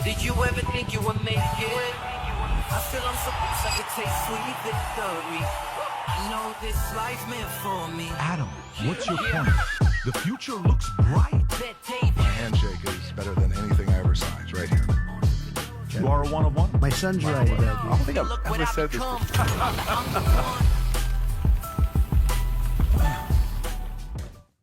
Did you ever think you would make it? I feel I'm so close I could taste sweet victory. I know this life meant for me. Adam, what's your point? The future looks bright. My handshake is better than anything I ever signed. It's right here. You are a one-of-one? My son's right. I don't think I've ever said this before.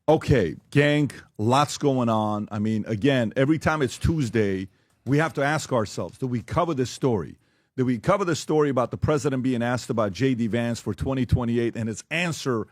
Okay, gang, lots going on. I mean, again, every time it's Tuesday, we have to ask ourselves, do we cover this story? Did we cover the story about the president being asked about J.D. Vance for 2028 and his answer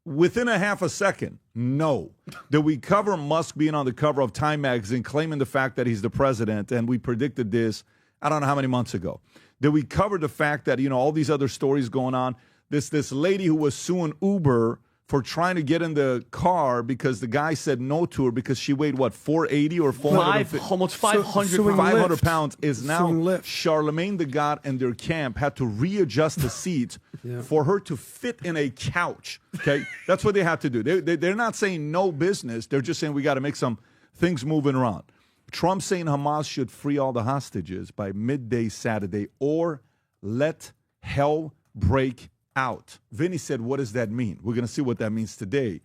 within a half a second? No. Did we cover Musk being on the cover of Time magazine claiming the fact that he's the president, and we predicted this, I don't know how many months ago? Did we cover the fact that, all these other stories going on? This lady who was suing Uber for trying to get in the car because the guy said no to her because she weighed, 480 or 450? Almost 500 Suing 500 Lyft. pounds is now Suing Lyft. Charlemagne the God and their camp had to readjust the seats for her to fit in a couch. Okay, that's what they had to do. They're not saying no business. They're just saying we got to make some things moving around. Trump saying Hamas should free all the hostages by midday Saturday or let hell break out. Vinny said, what does that mean? We're going to see what that means today.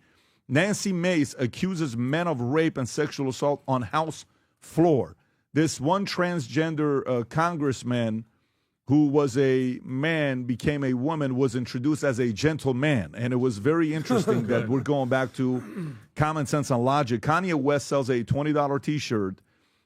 Nancy Mace accuses men of rape and sexual assault on House floor. This one transgender congressman who was a man, became a woman, was introduced as a gentleman. And it was very interesting that we're going back to common sense and logic. Kanye West sells a $20 T-shirt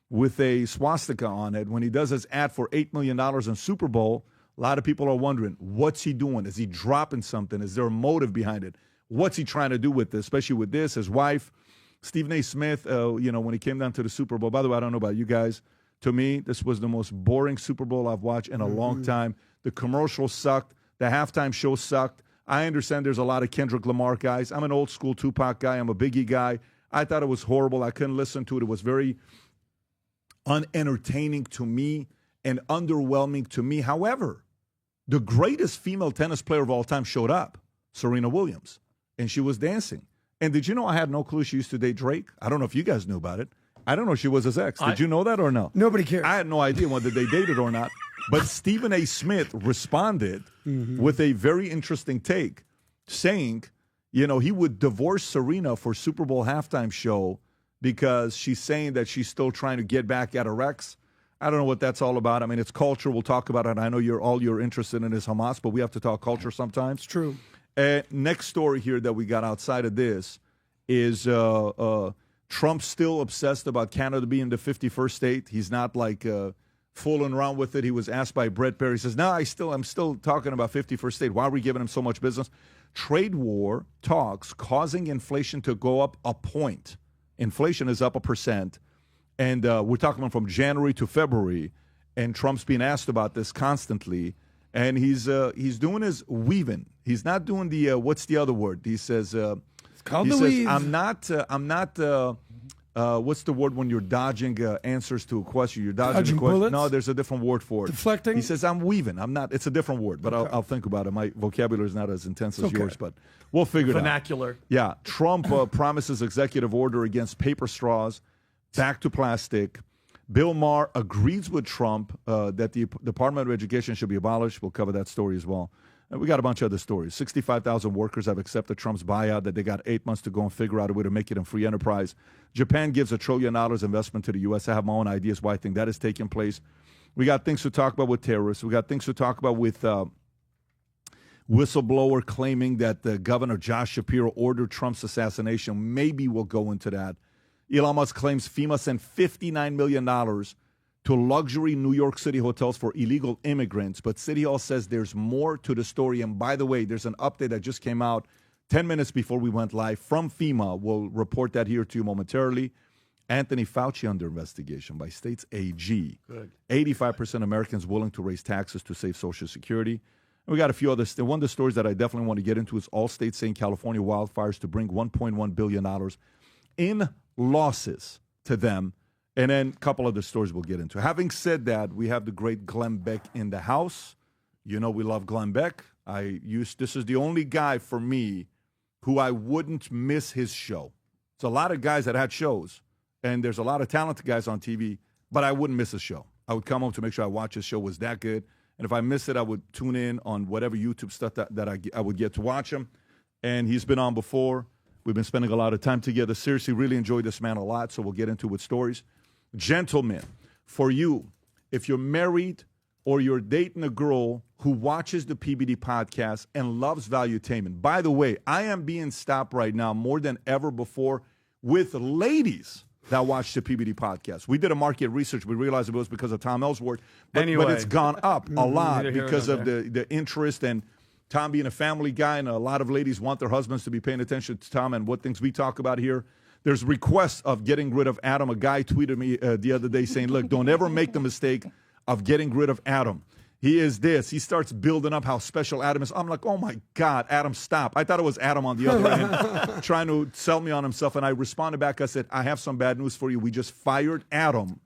with a swastika on it. When he does his ad for $8 million in Super Bowl, a lot of people are wondering, what's he doing? Is he dropping something? Is there a motive behind it? What's he trying to do with this, especially with this? His wife, Stephen A. Smith, when he came down to the Super Bowl, by the way, I don't know about you guys. To me, this was the most boring Super Bowl I've watched in a long time. The commercials sucked. The halftime show sucked. I understand there's a lot of Kendrick Lamar guys. I'm an old school Tupac guy. I'm a Biggie guy. I thought it was horrible. I couldn't listen to it. It was very unentertaining to me and underwhelming to me. However, the greatest female tennis player of all time showed up, Serena Williams, and she was dancing. And did you know I had no clue she used to date Drake? I don't know if you guys knew about it. I don't know if she was his ex. Did you know that or no? Nobody cares. I had no idea whether they dated or not. But Stephen A. Smith responded with a very interesting take, saying, he would divorce Serena for Super Bowl halftime show because she's saying that she's still trying to get back at her ex. I don't know what that's all about. I mean, it's culture. We'll talk about it. I know you're interested in is Hamas, but we have to talk culture sometimes. It's true. Next story here that we got outside of this is Trump's still obsessed about Canada being the 51st state. He's not fooling around with it. He was asked by Brett Perry. He says, no, I'm still talking about 51st state. Why are we giving him so much business? Trade war talks causing inflation to go up a point. Inflation is up 1%. And we're talking about from January to February, and Trump's being asked about this constantly. And he's doing his weaving. He's not doing the what's the other word? He says It's called he the says weave. I'm not what's the word when you're dodging answers to a question? You're dodging a question. Bullets? No, there's a different word for it. Deflecting? He says I'm weaving. I'm not. It's a different word, but I'll think about it. My vocabulary is not as intense as yours, but we'll figure it out. Vernacular. Yeah, Trump promises executive order against paper straws, back to plastic. Bill Maher agrees with Trump that the Department of Education should be abolished. We'll cover that story as well. And we got a bunch of other stories. 65,000 workers have accepted Trump's buyout, that they got 8 months to go and figure out a way to make it a free enterprise. Japan gives $1 trillion investment to the U.S. I have my own ideas why I think that is taking place. We got things to talk about with terrorists. We got things to talk about with whistleblower claiming that Governor Josh Shapiro ordered Trump's assassination. Maybe we'll go into that. Elon Musk claims FEMA sent $59 million to luxury New York City hotels for illegal immigrants, but City Hall says there's more to the story. And by the way, there's an update that just came out 10 minutes before we went live from FEMA. We'll report that here to you momentarily. Anthony Fauci under investigation by state's AG. Good. 85% Americans willing to raise taxes to save Social Security. And we got a few others. One of the stories that I definitely want to get into is all states saying California wildfires to bring $1.1 billion in losses to them. And then a couple other stories we'll get into. Having said that, we have the great Glenn Beck in the house. You know we love Glenn Beck. This is the only guy for me who I wouldn't miss his show. It's a lot of guys that had shows, and there's a lot of talented guys on TV, but I wouldn't miss a show. I would come home to make sure I watch his show was that good. And if I missed it, I would tune in on whatever YouTube stuff that I would get to watch him. And he's been on before. We've been spending a lot of time together. Seriously, really enjoyed this man a lot, so we'll get into it with stories. Gentlemen, for you, if you're married or you're dating a girl who watches the PBD podcast and loves valuetainment, by the way, I am being stopped right now more than ever before with ladies that watch the PBD podcast. We did a market research. We realized it was because of Tom Ellsworth, but it's gone up a lot because of the interest and Tom being a family guy, and a lot of ladies want their husbands to be paying attention to Tom and what things we talk about here. There's requests of getting rid of Adam. A guy tweeted me the other day saying, look, don't ever make the mistake of getting rid of Adam. He is this. He starts building up how special Adam is. I'm like, oh, my God, Adam, stop. I thought it was Adam on the other end trying to sell me on himself. And I responded back. I said, I have some bad news for you. We just fired Adam,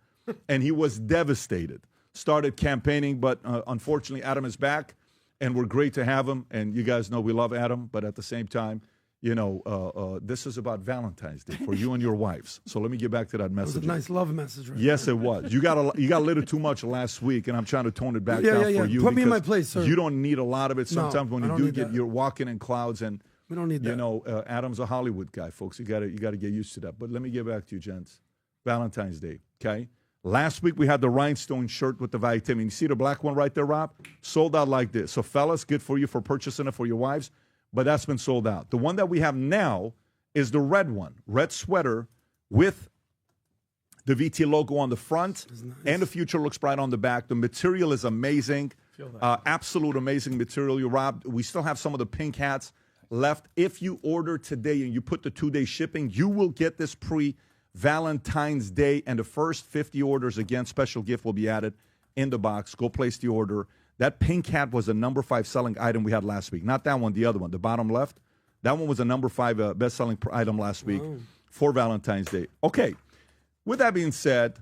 and he was devastated. Started campaigning, but unfortunately, Adam is back, and we're great to have him. And you guys know we love Adam, but at the same time, you know, this is about Valentine's Day for you and your wives. So let me get back to that message. It was a nice love message, right? Yes, it was. You got a little too much last week, and I'm trying to tone it back down for you. Put me in my place, sir. You don't need a lot of it. Sometimes when you do get, you're walking in clouds, and we don't need that. You know, Adam's a Hollywood guy, folks. You got to get used to that. But let me get back to you, gents. Valentine's Day, okay? Last week we had the rhinestone shirt with the vitamin. You see the black one right there, Rob? Sold out like this. So, fellas, good for you for purchasing it for your wives. But that's been sold out. The one that we have now is the red one, red sweater with the VT logo on the front, nice. And the Future Looks Bright on the back. The material is amazing, absolute amazing material. You Rob, we still have some of the pink hats left. If you order today and you put the 2-day shipping, you will get this pre-Valentine's Day, and the first 50 orders, again, special gift will be added in the box. Go place the order. That pink hat was a number 5 selling item we had last week. Not that one, the other one, the bottom left. That one was a number 5 best-selling item last week for Valentine's Day. Okay, with that being said,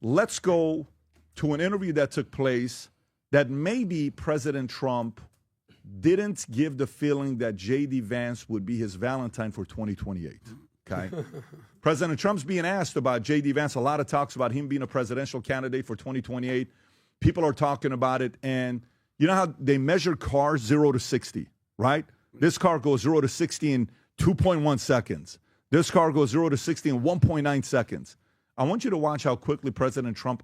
let's go to an interview that took place that maybe President Trump didn't give the feeling that J.D. Vance would be his Valentine for 2028. Okay, President Trump's being asked about J.D. Vance. A lot of talks about him being a presidential candidate for 2028. People are talking about it, and you know how they measure cars 0 to 60, right? This car goes 0 to 60 in 2.1 seconds. This car goes 0 to 60 in 1.9 seconds. I want you to watch how quickly President Trump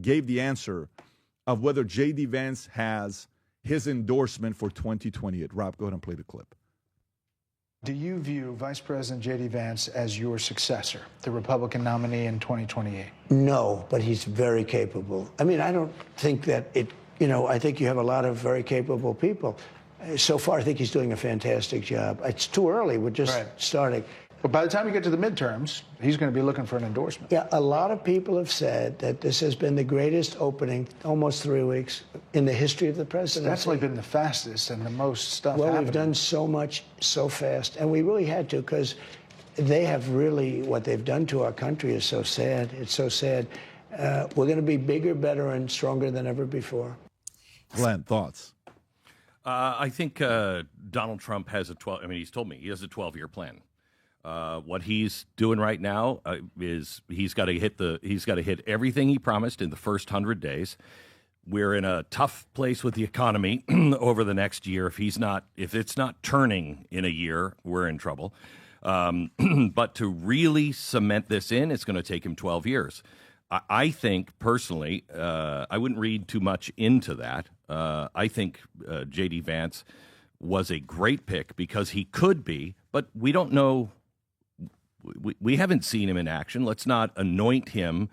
gave the answer of whether J.D. Vance has his endorsement for 2028. Rob, go ahead and play the clip. Do you view Vice President J.D. Vance as your successor, the Republican nominee in 2028? No, but he's very capable. I mean, I don't think that I think you have a lot of very capable people. So far, I think he's doing a fantastic job. It's too early. We're just starting. But by the time you get to the midterms, he's going to be looking for an endorsement. Yeah, a lot of people have said that this has been the greatest opening, almost 3 weeks, in the history of the presidency. It's definitely been the fastest and the most stuff Well, happening. we've done so much so fast, and we really had to, because they have really, what they've done to our country is so sad. It's so sad. We're going to be bigger, better, and stronger than ever before. Glenn, thoughts? I think Donald Trump has he's told me he has a 12-year plan. What he's doing right now is he's got to hit everything he promised in the first 100 days. We're in a tough place with the economy over the next year. If it's not turning in a year, we're in trouble. But to really cement this in, it's going to take him 12 years. I think personally, I wouldn't read too much into that. I think J.D. Vance was a great pick because he could be, but we don't know. We haven't seen him in action. Let's not anoint him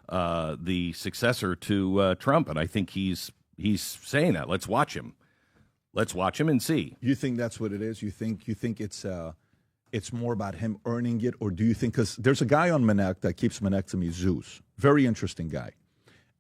the successor to Trump. And I think he's saying that. Let's watch him. Let's watch him and see. You think that's what it is? You think it's more about him earning it, or do you think, because there's a guy on Manek that keeps Manek me, Zeus, very interesting guy,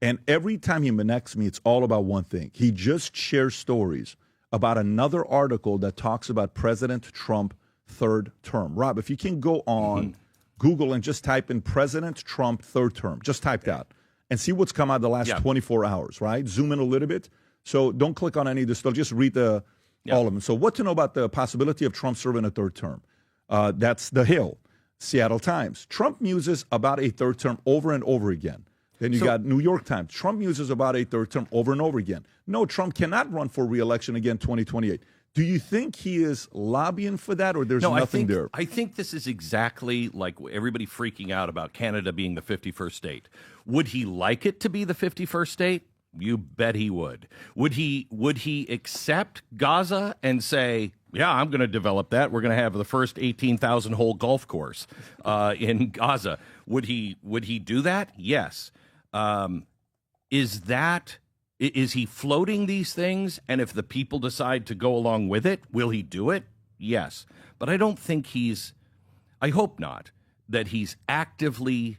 and every time he Maneks me, it's all about one thing. He just shares stories about another article that talks about President Trump third term. Rob, if you can go on Google and just type in President Trump third term, just type that and see what's come out the last 24 hours, right? Zoom in a little bit. So don't click on any of this stuff. Just read all of them. So what to know about the possibility of Trump serving a third term? That's The Hill, Seattle Times. Trump muses about a third term over and over again. Then you got New York Times. Trump uses about a third term over and over again. No, Trump cannot run for re-election again 2028. Do you think he is lobbying for that, or there's nothing there? I think this is exactly like everybody freaking out about Canada being the 51st state. Would he like it to be the 51st state? You bet he would. Would he accept Gaza and say, yeah, I'm going to develop that. We're going to have the first 18,000 hole golf course in Gaza. Would he do that? Yes. Is he floating these things? And if the people decide to go along with it, will he do it? Yes. But I don't think I hope not, that he's actively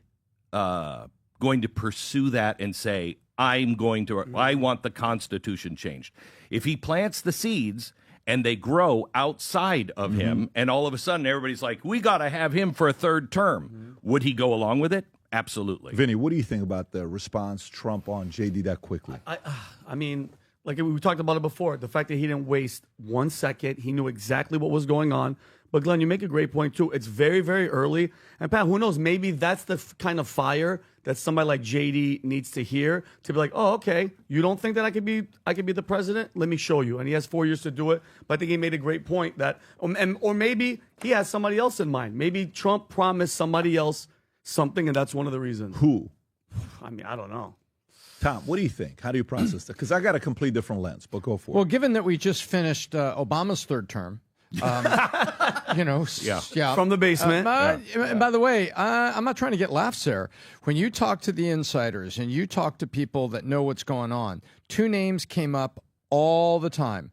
going to pursue that and say, I want the Constitution changed. If he plants the seeds and they grow outside of him, and all of a sudden everybody's like, we got to have him for a third term, would he go along with it? Absolutely. Vinny, what do you think about the response Trump on JD that quickly? I mean, like we talked about it before, the fact that he didn't waste 1 second, he knew exactly what was going on. But Glenn, you make a great point too. It's very, very early. And Pat, who knows? Maybe that's the kind of fire that somebody like JD needs to hear to be like, oh, okay, you don't think that I could be the president? Let me show you. And he has 4 years to do it. But I think he made a great point that, or maybe he has somebody else in mind. Maybe Trump promised somebody else something, and that's one of the reasons. Who? I mean, I don't know. Tom, what do you think? How do you process that? Because I got a complete different lens, but go for it. Well, given that we just finished Obama's third term, you know, yeah, from the basement. And by the way, I'm not trying to get laughs there. When you talk to the insiders and you talk to people that know what's going on, two names came up all the time: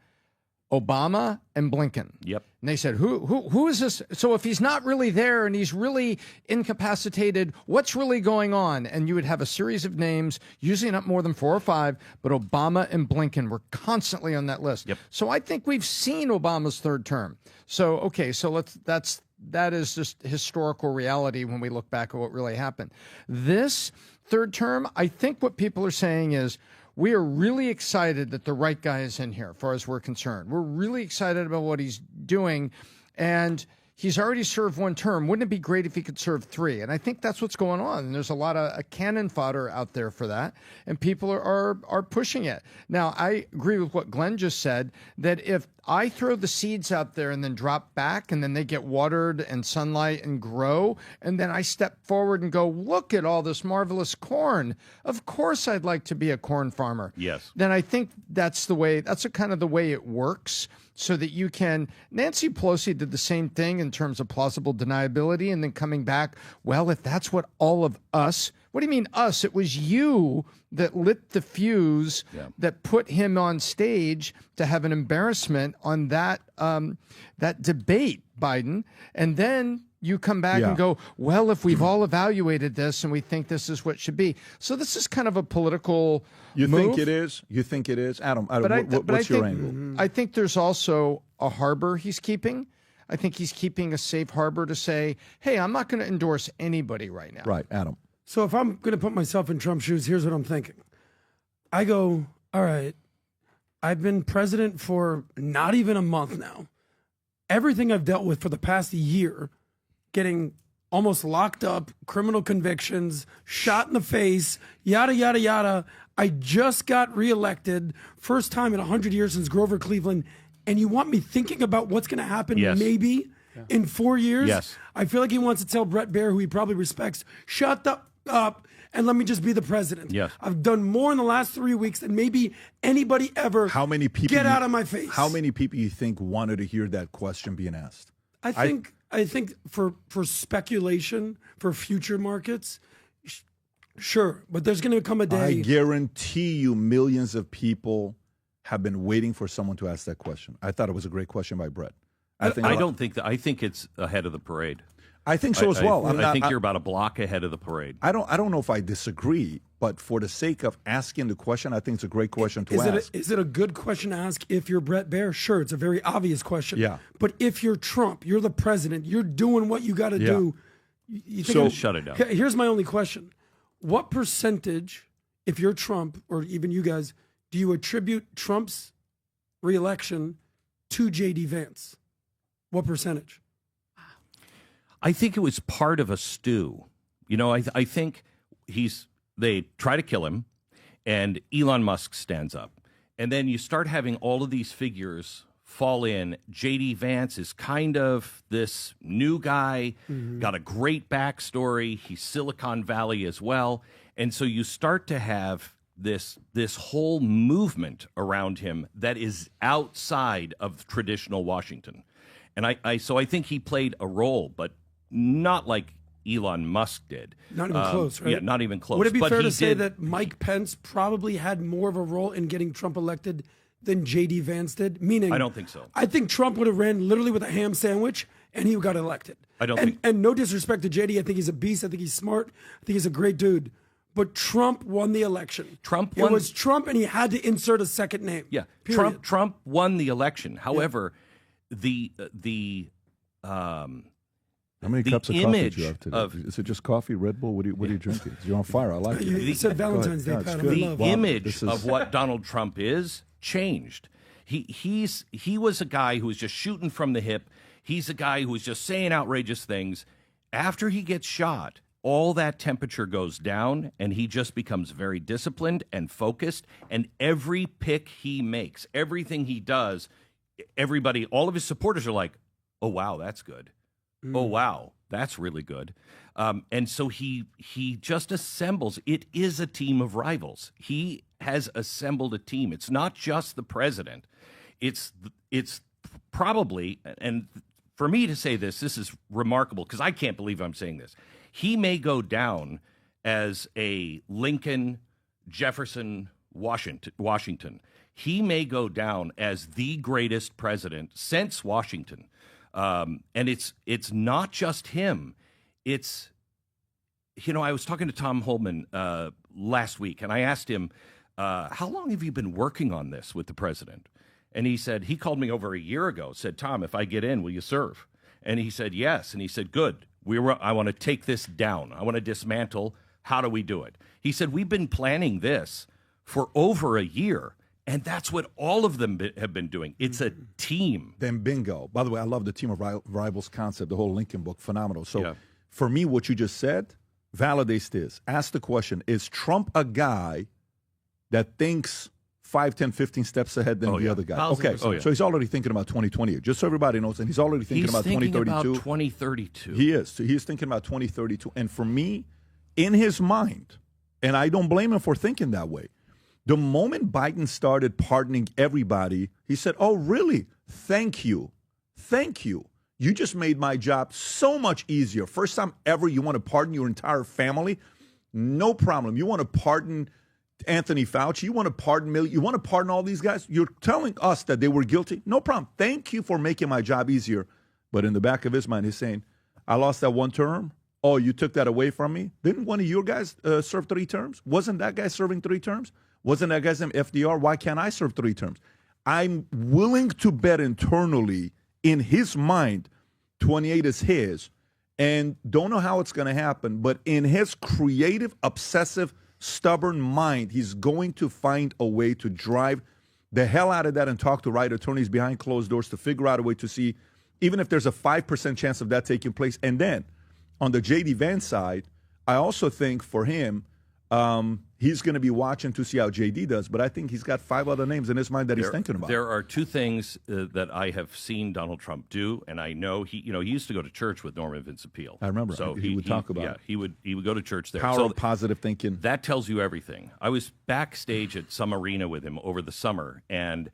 Obama and Blinken. Yep. And they said, who is this? So if he's not really there and he's really incapacitated, what's really going on? And you would have a series of names, usually not more than 4 or 5, but Obama and Blinken were constantly on that list. Yep. So I think we've seen Obama's third term. So, okay, so that is just historical reality when we look back at what really happened. This third term, I think what people are saying is, we are really excited that the right guy is in here, as far as we're concerned. We're really excited about what he's doing, and he's already served 1 term. Wouldn't it be great if he could serve 3? And I think that's what's going on. And there's a lot of cannon fodder out there for that, and people are pushing it. Now, I agree with what Glenn just said, that if I throw the seeds out there and then drop back, and then they get watered and sunlight and grow, and then I step forward and go, look at all this marvelous corn. Of course I'd like to be a corn farmer. Yes. Then I think that's kind of the way it works, so that you can. Nancy Pelosi did the same thing in terms of plausible deniability, and then coming back, well, if that's what all of us, what do you mean us? It was you that lit the fuse that put him on stage to have an embarrassment on that debate, Biden. And then you come back and go, well, if we've all evaluated this and we think this is what should be. So this is kind of a political move. Think it is? You think it is? Adam, what's your angle? I think there's also a harbor he's keeping. I think he's keeping a safe harbor to say, hey, I'm not going to endorse anybody right now. Right, Adam. So if I'm going to put myself in Trump's shoes, here's what I'm thinking. I go, all right, I've been president for not even a month now. Everything I've dealt with for the past year, getting almost locked up, criminal convictions, shot in the face, yada, yada, yada. I just got reelected, first time in 100 years since Grover Cleveland, and you want me thinking about what's going to happen maybe in 4 years? Yes. I feel like he wants to tell Brett Baer, who he probably respects, shut up and let me just be the president. Yes. I've done more in the last 3 weeks than maybe anybody ever. How many people get out of my face? How many people you think wanted to hear that question being asked? I think for speculation, for future markets, sure. But there's going to come a day. I guarantee you millions of people have been waiting for someone to ask that question. I thought it was a great question by Brett. I don't think that. I think it's ahead of the parade. I think so as well. I think you're about a block ahead of the parade. I don't know if I disagree, but for the sake of asking the question, I think it's a great question to ask. Is it a good question to ask if you're Brett Baer? Sure, it's a very obvious question. Yeah. But if you're Trump, you're the president, you're doing what you got to do. You think shut it down. Here's my only question. What percentage, if you're Trump or even you guys, do you attribute Trump's reelection to J.D. Vance? What percentage? I think it was part of a stew. You know, I think they try to kill him, and Elon Musk stands up. And then you start having all of these figures fall in. J.D. Vance is kind of this new guy, got a great backstory. He's Silicon Valley as well. And so you start to have this whole movement around him that is outside of traditional Washington. And I think he played a role, but not like Elon Musk did. Not even close, right? Yeah, not even close. Would it be But fair he to say did- that Mike Pence probably had more of a role in getting Trump elected than J.D. Vance did? Meaning, I don't think so. I think Trump would have ran literally with a ham sandwich and he got elected. I don't and, think- And no disrespect to J.D., I think he's a beast. I think he's smart. I think he's a great dude. But Trump won the election. Trump It won- was Trump, and he had to insert a second name. Yeah, Period. Trump won the election. However, How many the cups of coffee image did you have today? of- Is it just coffee, Red Bull? What are you drinking? You're on fire. I like it. You said Valentine's Day, Go ahead. Pat. Yeah, I'm it's in good. love. the Wow, image this is- of what Donald Trump is changed. He was a guy who was just shooting from the hip. He's a guy who was just saying outrageous things. After he gets shot, all that temperature goes down, and he just becomes very disciplined and focused. And every pick he makes, everything he does, everybody, all of his supporters are like, "Oh wow, that's good. Oh wow, that's really good." And so he just assembles. It is a team of rivals. He has assembled a team. It's not just the president. It's probably, and for me to say this is remarkable because I can't believe I'm saying this. He may go down as a Lincoln, Jefferson, Washington. He may go down as the greatest president since Washington. And it's not just him. It's, I was talking to Tom Holman last week, and I asked him, how long have you been working on this with the president? And he said, he called me over a year ago, said, "Tom, if I get in, will you serve?" And he said, "Yes." And he said, "Good. I want to take this down. I want to dismantle. How do we do it?" He said, "We've been planning this for over a year." And that's what all of them have been doing. It's a team. Then bingo. By the way, I love the team of rivals concept, the whole Lincoln book, phenomenal. So Yeah. for me, what you just said validates this. Ask the question, is Trump a guy that thinks 5, 10, 15 steps ahead than the other guy? 1,000%. Okay, so he's already thinking about 2020. Just so everybody knows, and he's already thinking He's about thinking 2032. about 2032. He is. So he is thinking about 2032. And for me, in his mind, and I don't blame him for thinking that way, the moment Biden started pardoning everybody, he said, "Oh, really? Thank you. Thank you. You just made my job so much easier. First time ever you want to pardon your entire family? No problem. You want to pardon Anthony Fauci? You want to pardon Millie? You want to pardon all these guys? You're telling us that they were guilty? No problem. Thank you for making my job easier." But in the back of his mind, he's saying, "I lost that one term. Oh, you took that away from me? Didn't one of your guys serve 3 terms? Wasn't that guy serving 3 terms? Wasn't that guy's name FDR? Why can't I serve 3 terms?" I'm willing to bet internally in his mind, 28 is his, and don't know how it's going to happen, but in his creative, obsessive, stubborn mind, he's going to find a way to drive the hell out of that and talk to right attorneys behind closed doors to figure out a way to see, even if there's a 5% chance of that taking place. And then on the J.D. Vance side, I also think for him, he's going to be watching to see how JD does, but I think he's got 5 other names in his mind that he's thinking about. There are 2 things that I have seen Donald Trump do, and I know he used to go to church with Norman Vincent Peale. I remember. So he would talk about it. he would go to church there. Power So of positive thinking. that tells you everything. I was backstage at some arena with him over the summer, and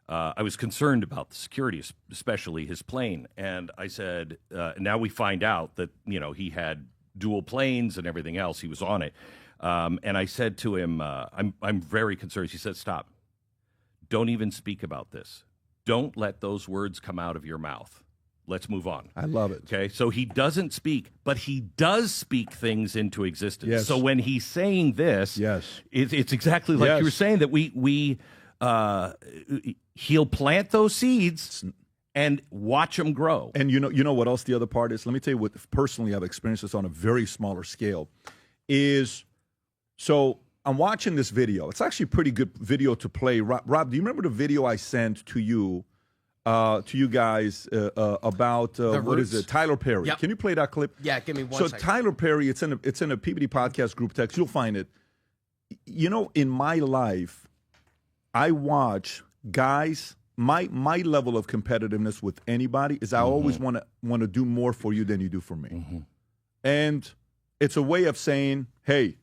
I was concerned about the security, especially his plane. And I said, now we find out that he had dual planes and everything else. He was on it. And I said to him, I'm very concerned. He said, "Stop. Don't even speak about this. Don't let those words come out of your mouth. Let's move on." I love it. Okay, so he doesn't speak, but he does speak things into existence. Yes. So when he's saying this, Yes. it's exactly like Yes. you were saying, that he'll plant those seeds and watch them grow. And you know what else the other part is? Let me tell you what personally I've experienced this on a very smaller scale is, so I'm watching this video. It's actually a pretty good video to play. Rob, do you remember the video I sent to you guys about what is it? Tyler Perry. Yep. Can you play that clip? Yeah, give me one So second. Tyler Perry, it's in a PBD podcast group text. You'll find it. in my life, I watch guys. My level of competitiveness with anybody is I always want to do more for you than you do for me. And it's a way of saying, hey,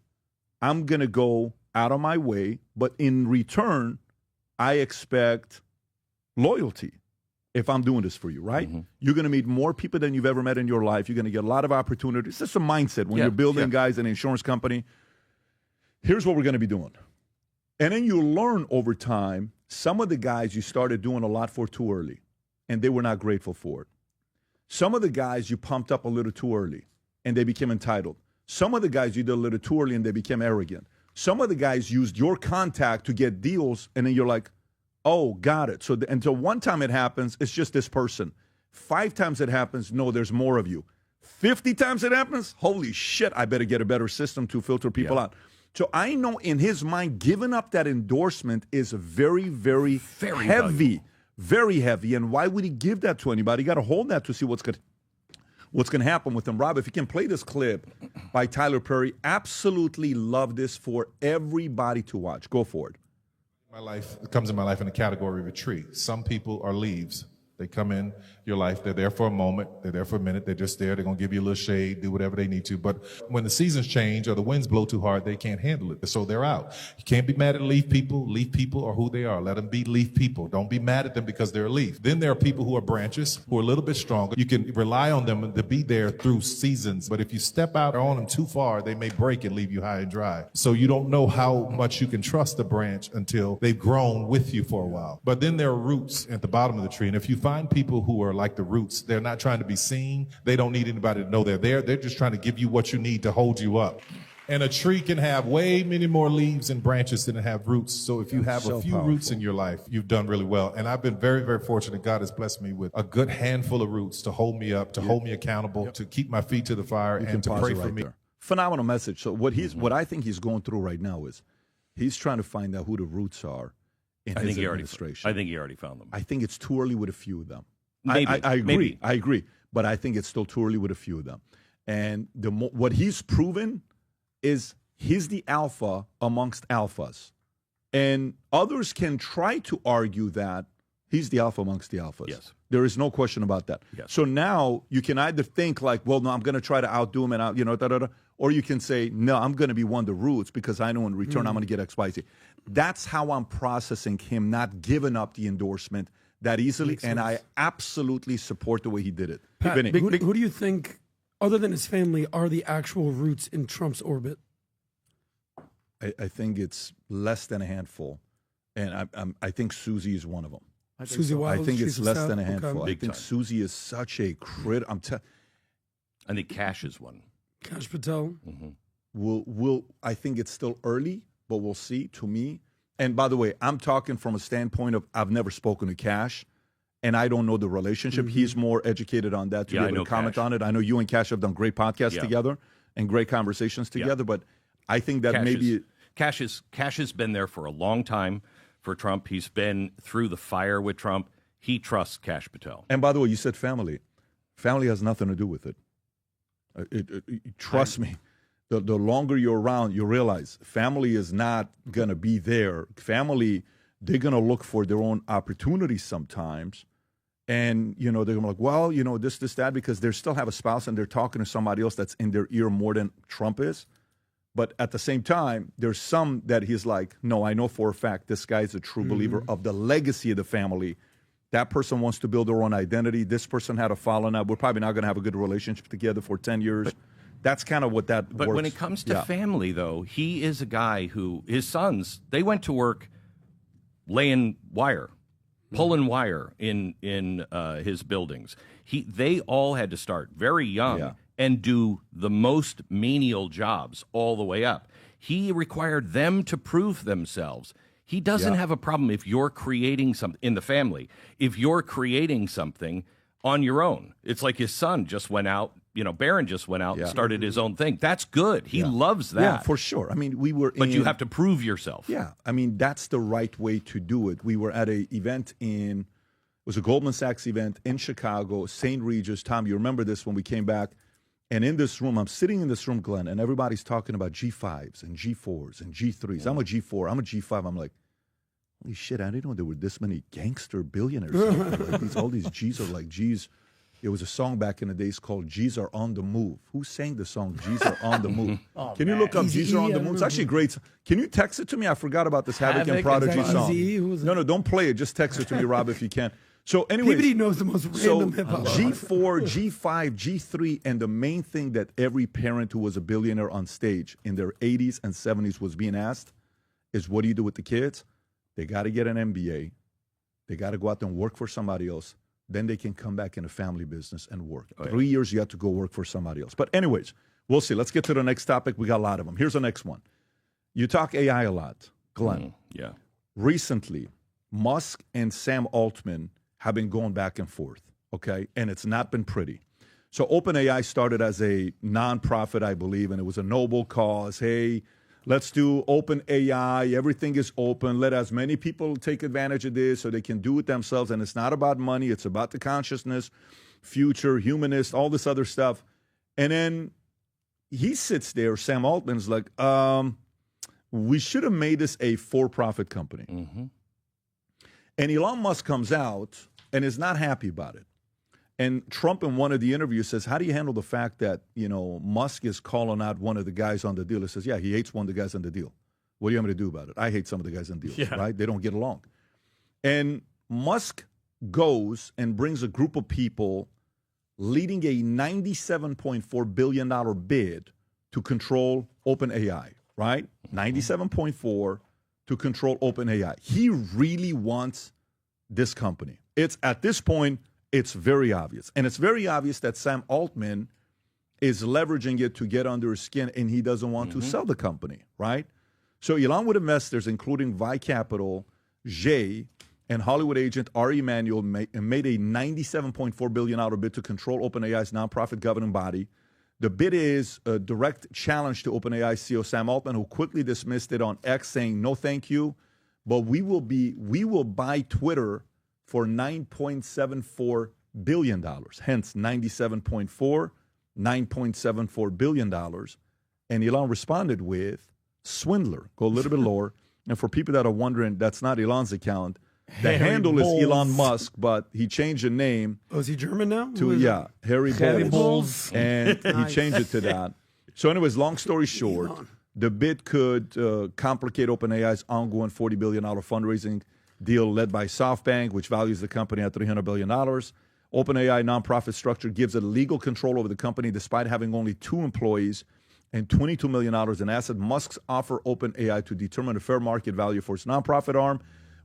I'm going to go out of my way, but in return, I expect loyalty if I'm doing this for you, right? You're going to meet more people than you've ever met in your life. You're going to get a lot of opportunities. It's just a mindset when you're building guys an insurance company. Here's what we're going to be doing. And then you learn over time, some of the guys you started doing a lot for too early, and they were not grateful for it. Some of the guys you pumped up a little too early, and they became entitled. Some of the guys you did a little too early, and they became arrogant. Some of the guys used your contact to get deals, and then you're like, oh, got it. So until one time it happens, it's just this person. 5 times it happens, no, there's more of you. 50 times it happens, holy shit, I better get a better system to filter people out. So I know in his mind, giving up that endorsement is very, very, very heavy. Valuable. Very heavy. And why would he give that to anybody? You got to hold that to see what's going to happen with him. Rob, if you can play this clip by Tyler Perry, absolutely love this for everybody to watch. Go for it. My life comes in my life in the category of a tree. Some people are leaves. They come in your life. They're there for a moment. They're there for a minute. They're just there. They're going to give you a little shade, do whatever they need to. But when the seasons change or the winds blow too hard, they can't handle it. So they're out. You can't be mad at leaf people. Leaf people are who they are. Let them be leaf people. Don't be mad at them because they're a leaf. Then there are people who are branches, who are a little bit stronger. You can rely on them to be there through seasons. But if you step out on them too far, they may break and leave you high and dry. So you don't know how much you can trust the branch until they've grown with you for a while. But then there are roots at the bottom of the tree. And if you find people who are like the roots, they're not trying to be seen. They don't need anybody to know they're there. They're just trying to give you what you need to hold you up. And a tree can have way many more leaves and branches than it have roots. So if you have a few roots in your life, you've done really well. And I've been very, very fortunate. God has blessed me with a good handful of roots to hold me up, to hold me accountable, to keep my feet to the fire, and to pray for me. Phenomenal message. So what I think he's going through right now is he's trying to find out who the roots are in his administration. I think he already found them. I think it's too early with a few of them. Maybe. I agree. Maybe. I agree. But I think it's still too early with a few of them. And what he's proven is he's the alpha amongst alphas. And others can try to argue that he's the alpha amongst the alphas. Yes. There is no question about that. Yes. So now you can either think like, well, no, I'm going to try to outdo him and or you can say, no, I'm going to be one of the roots because I know in return I'm going to get X, Y, Z. That's how I'm processing him not giving up the endorsement that easily, and I absolutely support the way he did it. Pat, who do you think, other than his family, are the actual roots in Trump's orbit? I think it's less than a handful, and I think Susie is one of them. Susie Wild, I think it's less than a handful. Okay. I think Susie is such a crit. I think Cash is one. Cash Patel. I think it's still early, but we'll see. To me. And by the way, I'm talking from a standpoint of I've never spoken to Cash, and I don't know the relationship. He's more educated on that to be able to comment on it. I know you and Cash have done great podcasts together and great conversations together, but I think that Cash has been there for a long time for Trump. He's been through the fire with Trump. He trusts Cash Patel. And by the way, you said family. Family has nothing to do with it. Trust me. The longer you're around, you realize family is not going to be there. Family, they're going to look for their own opportunities sometimes. And, they're going to be like, well, this, that, because they still have a spouse and they're talking to somebody else that's in their ear more than Trump is. But at the same time, there's some that he's like, no, I know for a fact this guy's a true believer of the legacy of the family. That person wants to build their own identity. This person had a falling out. We're probably not going to have a good relationship together for 10 years. That's kind of what that But works. when it comes to family, though, he is a guy who, his sons, they went to work laying wire, pulling wire in his buildings. They all had to start very young and do the most menial jobs all the way up. He required them to prove themselves. He doesn't have a problem if you're creating something in the family. If you're creating something on your own, it's like his son just went out. Barron just went out and started his own thing. That's good. He loves that. Yeah, for sure. I mean, But you have to prove yourself. Yeah. I mean, that's the right way to do it. We were at an event it was a Goldman Sachs event in Chicago, St. Regis. Tom, you remember this when we came back. And in this room, I'm sitting in this room, Glenn, and everybody's talking about G5s and G4s and G3s. I'm a G4, I'm a G5. I'm like, holy shit, I didn't know there were this many gangster billionaires. Like all these G's are like G's. It was a song back in the days called G's Are On The Move. Who sang the song G's Are On The Move? Can you look up G's Are On The Move? It's actually great. Can you text it to me? I forgot about this Havoc and Prodigy song. No, don't play it. Just text it to me, Rob, if you can. So anyway, PBD knows the most random hip hop. G4, G5, G3, and the main thing that every parent who was a billionaire on stage in their 80s and 70s was being asked is, what do you do with the kids? They got to get an MBA. They got to go out and work for somebody else. Then they can come back in a family business and work. 3 years, you have to go work for somebody else. But anyways, we'll see. Let's get to the next topic. We got a lot of them. Here's the next one. You talk AI a lot, Glenn. Yeah. Recently, Musk and Sam Altman have been going back and forth, okay? And it's not been pretty. So OpenAI started as a nonprofit, I believe, and it was a noble cause. Hey, let's do OpenAI. Everything is open. Let as many people take advantage of this so they can do it themselves. And it's not about money. It's about the consciousness, future, humanist, all this other stuff. And then he sits there, Sam Altman's like, we should have made this a for-profit company. Mm-hmm. And Elon Musk comes out and is not happy about it. And Trump in one of the interviews says, how do you handle the fact that, Musk is calling out one of the guys on the deal? He says, yeah, he hates one of the guys on the deal. What do you want me to do about it? I hate some of the guys on the deal, right? They don't get along. And Musk goes and brings a group of people leading a $97.4 billion bid to control OpenAI, right? 97.4 to control OpenAI. He really wants this company. It's at this point, it's very obvious. And it's very obvious that Sam Altman is leveraging it to get under his skin, and he doesn't want to sell the company, right? So along with investors, including Vi Capital, Jay, and Hollywood agent Ari Emanuel made a $97.4 billion bid to control OpenAI's nonprofit governing body. The bid is a direct challenge to OpenAI CEO Sam Altman, who quickly dismissed it on X, saying, no, thank you, but we will buy Twitter for $9.74 billion, hence 97.4, $9.74 billion. And Elon responded with swindler. Go a little bit lower. And for people that are wondering, that's not Elon's account. The handle is Elon Musk, but he changed the name. Oh, is he German now? To Harry Bowles. And he changed it to that. So anyways, long story short, the bid could complicate OpenAI's ongoing $40 billion fundraising deal led by SoftBank, which values the company at $300 billion. OpenAI nonprofit structure gives it legal control over the company despite having only 2 employees and $22 million in assets. Musk's offer OpenAI to determine a fair market value for its nonprofit arm,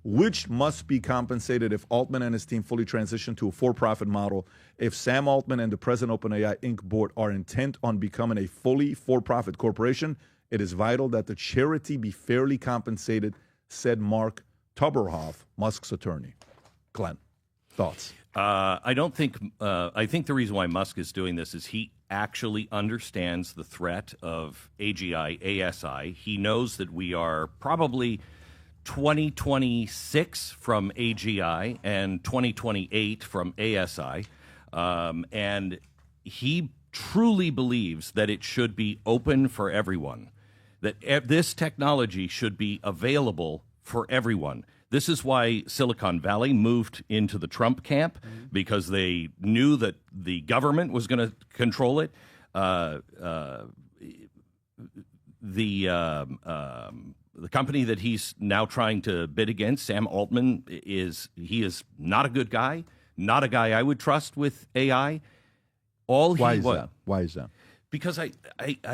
which must be compensated if Altman and his team fully transition to a for-profit model. If Sam Altman and the present OpenAI Inc. board are intent on becoming a fully for-profit corporation, it is vital that the charity be fairly compensated, said Mark Tuberhoff, Musk's attorney. Glenn, thoughts? I think the reason why Musk is doing this is he actually understands the threat of AGI, ASI. He knows that we are probably 2026 from AGI and 2028 from ASI. And he truly believes that it should be open for everyone, that this technology should be available for everyone. This is why Silicon Valley moved into the Trump camp, because they knew that the government was going to control it. The company that he's now trying to bid against, Sam Altman, is not a good guy, not a guy I would trust with AI. Why is that? Because I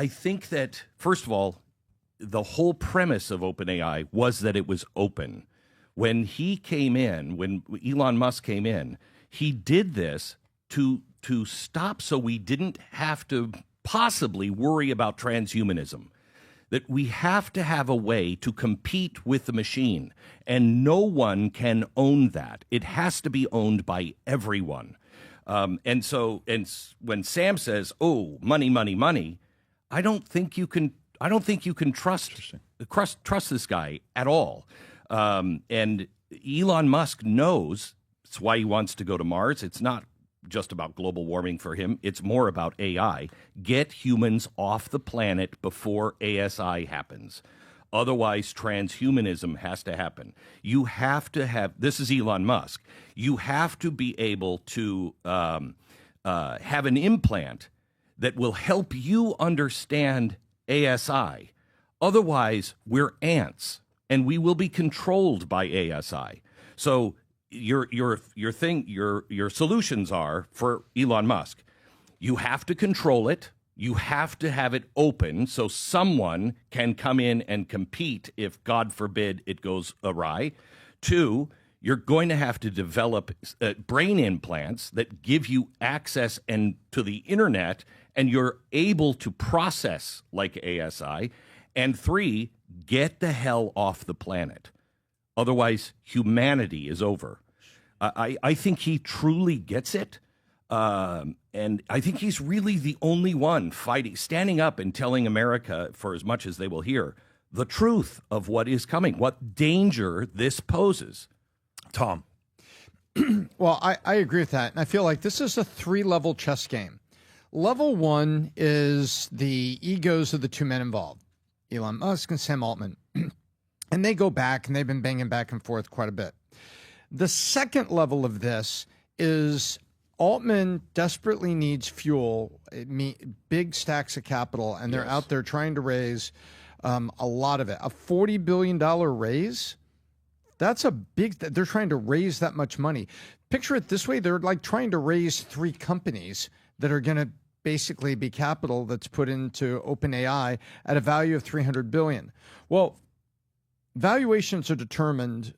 think that, first of all, the whole premise of OpenAI was that it was open. When Elon Musk came in, he did this to stop so we didn't have to possibly worry about transhumanism. That we have to have a way to compete with the machine, and no one can own that. It has to be owned by everyone. And when Sam says, "Oh, money, money, money," I don't think you can trust this guy at all. And Elon Musk knows it's why he wants to go to Mars. It's not just about global warming for him. It's more about AI. Get humans off the planet before ASI happens. Otherwise, transhumanism has to happen. You have to have, this is Elon Musk, you have to be able to have an implant that will help you understand ASI. Otherwise, we're ants, and we will be controlled by ASI. So your solutions are for Elon Musk. You have to control it. You have to have it open so someone can come in and compete if, God forbid, it goes awry. 2, you're going to have to develop brain implants that give you access to the internet, and you're able to process like ASI. And 3, get the hell off the planet. Otherwise, humanity is over. I think he truly gets it. And I think he's really the only one standing up and telling America, for as much as they will hear, the truth of what is coming, what danger this poses. Tom. Well, I agree with that. And I feel like this is a 3-level chess game. Level 1 is the egos of the 2 men involved, Elon Musk and Sam Altman. And they go back, and they've been banging back and forth quite a bit. The second level of this is Altman desperately needs fuel, big stacks of capital, and they're out there trying to raise a lot of it. A $40 billion raise, that's a big, they're trying to raise that much money. Picture it this way. They're like trying to raise 3 companies that are going to basically be capital that's put into OpenAI at a value of $300 billion. Well, valuations are determined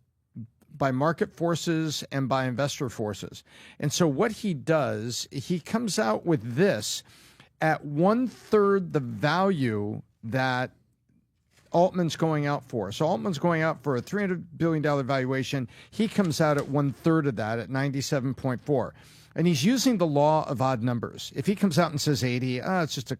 by market forces and by investor forces. And so what he does, he comes out with this at 1/3 the value that Altman's going out for. So Altman's going out for a $300 billion valuation. He comes out at 1/3 of that at 97.4. And he's using the law of odd numbers. If he comes out and says 80, it's just a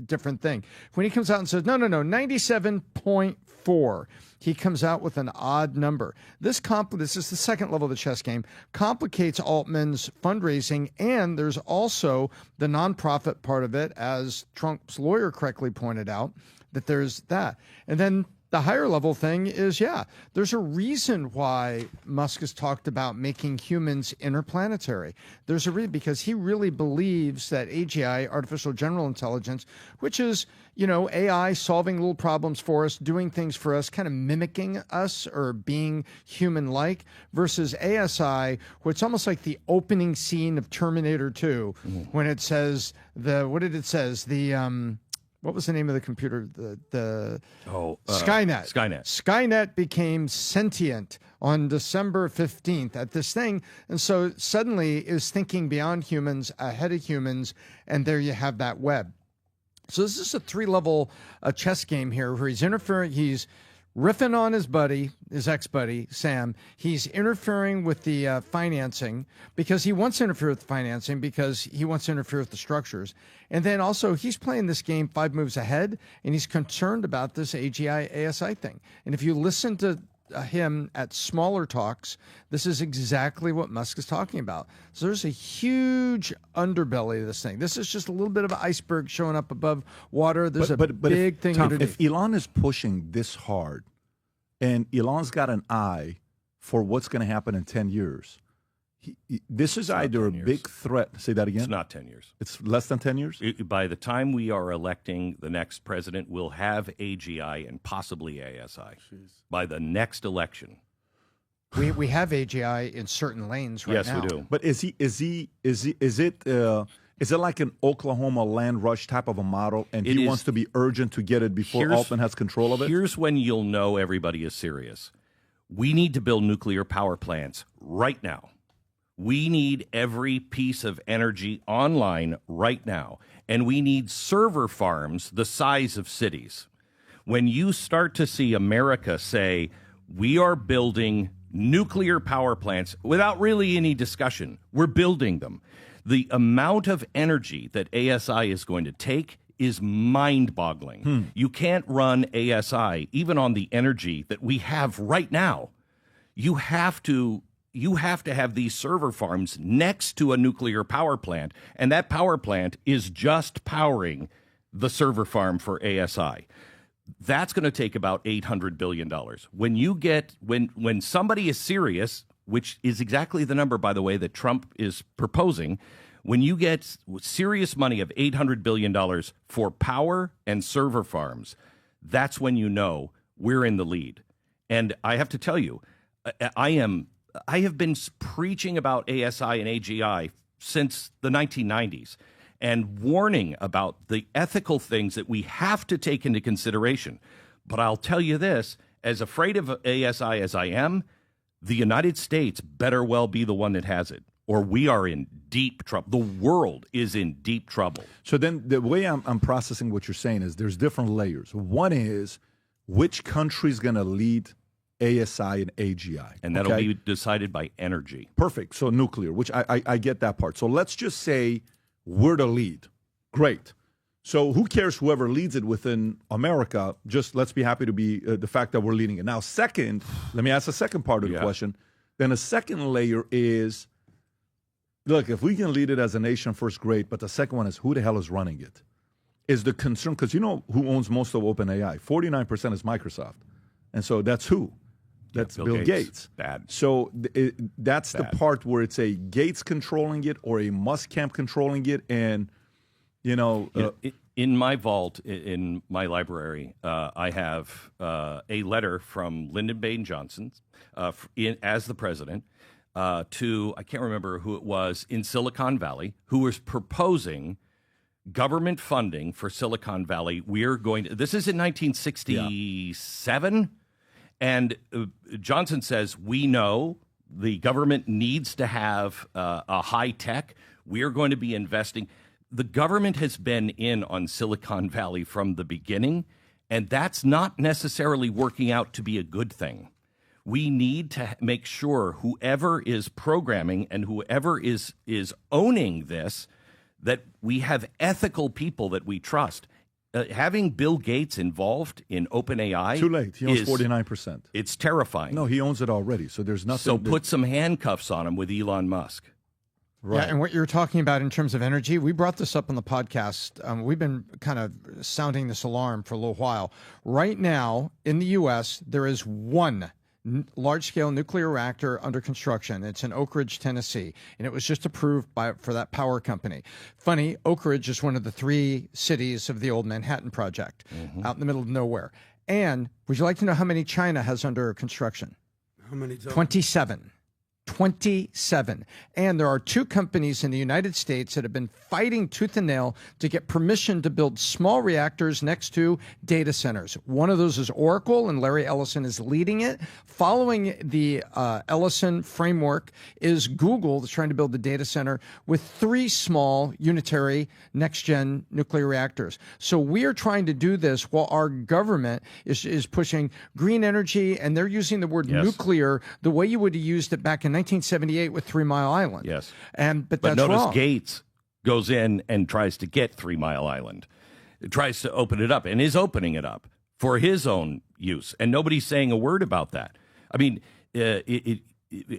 different thing. When he comes out and says, no, 97.4, he comes out with an odd number. This is the second level of the chess game, complicates Altman's fundraising, and there's also the nonprofit part of it, as Trump's lawyer correctly pointed out, that there's that. And then the higher level thing is, there's a reason why Musk has talked about making humans interplanetary. There's a reason, because he really believes that AGI, artificial general intelligence, which is, AI solving little problems for us, doing things for us, kind of mimicking us or being human-like, versus ASI, where it's almost like the opening scene of Terminator 2, when it says what was the name of the computer? Skynet. Skynet became sentient on December 15th at this thing. And so suddenly is thinking beyond humans, ahead of humans. And there you have that web. So this is a 3-level chess game here where he's interfering. He's riffing on his ex-buddy, Sam. He's interfering with the financing because he wants to interfere with the financing because he wants to interfere with the structures. And then also he's playing this game 5 moves ahead, and he's concerned about this AGI-ASI thing. And if you listen to him at smaller talks, this is exactly what Musk is talking about. So there's a huge underbelly of this thing. This is just a little bit of an iceberg showing up above water. There's a big thing underneath. If Elon is pushing this hard, and Elon's got an eye for what's going to happen in 10 years, this is either a big threat. Say that again? It's not 10 years. It's less than 10 years? By the time we are electing the next president, we'll have AGI and possibly ASI. By the next election. We have AGI in certain lanes right now. Yes, we do. But is it like an Oklahoma land rush type of a model, and he wants to be urgent to get it before Altman has control of it? Here's when you'll know everybody is serious. We need to build nuclear power plants right now. We need every piece of energy online right now, and we need server farms the size of cities. When you start to see America say, we are building nuclear power plants without really any discussion, we're building them. The amount of energy that ASI is going to take is mind-boggling. You can't run ASI even on the energy that we have right now. You have to you have to have these server farms next to a nuclear power plant, and that power plant is just powering the server farm for ASI. That's going to take about $800 billion. When somebody is serious, which is exactly the number, by the way, that Trump is proposing, when you get serious money of $800 billion for power and server farms, that's when you know we're in the lead. And I have to tell you, I have been preaching about ASI and AGI since the 1990s and warning about the ethical things that we have to take into consideration. But I'll tell you this, as afraid of ASI as I am, the United States better well be the one that has it, or we are in deep trouble. The world is in deep trouble. So then the way I'm processing what you're saying is there's different layers. One is which country's going to lead ASI and AGI. And that'll be decided by energy. Perfect. So nuclear, which I get that part. So let's just say we're the lead. Great. So who cares whoever leads it within America? Just let's be happy to be the fact that we're leading it. Now, second, let me ask the second part of the question. Then a second layer is, look, if we can lead it as a nation first, great. But the second one is who the hell is running it? Is the concern, because you know who owns most of OpenAI? 49% is Microsoft. And so that's who? That's Bill Gates. Bad. So that's Bad. the part where it's a Gates controlling it or a Musk camp controlling it. And, in my vault, in my library, I have a letter from Lyndon Baines Johnson as the president to, I can't remember who it was, in Silicon Valley, who was proposing government funding for Silicon Valley. This is in 1967. And Johnson says, we know the government needs to have a high tech. We're going to be investing. The government has been in on Silicon Valley from the beginning, and that's not necessarily working out to be a good thing. We need to make sure whoever is programming and whoever is owning this, that we have ethical people that we trust. Having Bill Gates involved in OpenAI, too late. He owns 49%. It's terrifying. No, he owns it already. So there's nothing. So put some handcuffs on him with Elon Musk. Right. Yeah, and what you're talking about in terms of energy, we brought this up on the podcast. We've been kind of sounding this alarm for a little while. Right now, in the U.S., there is one large-scale nuclear reactor under construction. It's in Oak Ridge, Tennessee, and it was just approved for that power company. Funny, Oak Ridge is one of the 3 cities of the old Manhattan Project, out in the middle of nowhere. And would you like to know how many China has under construction? How many? 27. 27. And there are 2 companies in the United States that have been fighting tooth and nail to get permission to build small reactors next to data centers. One of those is Oracle, and Larry Ellison is leading it. Following the Ellison framework is Google, that's trying to build the data center with 3 small unitary next-gen nuclear reactors. So we are trying to do this while our government is pushing green energy, and they're using the word nuclear the way you would have used it back in 1978 with 3 Mile Island. Yes. But notice wrong. Gates goes in and tries to get 3 Mile Island. It tries to open it up and is opening it up for his own use. And nobody's saying a word about that. I mean,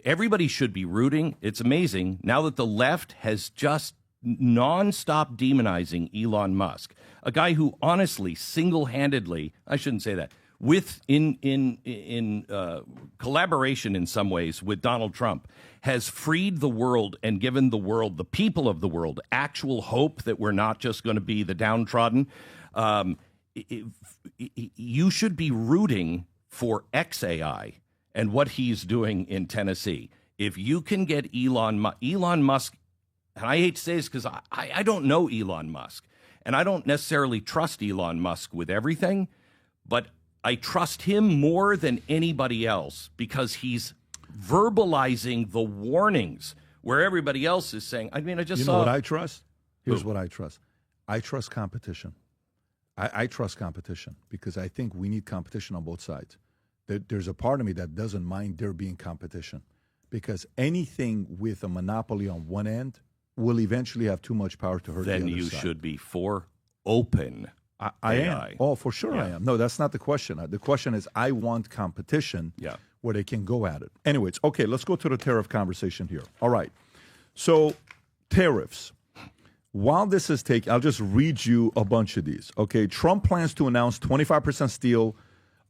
everybody should be rooting. It's amazing now that the left has just nonstop demonizing Elon Musk, a guy who honestly, single-handedly, I shouldn't say that, with in collaboration in some ways with Donald Trump, has freed the world and given the world, the people of the world, actual hope that we're not just going to be the downtrodden. You should be rooting for XAI and what he's doing in Tennessee. If you can get Elon Musk, and I hate to say this because I don't know Elon Musk, and I don't necessarily trust Elon Musk with everything, but I trust him more than anybody else because he's verbalizing the warnings where everybody else is saying, I mean, I just saw... You know what I trust? Here's what I trust. I trust competition. I trust competition because I think we need competition on both sides. There's a part of me that doesn't mind there being competition because anything with a monopoly on one end will eventually have too much power to hurt the other side. Then you should be for open I am. Oh, for sure I am. No, that's not the question. The question is I want competition where they can go at it. Anyways, okay, let's go to the tariff conversation here. All right. So tariffs. While this is taking, I'll just read you a bunch of these. Okay, Trump plans to announce 25% steel,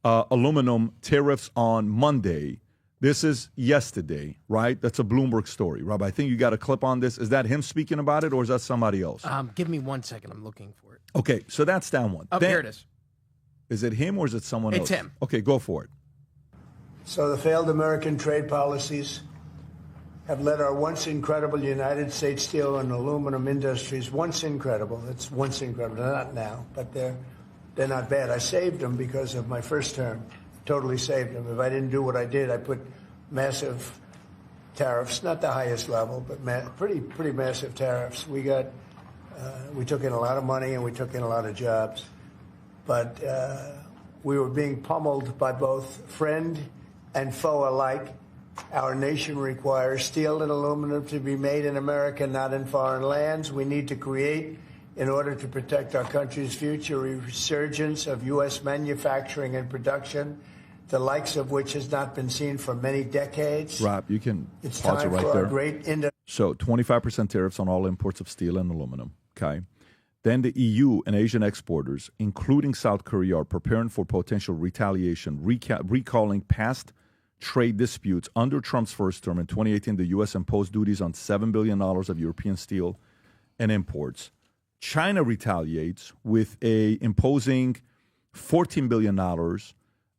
aluminum tariffs on Monday. This is yesterday, right? That's a Bloomberg story, Rob. I think you got a clip on this. Is that him speaking about it, or is that somebody else? Give me 1 second. I'm looking for it. Okay, so that's that one. Oh, here it is. Is it him or is it someone else? It's him. Okay, go for it. So the failed American trade policies have led our once incredible United States steel and aluminum industries, once incredible, they're not now, but they're not bad. I saved them because of my first term, totally saved them. If I didn't do what I did, I put massive tariffs, not the highest level, but pretty massive tariffs. We took in a lot of money and we took in a lot of jobs, but we were being pummeled by both friend and foe alike. Our nation requires steel and aluminum to be made in America, not in foreign lands. We need to create, in order to protect our country's future, a resurgence of U.S. manufacturing and production, the likes of which has not been seen for many decades. Rob, you can It's pause it time right for there. our great industry. So 25% tariffs on all imports of steel and aluminum, okay? Then the EU and Asian exporters, including South Korea, are preparing for potential retaliation, recalling past trade disputes. Under Trump's first term in 2018, the U.S. imposed duties on $7 billion of European steel and imports. China retaliates with imposing $14 billion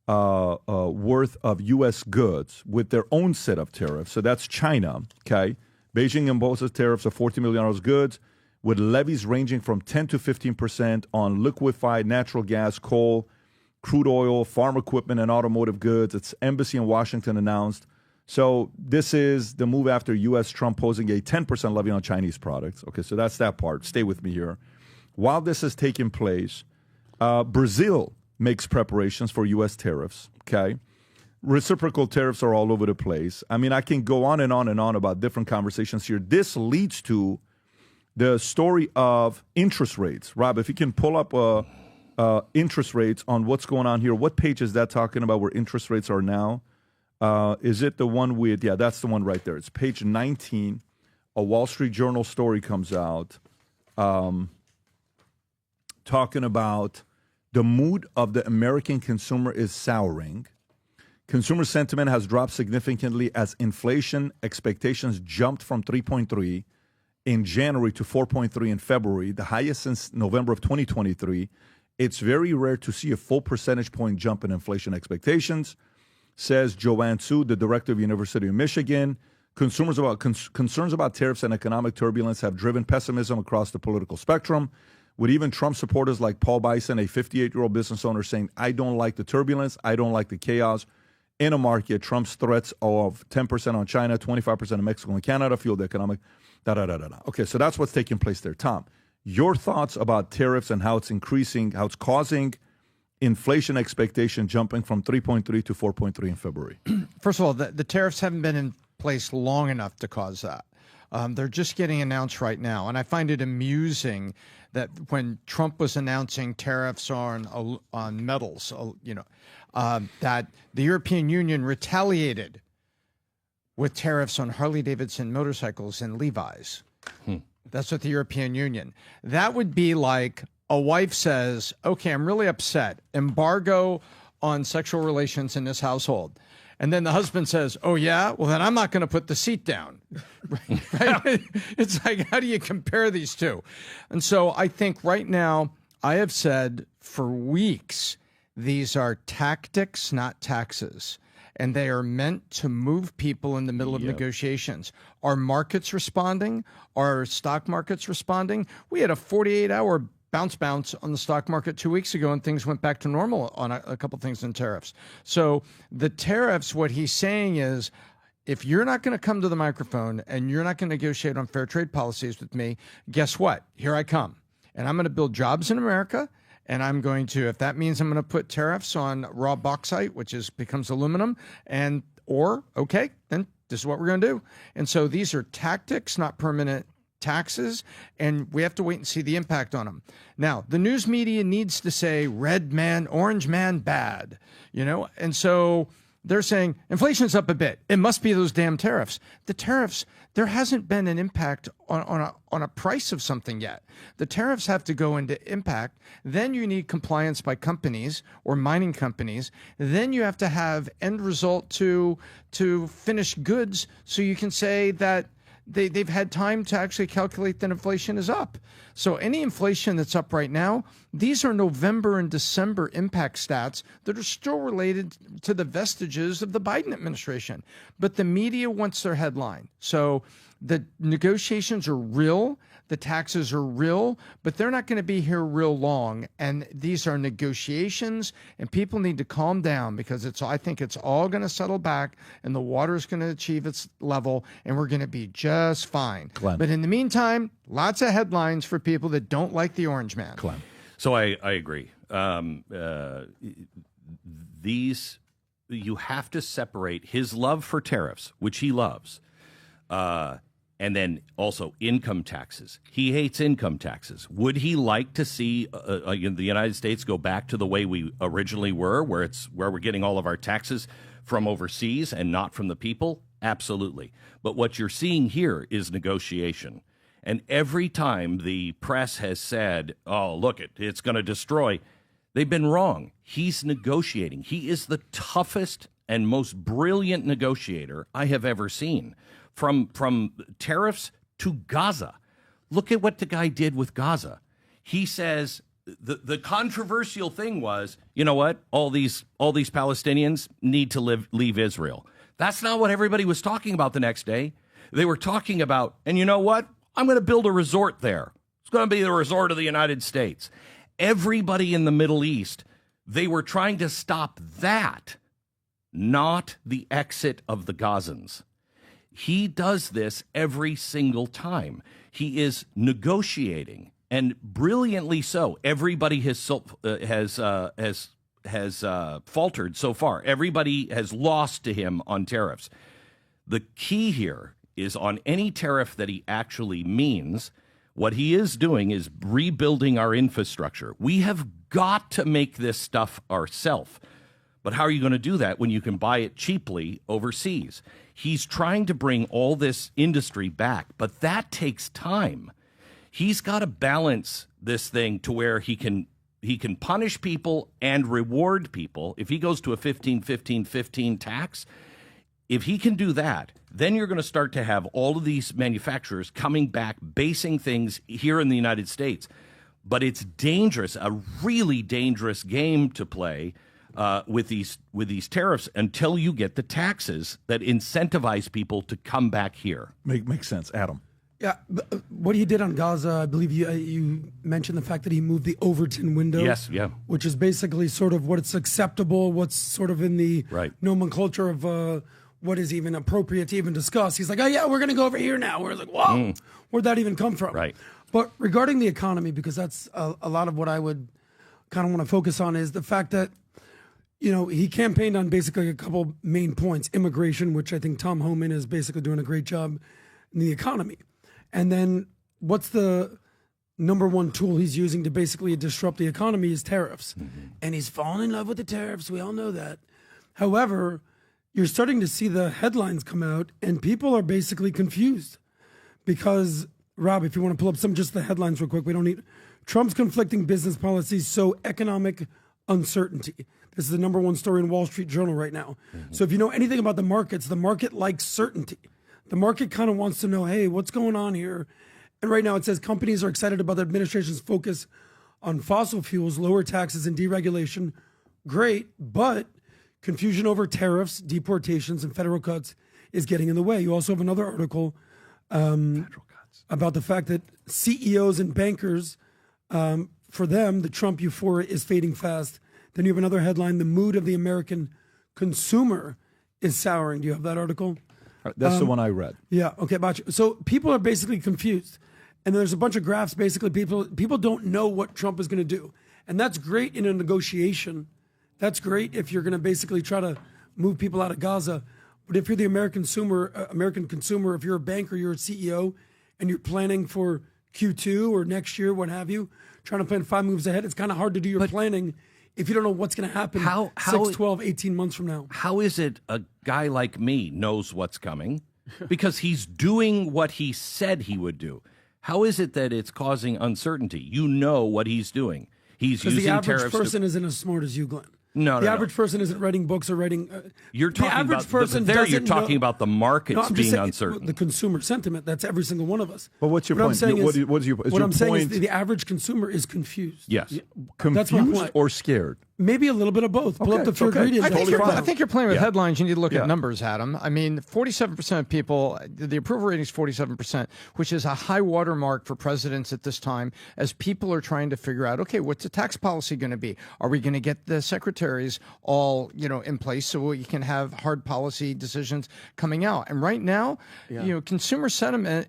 worth of U.S. goods with their own set of tariffs. So that's China, okay? Beijing imposes tariffs of $14 million goods with levies ranging from 10 to 15% on liquefied natural gas, coal, crude oil, farm equipment, and automotive goods. Its embassy in Washington announced. So this is the move after U.S. Trump posing a 10% levy on Chinese products. Okay, so that's that part. Stay with me here. While this is taking place, Brazil makes preparations for U.S. tariffs, okay? Reciprocal tariffs are all over the place. I mean, I can go on and on and on about different conversations here. This leads to the story of interest rates. Rob, if you can pull up interest rates on what's going on here. What page is that talking about where interest rates are now? Is it the one with, yeah, that's the one right there. It's page 19. A Wall Street Journal story comes out talking about the mood of the American consumer is souring. Consumer sentiment has dropped significantly as inflation expectations jumped from 3.3 in January to 4.3 in February, the highest since November of 2023. It's very rare to see a full percentage point jump in inflation expectations, says Joanne Su, the director of University of Michigan. Concerns about tariffs and economic turbulence have driven pessimism across the political spectrum, with even Trump supporters like Paul Bison, a 58-year-old business owner, saying, I don't like the turbulence, I don't like the chaos in a market. Trump's threats of 10% on China, 25% on Mexico and Canada fuel the economic, da-da-da-da-da. Okay, so that's what's taking place there. Tom, your thoughts about tariffs and how it's increasing, how it's causing inflation expectation jumping from 3.3 to 4.3 in February? First of all, the tariffs haven't been in place long enough to cause that. They're just getting announced right now. And I find it amusing that when Trump was announcing tariffs on metals, that the European Union retaliated with tariffs on Harley-Davidson motorcycles and Levi's. That's what the European Union. That would be like a wife says, okay, I'm really upset. Embargo on sexual relations in this household. And then the husband says, oh, yeah? Well, then I'm not going to put the seat down. Right? It's like, how do you compare these two? And so I think right now, I have said for weeks, these are tactics, not taxes. And they are meant to move people in the middle of negotiations. Are markets responding? Are stock markets responding? We had a 48-hour bounce on the stock market 2 weeks ago, and things went back to normal on a couple things in tariffs. So the tariffs, what he's saying is, if you're not going to come to the microphone and you're not going to negotiate on fair trade policies with me, guess what? Here I come. And I'm going to build jobs in America. And I'm going to, if that means I'm going to put tariffs on raw bauxite, which becomes aluminum, okay, then this is what we're going to do. And so these are tactics, not permanent taxes, and we have to wait and see the impact on them. Now, the news media needs to say red man, orange man, bad, and so They're saying inflation's up a bit. It must be those damn tariffs. The tariffs, there hasn't been an impact on a price of something yet. The tariffs have to go into impact. Then you need compliance by companies or mining companies. Then you have to have end result to finished goods so you can say that they've had time to actually calculate that inflation is up. So any inflation that's up right now, these are November and December impact stats that are still related to the vestiges of the Biden administration. But the media wants their headline. So the negotiations are real. The taxes are real, but they're not going to be here real long. And these are negotiations, and people need to calm down because I think it's all going to settle back, and the water is going to achieve its level, and we're going to be just fine. Glenn. But in the meantime, lots of headlines for people that don't like the Orange Man. Glenn. So I agree. You have to separate his love for tariffs, which he loves, and then also income taxes. He hates income taxes. Would he like to see the United States go back to the way we originally were, where we're getting all of our taxes from overseas and not from the people? Absolutely. But what you're seeing here is negotiation. And every time the press has said, oh, look, it's going to destroy, they've been wrong. He's negotiating. He is the toughest and most brilliant negotiator I have ever seen. From tariffs to Gaza. Look at what the guy did with Gaza. He says the controversial thing was, you know what? All these Palestinians need to leave Israel. That's not what everybody was talking about the next day. They were talking about, and you know what? I'm going to build a resort there. It's going to be the resort of the United States. Everybody in the Middle East, they were trying to stop that, not the exit of the Gazans. He does this every single time. He is negotiating, and brilliantly so. Everybody has faltered so far. Everybody has lost to him on tariffs. The key here is on any tariff that he actually means. What he is doing is rebuilding our infrastructure. We have got to make this stuff ourselves. But how are you going to do that when you can buy it cheaply overseas? He's trying to bring all this industry back, but that takes time. He's got to balance this thing to where he can punish people and reward people. If he goes to a 15-15-15 tax, if he can do that, then you're going to start to have all of these manufacturers coming back, basing things here in the United States. But it's dangerous, a really dangerous game to play with these tariffs until you get the taxes that incentivize people to come back here. Makes sense, Adam. Yeah, what he did on Gaza, I believe you mentioned the fact that he moved the Overton window. Yes, yeah. Which is basically sort of what it's acceptable, what's sort of in the nomenclature of what is even appropriate to even discuss. He's like, oh yeah, we're going to go over here now. We're like, whoa, where'd that even come from? Right. But regarding the economy, because that's a lot of what I would kind of want to focus on, is the fact that, you know, he campaigned on basically a couple main points. Immigration, which I think Tom Homan is basically doing a great job in the economy. And then what's the number one tool he's using to basically disrupt the economy is tariffs. And he's fallen in love with the tariffs. We all know that. However, you're starting to see the headlines come out and people are basically confused because, Rob, if you want to pull up just the headlines real quick, we don't need Trump's conflicting business policies sow economic uncertainty. This is the number one story in Wall Street Journal right now. So if you know anything about the markets, the market likes certainty. The market kind of wants to know, hey, what's going on here? And right now it says companies are excited about the administration's focus on fossil fuels, lower taxes, and deregulation. Great, but confusion over tariffs, deportations, and federal cuts is getting in the way. You also have another article about the fact that CEOs and bankers, for them, the Trump euphoria is fading fast. Then you have another headline, the mood of the American consumer is souring. Do you have that article? That's the one I read. Yeah, okay, gotcha. So people are basically confused. And there's a bunch of graphs, basically people don't know what Trump is going to do. And that's great in a negotiation. That's great if you're going to basically try to move people out of Gaza. But if you're the American consumer, if you're a banker, you're a CEO, and you're planning for Q2 or next year, what have you, trying to plan 5 moves ahead, it's kind of hard to do your planning if you don't know what's going to happen How- 6, 12, 18 months from now. How is it a guy like me knows what's coming? Because he's doing what he said he would do. How is it that it's causing uncertainty? You know what he's doing. He's Because using the average tariffs. person isn't as smart as you, Glenn. No, the no, average person isn't writing books or writing. You're the talking average about person there. You're doesn't talking know- about the markets No, I'm just being saying, uncertain. The consumer sentiment. That's every single one of us. But what's your What I'm point? saying What is- is- what is your- is what your I'm saying is point- the average consumer is confused. Yes. That's my Confused point. or scared? Maybe a little bit of both. Pull up the fear greedy I index. think you're playing with Yeah. headlines. You need to look Yeah. at numbers, Adam. I mean, 47% of people, the approval rating is 47%, which is a high watermark for presidents at this time as people are trying to figure out, okay, what's the tax policy going to be? Are we going to get the secretaries all, in place so we can have hard policy decisions coming out? And right now, consumer sentiment,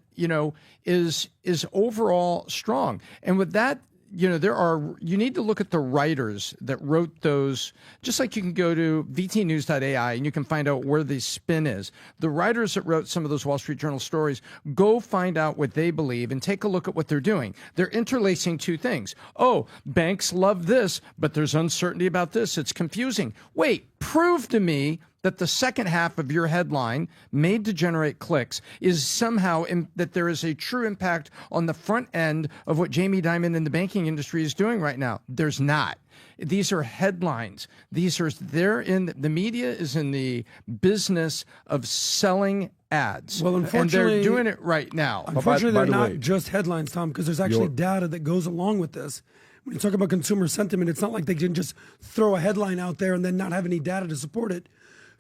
is overall strong. And with that, you need to look at the writers that wrote those, just like you can go to vtnews.ai and you can find out where the spin is. The writers that wrote some of those Wall Street Journal stories, go find out what they believe and take a look at what they're doing. They're interlacing two things. Oh, banks love this, but there's uncertainty about this. It's confusing. Wait, prove to me that the second half of your headline, made to generate clicks, is somehow that there is a true impact on the front end of what Jamie Dimon in the banking industry is doing right now. There's not. These are headlines. The media is in the business of selling ads. Well, unfortunately, and they're doing it right now. Unfortunately, By they're the not way, just headlines, Tom, because there's actually data that goes along with this. When you talk about consumer sentiment, it's not like they can just throw a headline out there and then not have any data to support it.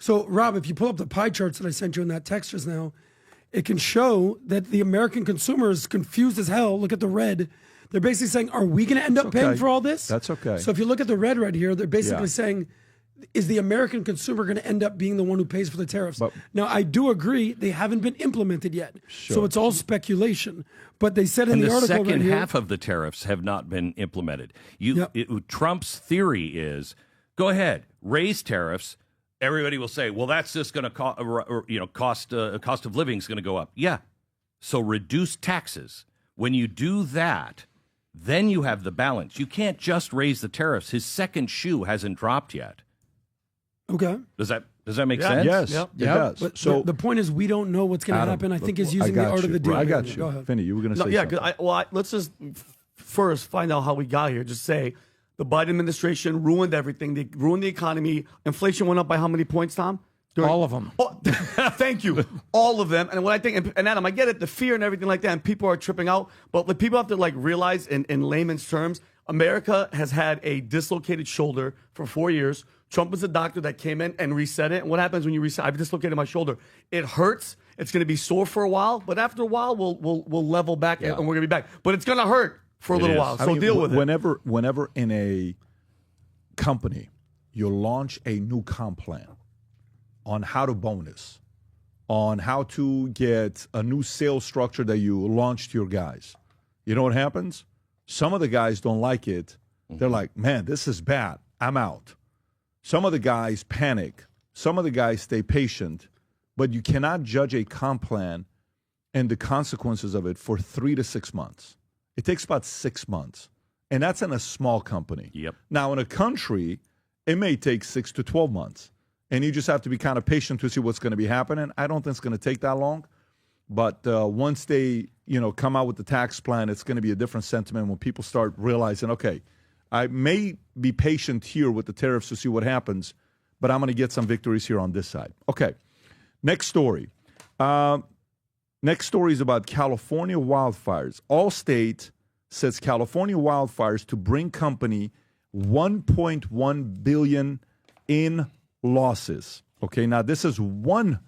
So, Rob, if you pull up the pie charts that I sent you in that text just now, it can show that the American consumer is confused as hell. Look at the red. They're basically saying, are we going to end up paying for all this? That's okay. So if you look at the red right here, they're basically Yeah. saying, is the American consumer going to end up being the one who pays for the tariffs? Now, I do agree they haven't been implemented yet. So it's all speculation. But they said in and the the article second right here, half of the tariffs have not been implemented. Yep. Trump's theory is, go ahead, raise tariffs. Everybody will say, well, that's just going to cost of living is going to go up. Yeah. So reduce taxes. When you do that, then you have the balance. You can't just raise the tariffs. His second shoe hasn't dropped yet. okay. Does that make sense? Yes, Yep. it does. But so the point is, we don't know what's going to Adam, happen. I think look, is using the got art of you. the deal. I got you. Go ahead. Finney, you were going to say Yeah, something. let's just first find out how we got here. Just say the Biden administration ruined everything. They ruined the economy. Inflation went up by how many points, Tom? All of them. Oh, thank you. All of them. And what I think, and Adam, I get it, the fear and everything like that, and people are tripping out. But what people have to realize in layman's terms, America has had a dislocated shoulder for 4 years. Trump was a doctor that came in and reset it. And what happens when you reset? I've dislocated my shoulder. It hurts. It's going to be sore for a while, but after a while, we'll level back and we're going to be back. But it's going to hurt for a little while. So deal with it. Whenever in a company you launch a new comp plan on how to bonus, on how to get a new sales structure that you launch to your guys, you know what happens? Some of the guys don't like it. They're like, man, this is bad. I'm out. Some of the guys panic. Some of the guys stay patient. But you cannot judge a comp plan and the consequences of it for 3 to 6 months. It takes about 6 months. And that's in a small company. Yep. Now, in a country, it may take 6 to 12 months. And you just have to be kind of patient to see what's going to be happening. I don't think it's going to take that long. But once they, come out with the tax plan, it's going to be a different sentiment when people start realizing, okay, I may be patient here with the tariffs to see what happens, but I'm going to get some victories here on this side. Okay, next story. Next story is about California wildfires. Allstate says California wildfires to bring company $1.1 billion in losses. Okay, now this is one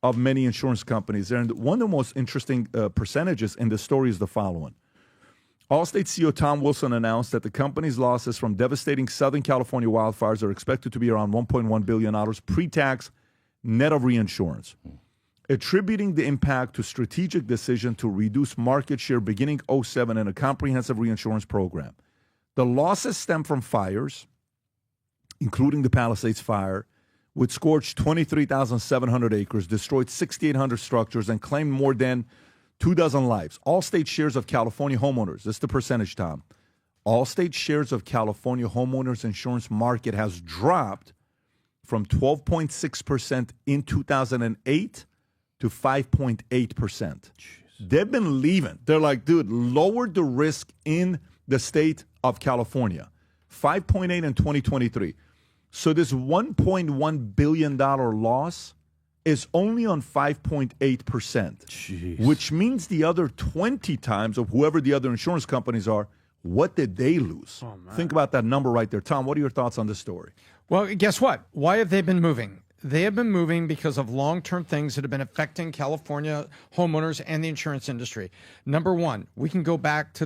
of many insurance companies. And one of the most interesting percentages in this story is the following. Allstate CEO Tom Wilson announced that the company's losses from devastating Southern California wildfires are expected to be around $1.1 billion pre-tax, net of reinsurance, attributing the impact to strategic decision to reduce market share beginning 2007 in a comprehensive reinsurance program. The losses stem from fires, including the Palisades fire, which scorched 23,700 acres, destroyed 6,800 structures, and claimed more than 24 lives. Allstate shares of California homeowners, this is the percentage, Tom, Allstate shares of California homeowners insurance market has dropped from 12.6% in 2008 to 5.8%. They've been leaving. They're like, dude, lower the risk in the state of California. 5.8 in 2023. So this $1.1 billion loss is only on 5.8%, which means the other 20 times of whoever the other insurance companies are, what did they lose? Think about that number right there. Tom, what are your thoughts on this story? Well, guess what? Why have they been moving? They have been moving because of long-term things that have been affecting California homeowners and the insurance industry. Number one, we can go back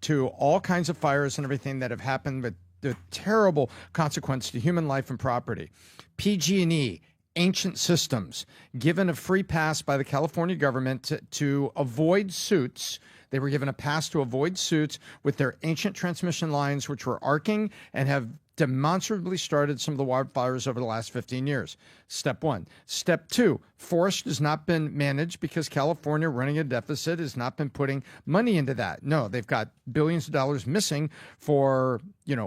to all kinds of fires and everything that have happened with the terrible consequence to human life and property. PG&E, ancient systems, given a free pass by the California government to avoid suits. They were given a pass to avoid suits with their ancient transmission lines, which were arcing and have demonstrably started some of the wildfires over the last 15 years. Step one. Step two, forest has not been managed because California, running a deficit, has not been putting money into that. No, they've got billions of dollars missing for,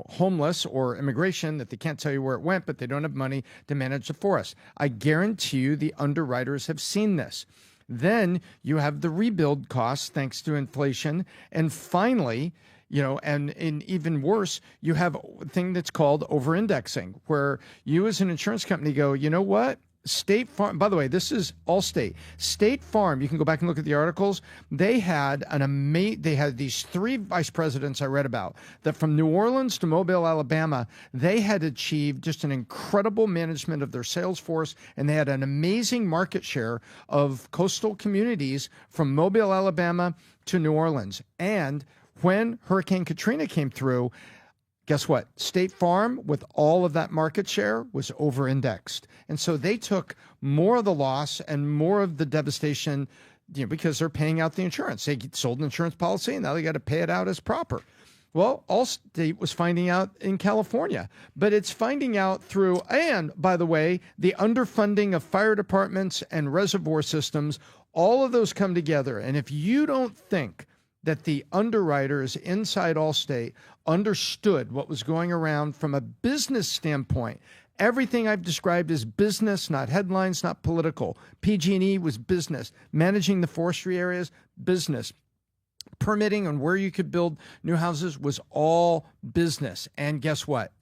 homeless or immigration that they can't tell you where it went, but they don't have money to manage the forest. I guarantee you the underwriters have seen this. Then you have the rebuild costs thanks to inflation. And finally, and even worse, you have a thing that's called over-indexing, where you as an insurance company go, you know what? State Farm, by the way, this is Allstate. State Farm, you can go back and look at the articles. They had they had these three vice presidents I read about that from New Orleans to Mobile, Alabama, they had achieved just an incredible management of their sales force, and they had an amazing market share of coastal communities from Mobile, Alabama to New Orleans. And when Hurricane Katrina came through, guess what? State Farm, with all of that market share, was over-indexed. And so they took more of the loss and more of the devastation, because they're paying out the insurance. They sold an insurance policy, and now they got to pay it out as proper. Well, Allstate was finding out in California, but it's finding out through, and by the way, the underfunding of fire departments and reservoir systems, all of those come together. And if you don't think that the underwriters inside Allstate understood what was going around from a business standpoint, everything I've described is business, not headlines, not political. PG&E was business. Managing the forestry areas, business. Permitting on where you could build new houses was all business. And guess what?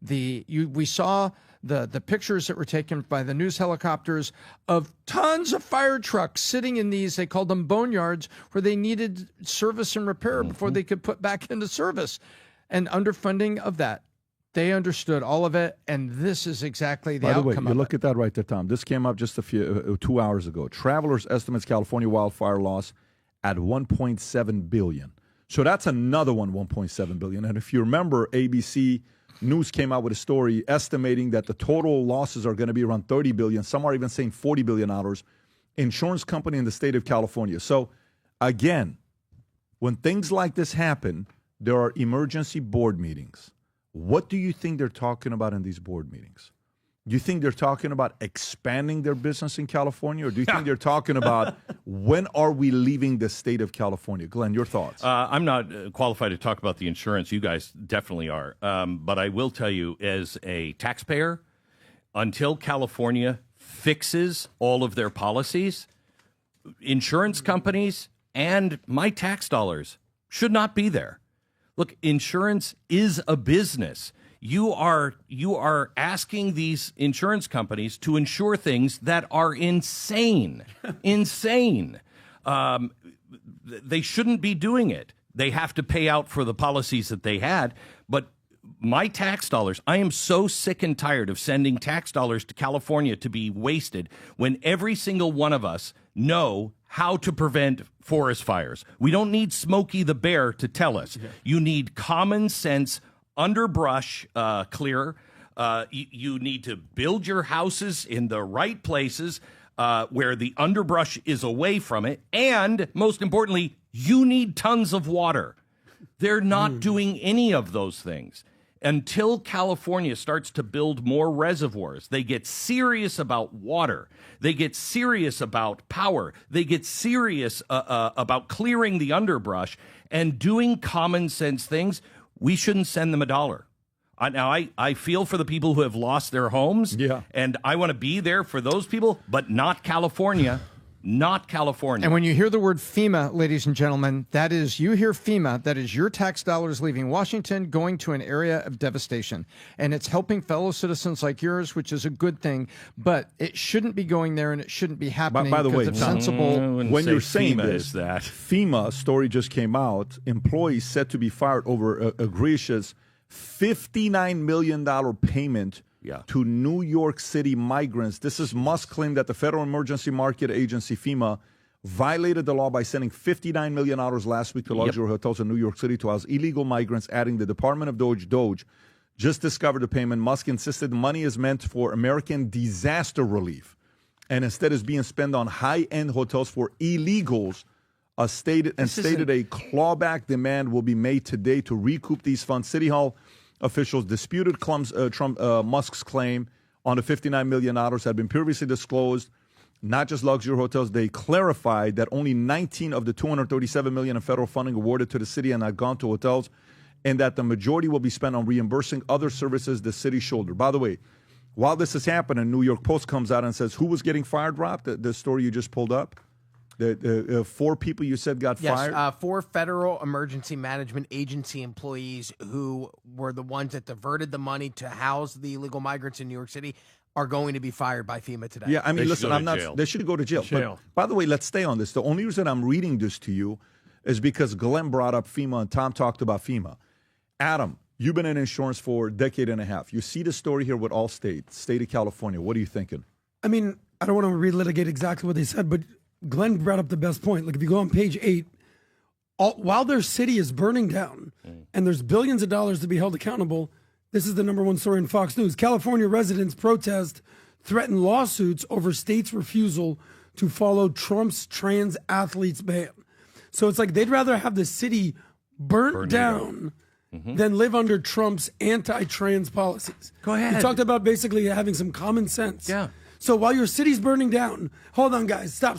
We saw the pictures that were taken by the news helicopters of tons of fire trucks sitting in these, they called them boneyards, where they needed service and repair before they could put back into service. And underfunding of that. They understood all of it, and this is exactly the outcome. By the way, you look at that right there, Tom. This came up just 2 hours ago. Travelers estimates California wildfire loss at $1.7 billion. So that's another $1.7 billion. And if you remember, ABC News came out with a story estimating that the total losses are going to be around $30 billion. Some are even saying $40 billion. Insurance company in the state of California. So again, when things like this happen, there are emergency board meetings. What do you think they're talking about in these board meetings? Do you think they're talking about expanding their business in California, or do you think they're talking about when are we leaving the state of California? Glenn, your thoughts? I'm not qualified to talk about the insurance. You guys definitely are. But I will tell you, as a taxpayer, until California fixes all of their policies, insurance companies and my tax dollars should not be there. Look, insurance is a business. You are asking these insurance companies to insure things that are insane. Insane. They shouldn't be doing it. They have to pay out for the policies that they had. But my tax dollars, I am so sick and tired of sending tax dollars to California to be wasted when every single one of us know how to prevent forest fires. We don't need Smokey the Bear to tell us. You need common sense underbrush clear. You need to build your houses in the right places where the underbrush is away from it. And most importantly, you need tons of water. They're not doing any of those things. Until California starts to build more reservoirs, they get serious about water. They get serious about power. They get serious about clearing the underbrush and doing common sense things. we shouldn't send them $1. Now, I feel for the people who have lost their homes, and I want to be there for those people, but not California. Not California. And when you hear the word FEMA, ladies and gentlemen, that is, you hear FEMA, that is your tax dollars leaving Washington, going to an area of devastation. And it's helping fellow citizens like yours, which is a good thing, but it shouldn't be going there and it shouldn't be happening. By the way, it's sensible. when you're saying FEMA this, is that. FEMA story just came out. Employees set to be fired over egregious $59 million payment to New York City migrants. This is Musk claim that the Federal Emergency Market Agency, FEMA, violated the law by sending $59 million last week to luxury hotels in New York City to house illegal migrants, adding the Department of DOGE just discovered the payment. Musk insisted the money is meant for American disaster relief and instead is being spent on high-end hotels for illegals. Stated a clawback demand will be made today to recoup these funds. City Hall officials disputed Musk's claim on the $59 million had been previously disclosed, not just luxury hotels. They clarified that only 19 of the $237 million in federal funding awarded to the city had not gone to hotels, and that the majority will be spent on reimbursing other services the city shoulder. By the way, while this is happening, New York Post comes out and says, who was getting fired, Rob? The story you just pulled up? The 4 people you said got fired? Yes, 4 Federal Emergency Management Agency employees who were the ones that diverted the money to house the illegal migrants in New York City are going to be fired by FEMA today. Yeah, I mean, listen, I'm not. They should go to jail. But, by the way, let's stay on this. The only reason I'm reading this to you is because Glenn brought up FEMA and Tom talked about FEMA. Adam, you've been in insurance for a decade and a half. You see the story here with Allstate, state of California. What are you thinking? I mean, I don't want to relitigate exactly what they said, but Glenn brought up the best point. Like, if you go on page 8, while their city is burning down and there's billions of dollars to be held accountable, this is the #1 story in Fox News. California residents protest, threaten lawsuits over state's refusal to follow Trump's trans athletes ban. So it's like they'd rather have the city burnt down than live under Trump's anti-trans policies. Go ahead. You talked about basically having some common sense. Yeah. So while your city's burning down, hold on, guys. Stop.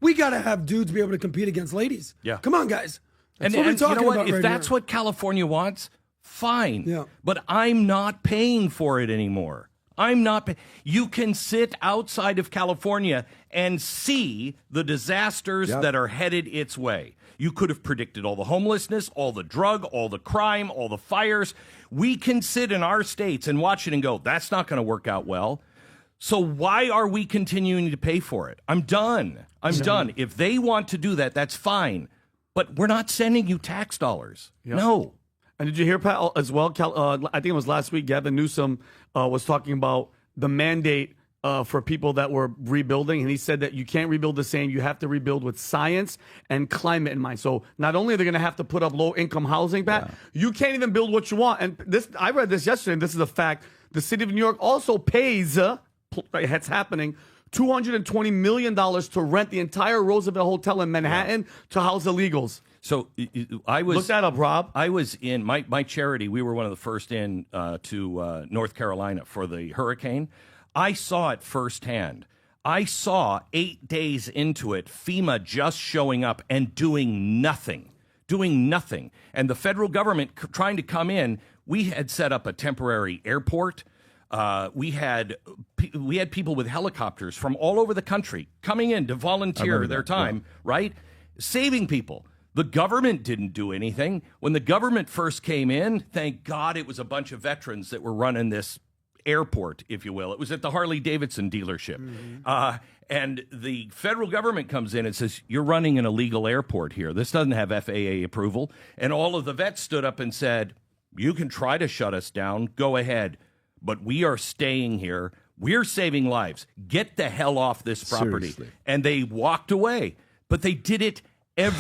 We got to have dudes be able to compete against ladies. Yeah. Come on, guys. That's And what we're you talking know what? about If right that's here. what California wants, fine. Yeah. But I'm not paying for it anymore. I'm not. You can sit outside of California and see the disasters that are headed its way. You could have predicted all the homelessness, all the drug, all the crime, all the fires. We can sit in our states and watch it and go, that's not going to work out well. So why are we continuing to pay for it? I'm done. I'm done. If they want to do that, that's fine. But we're not sending you tax dollars. No. And did you hear, Pat, as well? I think it was last week, Gavin Newsom was talking about the mandate for people that were rebuilding. And he said that you can't rebuild the same. You have to rebuild with science and climate in mind. So not only are they going to have to put up low-income housing, Pat, you can't even build what you want. And this, I read this yesterday, and this is a fact. The city of New York also pays, it's happening, $220 million to rent the entire Roosevelt Hotel in Manhattan to house illegals. So I was... Look that up, Rob. I was in my charity. We were one of the first in to North Carolina for the hurricane. I saw it firsthand. I saw 8 days into it, FEMA just showing up and doing nothing. And the federal government trying to come in. We had set up a temporary airport. We had people with helicopters from all over the country coming in to volunteer their time, right? Saving people. The government didn't do anything. When the government first came in, thank God it was a bunch of veterans that were running this airport, if you will. It was at the Harley-Davidson dealership. And the federal government comes in and says, you're running an illegal airport here. This doesn't have FAA approval. And all of the vets stood up and said, you can try to shut us down. Go ahead. But we are staying here. We're saving lives. Get the hell off this property. Seriously. And they walked away. But they did it in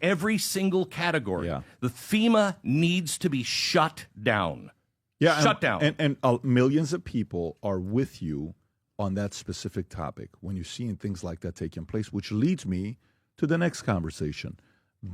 every single category. Yeah. The FEMA needs to be shut down. Yeah, Shut down. And millions of people are with you on that specific topic when you're seeing things like that taking place, which leads me to the next conversation.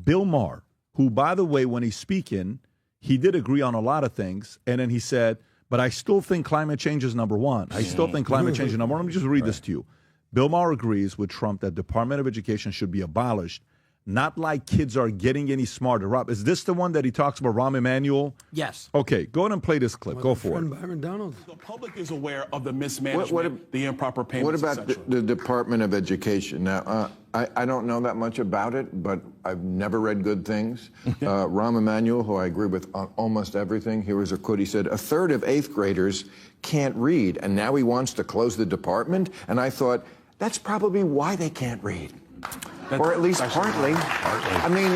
Bill Maher, who, by the way, when he's speaking, he did agree on a lot of things, and then he said, but I still think climate change is number one. I still think climate change is number one. Let me just read this to you. Bill Maher agrees with Trump that Department of Education should be abolished not like kids are getting any smarter. Rob, is this the one that he talks about, Rahm Emanuel? Yes. Okay, go ahead and play this clip. Go for it. Byron Donald. The public is aware of the mismanagement, the improper payments. What about the Department of Education? Now, I don't know that much about it, but I've never read good things. Rahm Emanuel, who I agree with on almost everything, here was a quote. He said, "A third of 8th graders can't read, and now he wants to close the department." And I thought, that's probably why they can't read. Or at least partly. I mean,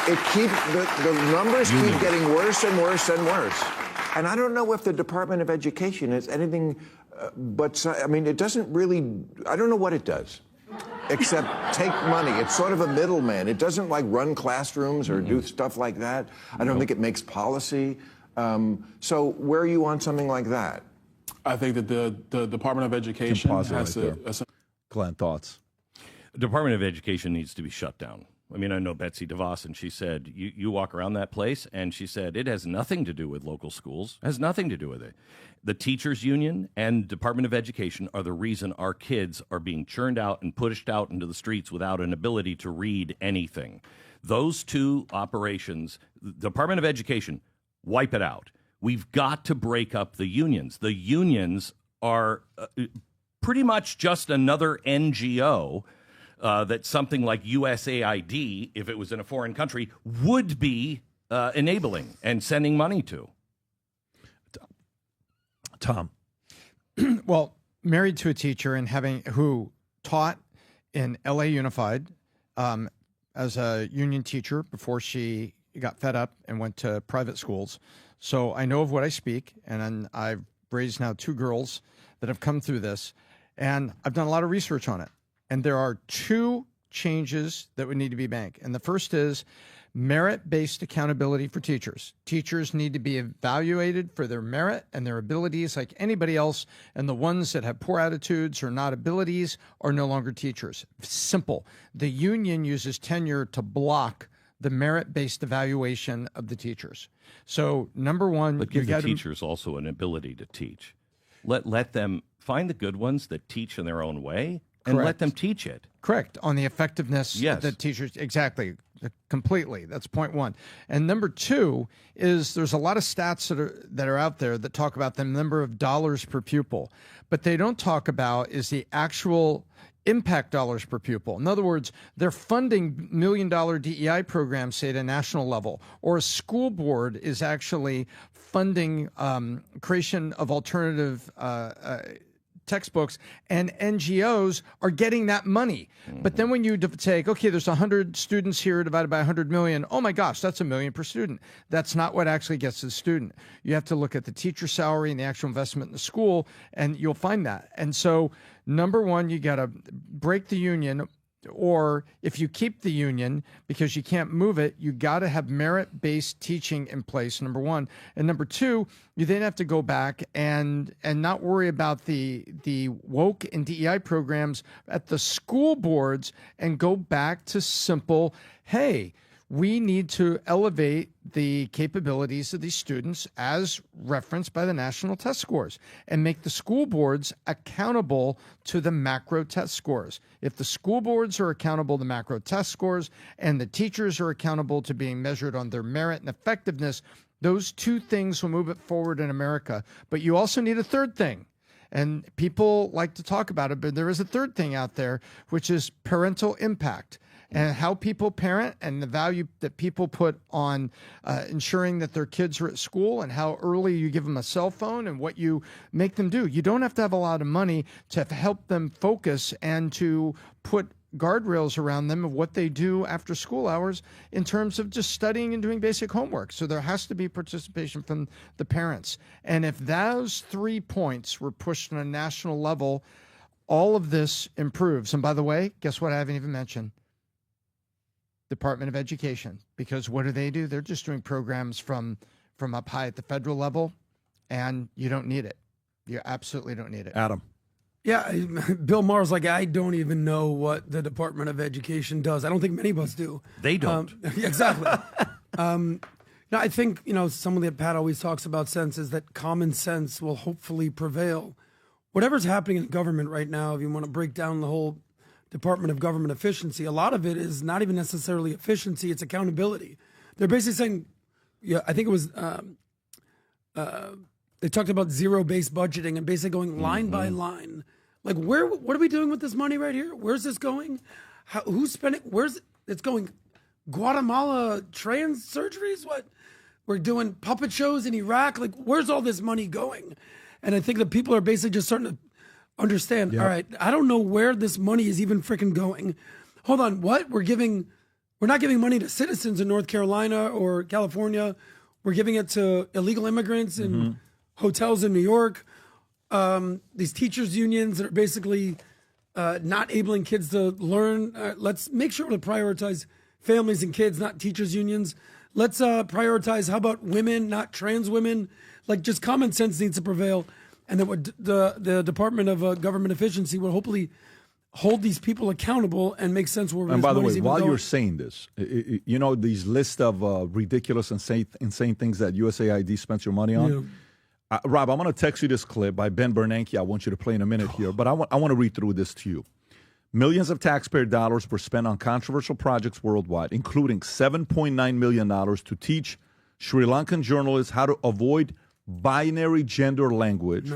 the numbers keep getting worse and worse and worse. And I don't know if the Department of Education is anything but, I mean, it doesn't really, I don't know what it does, except take money. It's sort of a middleman. It doesn't like run classrooms or do stuff like that. I don't think it makes policy. So where are you on something like that? I think that the Department of Education has to... Glenn, thoughts? Department of Education needs to be shut down. I mean, I know Betsy DeVos, and she said, you walk around that place, and she said, it has nothing to do with local schools, has nothing to do with it. The teachers union and Department of Education are the reason our kids are being churned out and pushed out into the streets without an ability to read anything. Those two operations, Department of Education, wipe it out. We've got to break up the unions. The unions are pretty much just another NGO that something like USAID, if it was in a foreign country, would be enabling and sending money to. Tom. Well, married to a teacher and who taught in LA Unified as a union teacher before she got fed up and went to private schools. So I know of what I speak, and I've raised now 2 girls that have come through this, and I've done a lot of research on it. And there are 2 changes that would need to be made. And the first is merit-based accountability for teachers. Teachers need to be evaluated for their merit and their abilities like anybody else, and the ones that have poor attitudes or not abilities are no longer teachers. Simple. The union uses tenure to block the merit-based evaluation of the teachers. So, number one, but give the teachers also an ability to teach. Let them find the good ones that teach in their own way. And let them teach it. Correct. On the effectiveness yes. that teachers, exactly, completely. That's point 1. And number 2 is there's a lot of stats that are out there that talk about the number of dollars per pupil. But they don't talk about is the actual impact dollars per pupil. In other words, they're funding $1 million DEI programs, say, at a national level, or a school board is actually funding creation of alternative textbooks, and NGOs are getting that money. But then when you take, okay, there's 100 students here divided by 100 million, oh my gosh, that's $1 million per student. That's not what actually gets to the student. You have to look at the teacher salary and the actual investment in the school, and you'll find that. And so, number one, you got to break the union, or if you keep the union because you can't move it, you got to have merit-based teaching in place, number one. And number 2, you then have to go back and not worry about the woke and DEI programs at the school boards and go back to simple, hey, we need to elevate the capabilities of these students as referenced by the national test scores and make the school boards accountable to the macro test scores. If the school boards are accountable to macro test scores and the teachers are accountable to being measured on their merit and effectiveness, those 2 things will move it forward in America. But you also need a third thing. And people like to talk about it, but there is a third thing out there, which is parental impact. And how people parent and the value that people put on ensuring that their kids are at school and how early you give them a cell phone and what you make them do. You don't have to have a lot of money to help them focus and to put guardrails around them of what they do after school hours in terms of just studying and doing basic homework. So there has to be participation from the parents. And if those 3 points were pushed on a national level, all of this improves. And by the way, guess what I haven't even mentioned? Department of Education, because what do? They're just doing programs from up high at the federal level, and you don't need it. You absolutely don't need it. Adam. Yeah, Bill Maher's like, I don't even know what the Department of Education does. I don't think many of us do. They don't. Exactly. No, I think, something that Pat always talks about sense is that common sense will hopefully prevail. Whatever's happening in government right now, if you want to break down the whole Department of Government Efficiency, a lot of it is not even necessarily efficiency, it's accountability. They're basically saying, yeah, I think it was, they talked about zero-based budgeting and basically going line by line. Like, what are we doing with this money right here? Where's this going? Who's spending? It's going? Guatemala trans surgeries? What? We're doing puppet shows in Iraq? Like, where's all this money going? And I think that people are basically just starting to understand, all right, I don't know where this money is even freaking going. Hold on, what? We're not giving money to citizens in North Carolina or California. We're giving it to illegal immigrants in hotels in New York. These teachers' unions that are basically not enabling kids to learn. Let's make sure to prioritize families and kids, not teachers' unions. Let's prioritize, how about women, not trans women? Like, just common sense needs to prevail. And then what the Department of Government Efficiency will hopefully hold these people accountable and make sense where. And by the way, while you're saying this, you know these lists of ridiculous and insane things that USAID spends your money on. Yeah. Rob, I'm going to text you this clip by Ben Bernanke. I want you to play in a minute here, but I want to read through this to you. Millions of taxpayer dollars were spent on controversial projects worldwide, including $7.9 million to teach Sri Lankan journalists how to avoid binary gender language.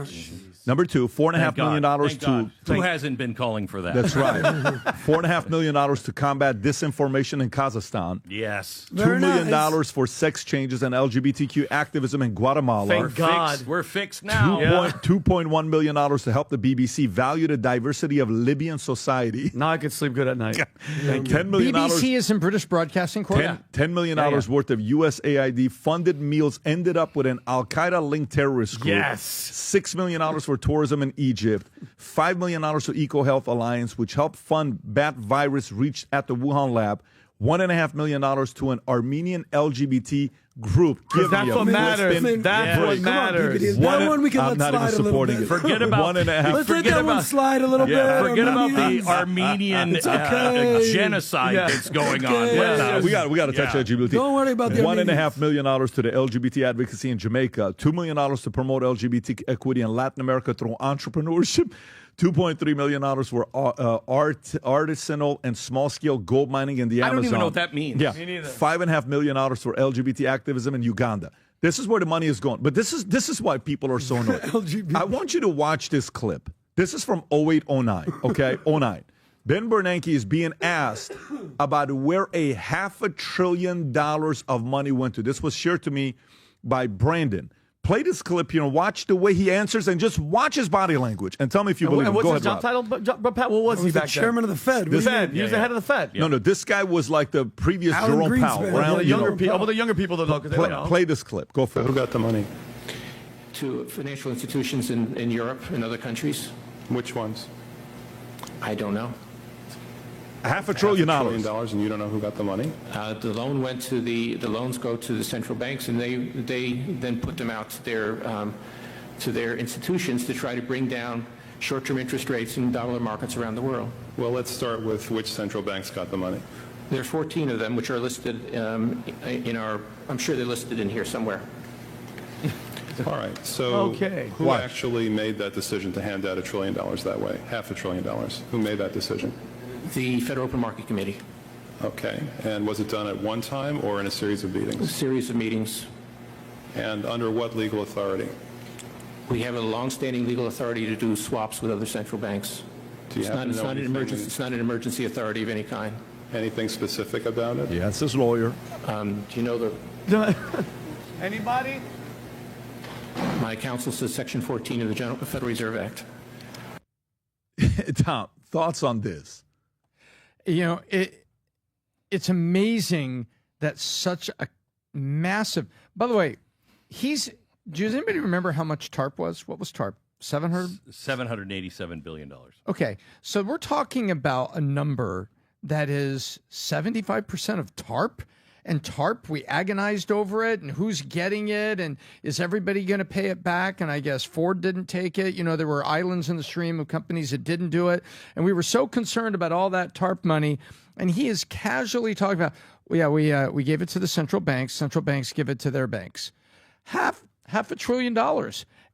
Number two, $4.5 million to... Who hasn't been calling for that? That's right. $4.5 million to combat disinformation in Kazakhstan. Yes. $2 million for sex changes and LGBTQ activism in Guatemala. Thank God. We're fixed now. $2.1 million to help the BBC value the diversity of Libyan society. Now I can sleep good at night. $10 million. BBC is in British Broadcasting Corp. $10 million worth of USAID funded meals ended up with an Al-Qaeda-linked terrorist group. Yes. $6 million for tourism in Egypt. $5 million to EcoHealth Alliance, which helped fund bat virus reached at the Wuhan lab. $1.5 million to an Armenian LGBT group. That's what matters. That's what matters. That one we can I'm let not slide even a little supporting bit. it. Forget about Let's let that one slide a little bit. Forget about the Armenian genocide that's going on. We got to touch LGBT. Don't worry about the $1.5 million to the LGBT advocacy in Jamaica. $2 million to promote LGBT equity in Latin America through entrepreneurship. $2.3 million for artisanal and small-scale gold mining in the Amazon. I don't even know what that means. Yeah, Me neither. $5.5 million for LGBT activism in Uganda. This is where the money is going. But this is why people are so annoyed. I want you to watch this clip. This is from 08-09, okay? 09. Ben Bernanke is being asked about where $500 billion of money went to. This was shared to me by Brandon. Play this clip, watch the way he answers and just watch his body language and tell me if you believe him. What's Go his ahead, job title? But Pat, what was he the back chairman of the Fed. The Fed. He was the head of the Fed. No, this guy was like the previous Alan Jerome Powell. Greenspan. Right? The younger people don't know because they don't. Play this clip. Go for it. Who got the money? To financial institutions in Europe and other countries? Which ones? I don't know. $500 billion. $500 billion, and you don't know who got the money? The loan went to the loans go to the central banks, and they then put them out to their institutions to try to bring down short-term interest rates in dollar markets around the world. Well, let's start with which central banks got the money. There are 14 of them, which are listed in our. I'm sure they're listed in here somewhere. All right. So who Watch. actually made that decision to hand out $1 trillion that way? $500 billion. Who made that decision? The Federal Open Market Committee. Okay. And was it done at one time or in a series of meetings? A series of meetings. And under what legal authority? We have a long-standing legal authority to do swaps with other central banks. Do you It's happen to know anything? it's not an emergency authority of any kind. Anything specific about it? Yeah, it's his lawyer. Do you know the? Anybody? My counsel says Section 14 of the Federal Reserve Act. Tom, thoughts on this? It's amazing that such a massive. By the way, does anybody remember how much TARP was? What was TARP? $787 billion. Okay, so we're talking about a number that is 75% of TARP. And TARP, we agonized over it, and who's getting it, and is everybody going to pay it back? And I guess Ford didn't take it. There were islands in the stream of companies that didn't do it. And we were so concerned about all that TARP money. And he is casually talking about, we gave it to the central banks. Central banks give it to their banks. $500 billion.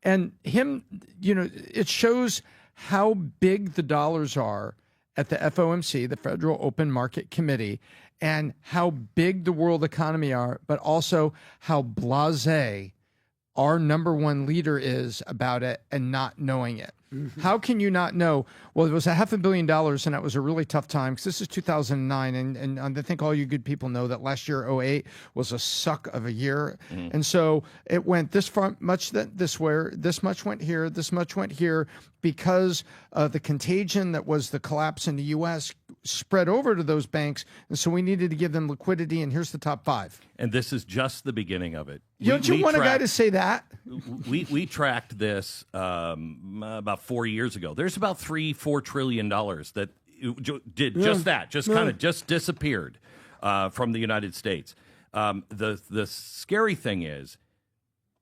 And him, it shows how big the dollars are at the FOMC, the Federal Open Market Committee, and how big the world economy are, but also how blasé our number one leader is about it and not knowing it. How can you not know? Well, it was $500 million, and that was a really tough time because this is 2009, and I think all you good people know that last year, 2008, was a suck of a year. And so it went this much this way, this much went here, this much went here, because the contagion that was the collapse in the U.S. spread over to those banks, and so we needed to give them liquidity, and here's the top 5. And this is just the beginning of it. Don't you want a guy to say that? We tracked this about 4 years ago. There's about $3-4 trillion that did just that, just disappeared from the United States. The scary thing is,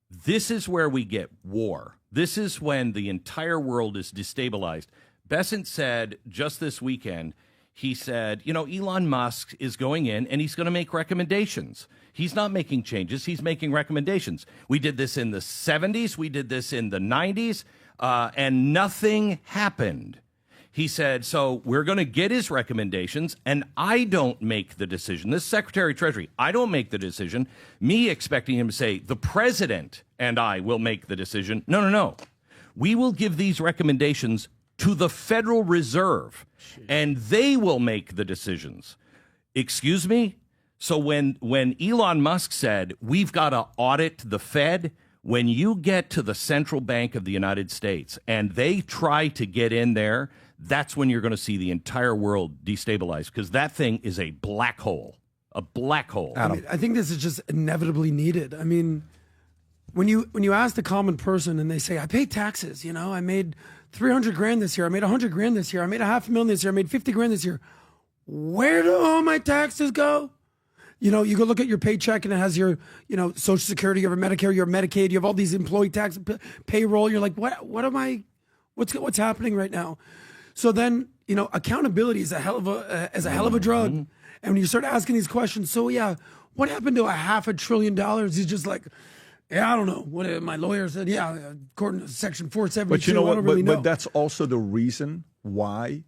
this is where we get war. This is when the entire world is destabilized. Bessent said just this weekend, he said, Elon Musk is going in and he's going to make recommendations. He's not making changes. He's making recommendations. We did this in the 70s. We did this in the 90s, and nothing happened. He said, so we're going to get his recommendations, and I don't make the decision. This Secretary of Treasury, I don't make the decision. Me expecting him to say, the president and I will make the decision. No. We will give these recommendations to the Federal Reserve, and they will make the decisions. Excuse me? So when Elon Musk said, we've got to audit the Fed, when you get to the Central Bank of the United States and they try to get in there, that's when you're going to see the entire world destabilized, because that thing is a black hole. A black hole. I think this is just inevitably needed. I mean, when you ask the common person and they say, I pay taxes, I made $300,000 this year, I made $100,000 this year, I made $500,000 this year, I made $50,000 this year. Where do all my taxes go? You go look at your paycheck and it has your, Social Security, you have a Medicare, you have Medicaid, you have all these employee tax payroll. You're like, what's happening right now? So then, accountability is a hell of a drug. And when you start asking these questions, what happened to $500 billion? He's just like, I don't know. What my lawyer said, according to Section 472. But you know what? I don't really know. But that's also the reason why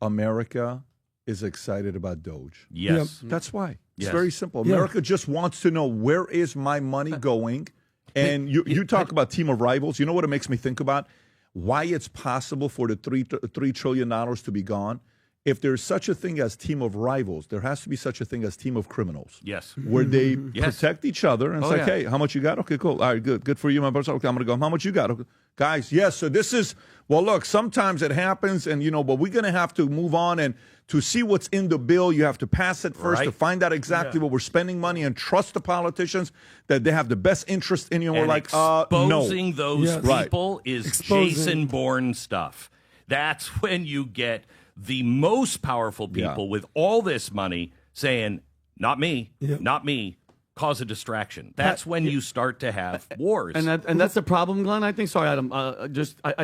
America is excited about DOGE. Yes. That's why. It's Yes. very simple. America just wants to know, where is my money going? And you talk about team of rivals. You know what it makes me think about? Why it's possible for the $3 trillion to be gone. If there's such a thing as team of rivals, there has to be such a thing as team of criminals. Yes. Where they protect each other and say, hey, how much you got? Okay, cool. All right, good. Good for you, my brother. Okay, I'm going to go. How much you got? Okay. Guys, yes, so this is, look, sometimes it happens, and, but we're going to have to move on, and to see what's in the bill, you have to pass it first to find out exactly what we're spending money, and trust the politicians that they have the best interest in you. And we're like, exposing no. those people is Jason Bourne stuff. That's when you get the most powerful people with all this money saying, not me, not me, cause a distraction. That's when you start to have wars. And that's the problem, Glenn, I think. Sorry, Adam. I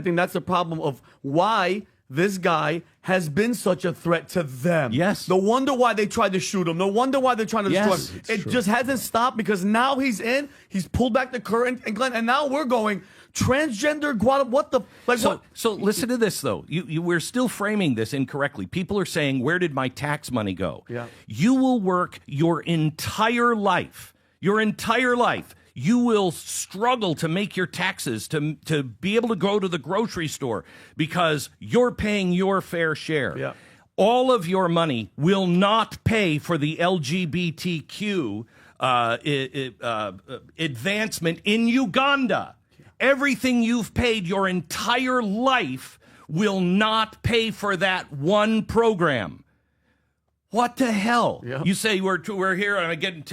think that's the problem of why this guy has been such a threat to them. Yes. No wonder why they tried to shoot him. No wonder why they're trying to destroy him. It just hasn't stopped, because now he's in. He's pulled back the current. And Glenn, and now we're going transgender Guatemala. What the? Like, so, what? So listen to this, though. We're still framing this incorrectly. People are saying, where did my tax money go? Yeah. You will work your entire life. You will struggle to make your taxes, to be able to go to the grocery store, because you're paying your fair share. Yeah. All of your money will not pay for the LGBTQ advancement in Uganda. Everything you've paid your entire life will not pay for that one program. What the hell? Yep. You say we're here and I'm getting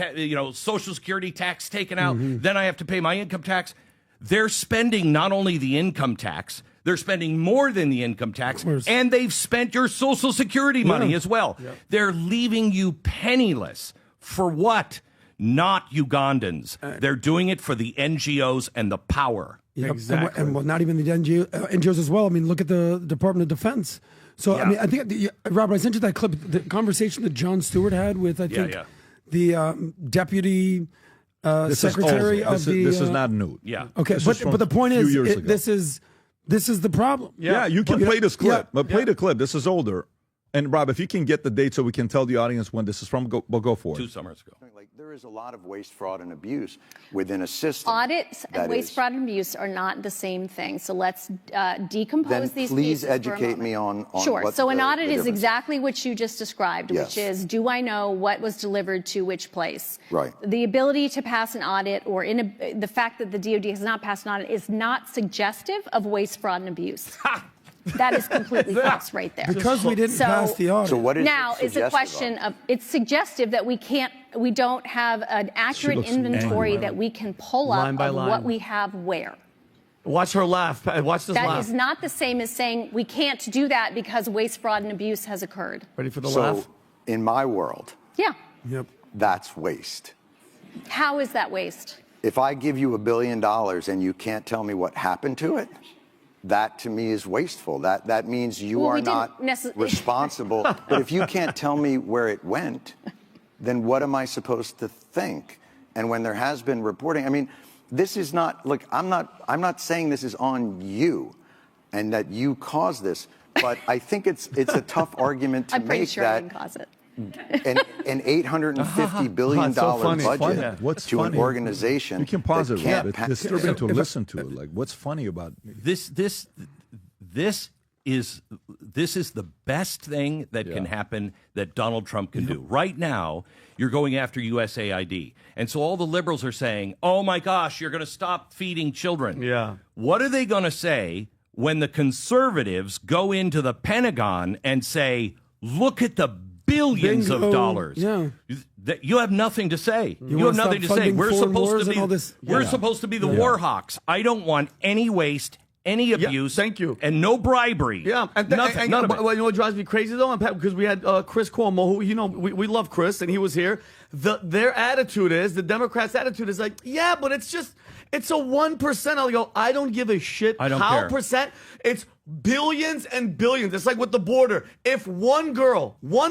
Social Security tax taken out. Then I have to pay my income tax. They're spending not only the income tax, they're spending more than the income tax, and they've spent your Social Security money as well. Yep. They're leaving you penniless. For what? Not Ugandans. They're doing it for the NGOs and the power. Yep. Exactly. And not even the NGOs as well. I mean, look at the Department of Defense. So, I mean, I think, Robert, I sent you that clip, the conversation that Jon Stewart had with, I think, the deputy secretary of the... This is not new. Yeah. Okay, but the point is, this is the problem. Yeah, you can play this clip. But play the clip. This is older. And Rob, if you can get the date so we can tell the audience when this is from, we'll go for it. 2 summers ago. Like, there is a lot of waste, fraud, and abuse within a system. Audits and waste, fraud, and abuse are not the same thing. So let's decompose these please pieces educate me on Sure. what So an the audit is difference exactly what you just described, Yes. which is, do I know what was delivered to which place? Right. The ability to pass an audit or the fact that the DOD has not passed an audit is not suggestive of waste, fraud, and abuse. That is completely false right there. Because we didn't pass the audit. So what is now it it's a question of, it's suggestive that we don't have an accurate inventory angry. that we can pull Line up by of line. what we have where. Watch her laugh. Watch this That laugh. is not the same as saying we can't do that because waste, fraud, and abuse has occurred. Ready for the so laugh? in my world, Yeah. Yep. that's waste. How is that waste? If I give you $1 billion and you can't tell me what happened to it, that to me is wasteful. That means you Well, are we didn't not necessarily- responsible. But if you can't tell me where it went, then what am I supposed to think? And when there has been reporting, I mean, this is not, look, I'm not saying this is on you and that you caused this, but I think it's a tough argument to I'm pretty make sure I that didn't cause it. an $850 billion so funny. budget What's to funny? an organization. You can pause that it, can't Rob. pa- It's disturbing to listen to it. Like, what's funny about This is the best thing that can happen that Donald Trump can do. Right now, you're going after USAID. And so all the liberals are saying, oh my gosh, you're going to stop feeding children. Yeah. What are they going to say when the conservatives go into the Pentagon and say, look at the billions Bingo. of dollars? Yeah. That you have nothing to say. You wanna have nothing to stop say. funding We're foreign supposed wars to and be all this? we're Yeah. supposed to be the Yeah. war hawks. I don't want any waste, any abuse. thank you. And no bribery. Yeah, and nothing. None of it. Well, you know what drives me crazy though, because we had Chris Cuomo, who we love Chris, and he was here. Their attitude is, the Democrats' attitude is like, yeah, but it's a 1%. I'll go, I don't give a shit. I don't how care. percent? It's billions and billions. It's like with the border. If one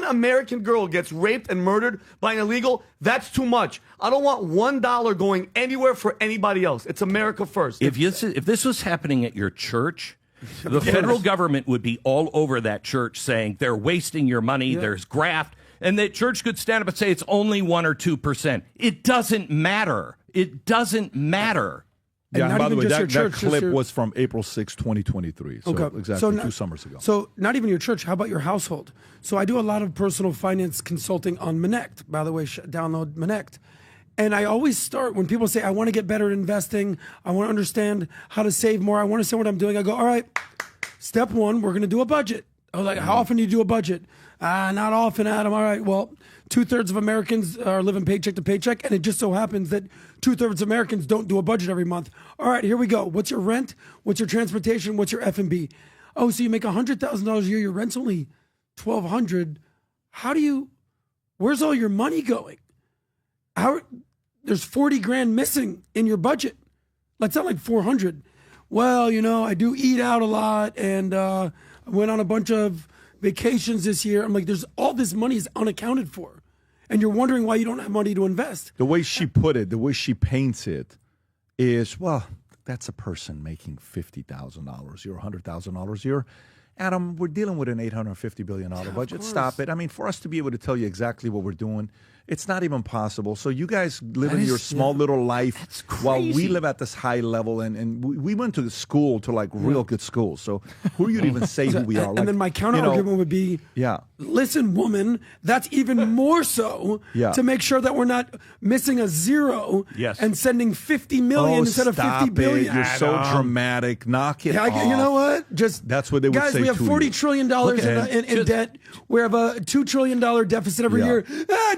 American girl gets raped and murdered by an illegal, that's too much. I don't want $1 going anywhere for anybody else. It's America first. If this was happening at your church, the federal government would be all over that church saying they're wasting your money, there's graft, and the church could stand up and say it's only 1 or 2%. It doesn't matter. It doesn't matter. Yeah, and by the way, that church, clip was from April 6, 2023. So Okay. exactly 2 summers ago. So not even your church. How about your household? So I do a lot of personal finance consulting on Monect. By the way, download Monect. And I always start when people say, I want to get better at investing. I want to understand how to save more. I want to say what I'm doing. I go, all right, step 1, we're going to do a budget. I was like, how often do you do a budget? Not often, Adam. All right, well, 2/3 of Americans are living paycheck to paycheck, and it just so happens that 2/3 of Americans don't do a budget every month. All right, here we go. What's your rent? What's your transportation? What's your F&B? Oh, so you make $100,000 a year. Your rent's only $1,200. Where's all your money going? There's 40 grand missing in your budget. That's not like 400. Well, I do eat out a lot, and I went on a bunch of vacations this year. I'm like, there's all this money is unaccounted for, and you're wondering why you don't have money to invest. The way she put it, the way she paints it is, well, that's a person making $50,000 or $100,000 a year. Adam, we're dealing with an $850 billion budget. Stop it. I mean, for us to be able to tell you exactly what we're doing, it's not even possible. So you guys live in your small little life while we live at this high level. And we went to the school, to like real good schools. So who are you to even say who we are? And then my counter argument would be, listen, woman, that's even more so to make sure that we're not missing a zero and sending 50 million instead of 50 billion. You're so dramatic. Knock it off. You know what? That's what they would say. Guys, we have $40 trillion in debt. We have a $2 trillion deficit every year.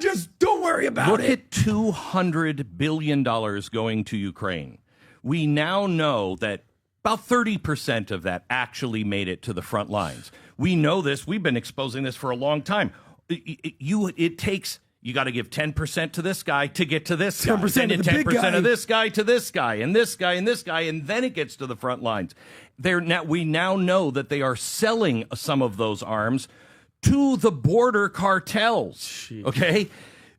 Just don't worry about it. Look at $200 billion going to Ukraine. We now know that about 30% of that actually made it to the front lines. We know this. We've been exposing this for a long time. It takes, you got to give 10% to this guy to get to this guy. 10% Then of the big 10% guy. of this guy to this guy, and this guy, and this guy, and then it gets to the front lines. We now know that they are selling some of those arms to the border cartels. Okay?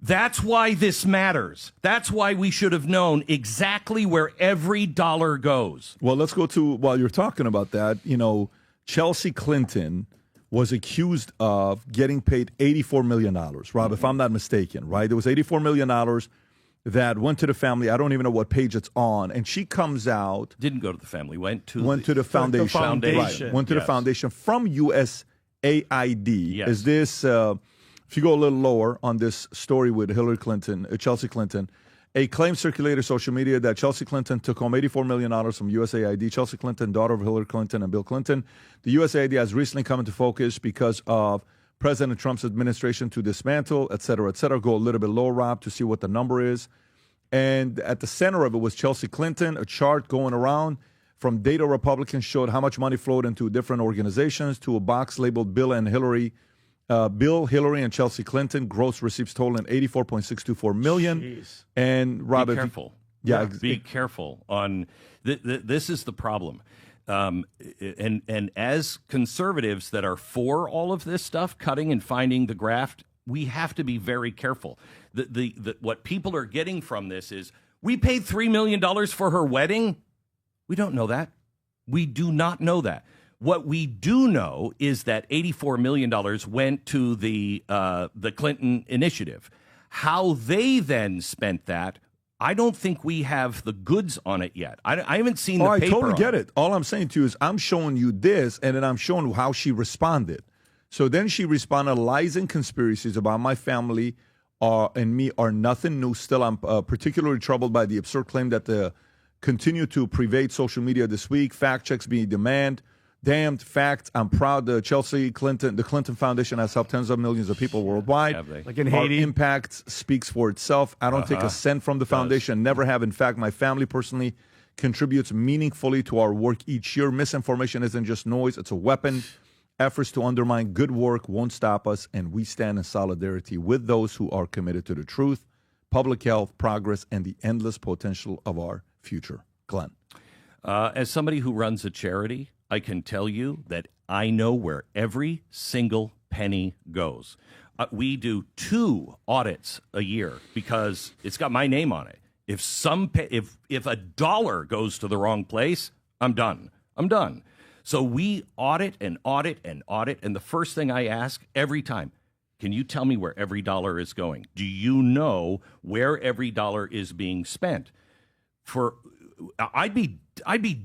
That's why this matters. That's why we should have known exactly where every dollar goes. Well, let's go to, while you're talking about that, Chelsea Clinton was accused of getting paid $84 million, Rob, if I'm not mistaken, right? There was $84 million that went to the family. I don't even know what page it's on. And she comes out. Didn't go to the family. Went to the foundation. Foundation. Right. Went to the foundation from USAID. Yes. Is this, if you go a little lower on this story with Hillary Clinton, Chelsea Clinton, a claim circulated social media that Chelsea Clinton took home $84 million from USAID. Chelsea Clinton, daughter of Hillary Clinton and Bill Clinton. The USAID has recently come into focus because of President Trump's administration to dismantle, et cetera, et cetera. Go a little bit lower, Rob, to see what the number is. And at the center of it was Chelsea Clinton, a chart going around from data Republicans showed how much money flowed into different organizations to a box labeled Bill, Hillary, and Chelsea Clinton. Gross receipts totaling $84.624 million. Jeez. And Rob, be careful. Be careful on this is the problem. And as conservatives that are for all of this stuff, cutting and finding the graft, we have to be very careful. What people are getting from this is, we paid $3 million for her wedding. We don't know that. We do not know that. What we do know is that $84 million went to the Clinton initiative. How they then spent that, I don't think we have the goods on it yet. I haven't seen the paper. I totally get it. All I'm saying to you is I'm showing you this, and then I'm showing you how she responded. So then she responded, lies and conspiracies about my family and me are nothing new. Still, I'm particularly troubled by the absurd claim that continue to pervade social media this week. Fact checks being demanded. Damned fact. I'm proud the Clinton Foundation has helped tens of millions of people worldwide. Like in Haiti? Our impact speaks for itself. I don't take a cent from the foundation. Never have. In fact, my family personally contributes meaningfully to our work each year. Misinformation isn't just noise. It's a weapon. Efforts to undermine good work won't stop us, and we stand in solidarity with those who are committed to the truth, public health, progress, and the endless potential of our future. Glenn. As somebody who runs a charity, I can tell you that I know where every single penny goes. We do 2 audits a year because it's got my name on it. If a dollar goes to the wrong place, I'm done. So we audit and audit and audit, and the first thing I ask every time, can you tell me where every dollar is going? Do you know where every dollar is being spent? I'd be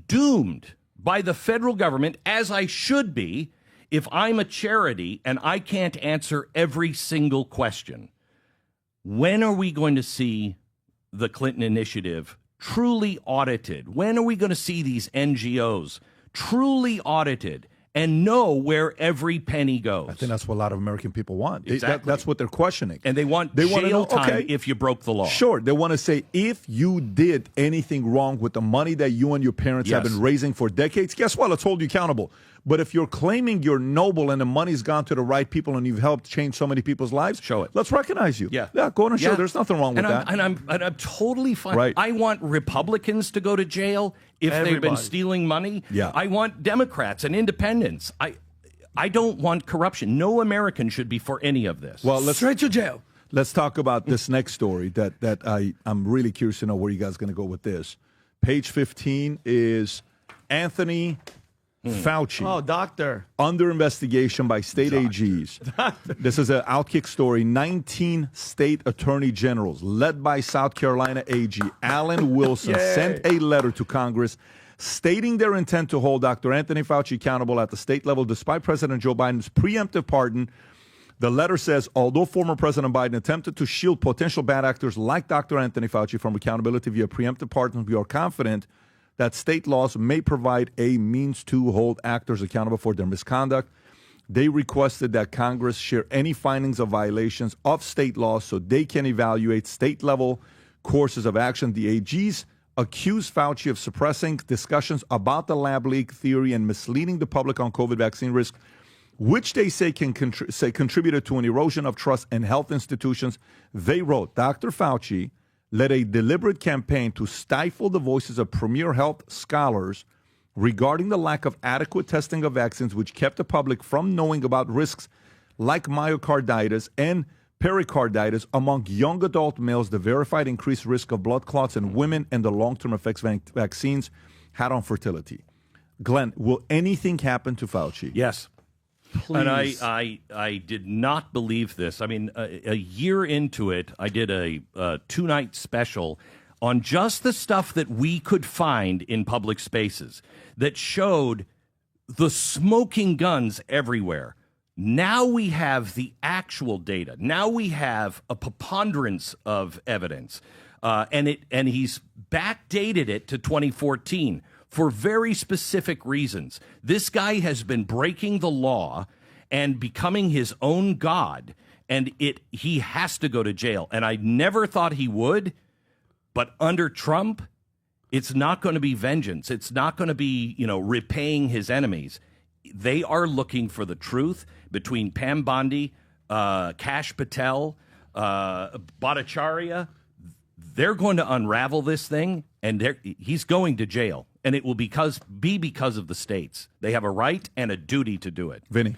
doomed by the federal government, as I should be, if I'm a charity and I can't answer every single question. When are we going to see the Clinton initiative truly audited? When are we going to see these NGOs truly audited and know where every penny goes? I think that's what a lot of American people want. Exactly. That's what they're questioning. And they want wanna jail know, time okay, if you broke the law. Sure. They want to say, if you did anything wrong with the money that you and your parents have been raising for decades, guess what? Let's hold you accountable. But if you're claiming you're noble and the money's gone to the right people and you've helped change so many people's lives, show it. Let's recognize you. Yeah, go on and show. There's nothing wrong with that. And I'm totally fine. Right. I want Republicans to go to jail if they've been stealing money. Yeah. I want Democrats and independents. I don't want corruption. No American should be for any of this. Well, let's straight to jail. Let's talk about this next story that I'm really curious to know where you guys are going to go with this. Page 15 is Anthony Fauci. Oh, doctor. Under investigation by state AGs. This is an Outkick story. 19 state attorney generals, led by South Carolina AG Alan Wilson, sent a letter to Congress stating their intent to hold Dr. Anthony Fauci accountable at the state level despite President Joe Biden's preemptive pardon. The letter says, although former President Biden attempted to shield potential bad actors like Dr. Anthony Fauci from accountability via preemptive pardons, we are confident that state laws may provide a means to hold actors accountable for their misconduct. They requested that Congress share any findings of violations of state laws so they can evaluate state-level courses of action. The AGs accused Fauci of suppressing discussions about the lab leak theory and misleading the public on COVID vaccine risk, which they say contributed to an erosion of trust in health institutions. They wrote, Dr. Fauci led a deliberate campaign to stifle the voices of premier health scholars regarding the lack of adequate testing of vaccines, which kept the public from knowing about risks like myocarditis and pericarditis among young adult males, the verified increased risk of blood clots in women, and the long-term effects vaccines had on fertility. Glenn, will anything happen to Fauci? Yes. And I did not believe this. I mean, a year into it, I did a 2-night special on just the stuff that we could find in public spaces that showed the smoking guns everywhere. Now we have the actual data. Now we have a preponderance of evidence, and he's backdated it to 2014 for very specific reasons. This guy has been breaking the law and becoming his own god, and he has to go to jail. And I never thought he would, but under Trump, it's not going to be vengeance. It's not going to be, repaying his enemies. They are looking for the truth between Pam Bondi, Kash Patel, Bhattacharya. They're going to unravel this thing, and he's going to jail. And it will be because of the states. They have a right and a duty to do it. Vinny.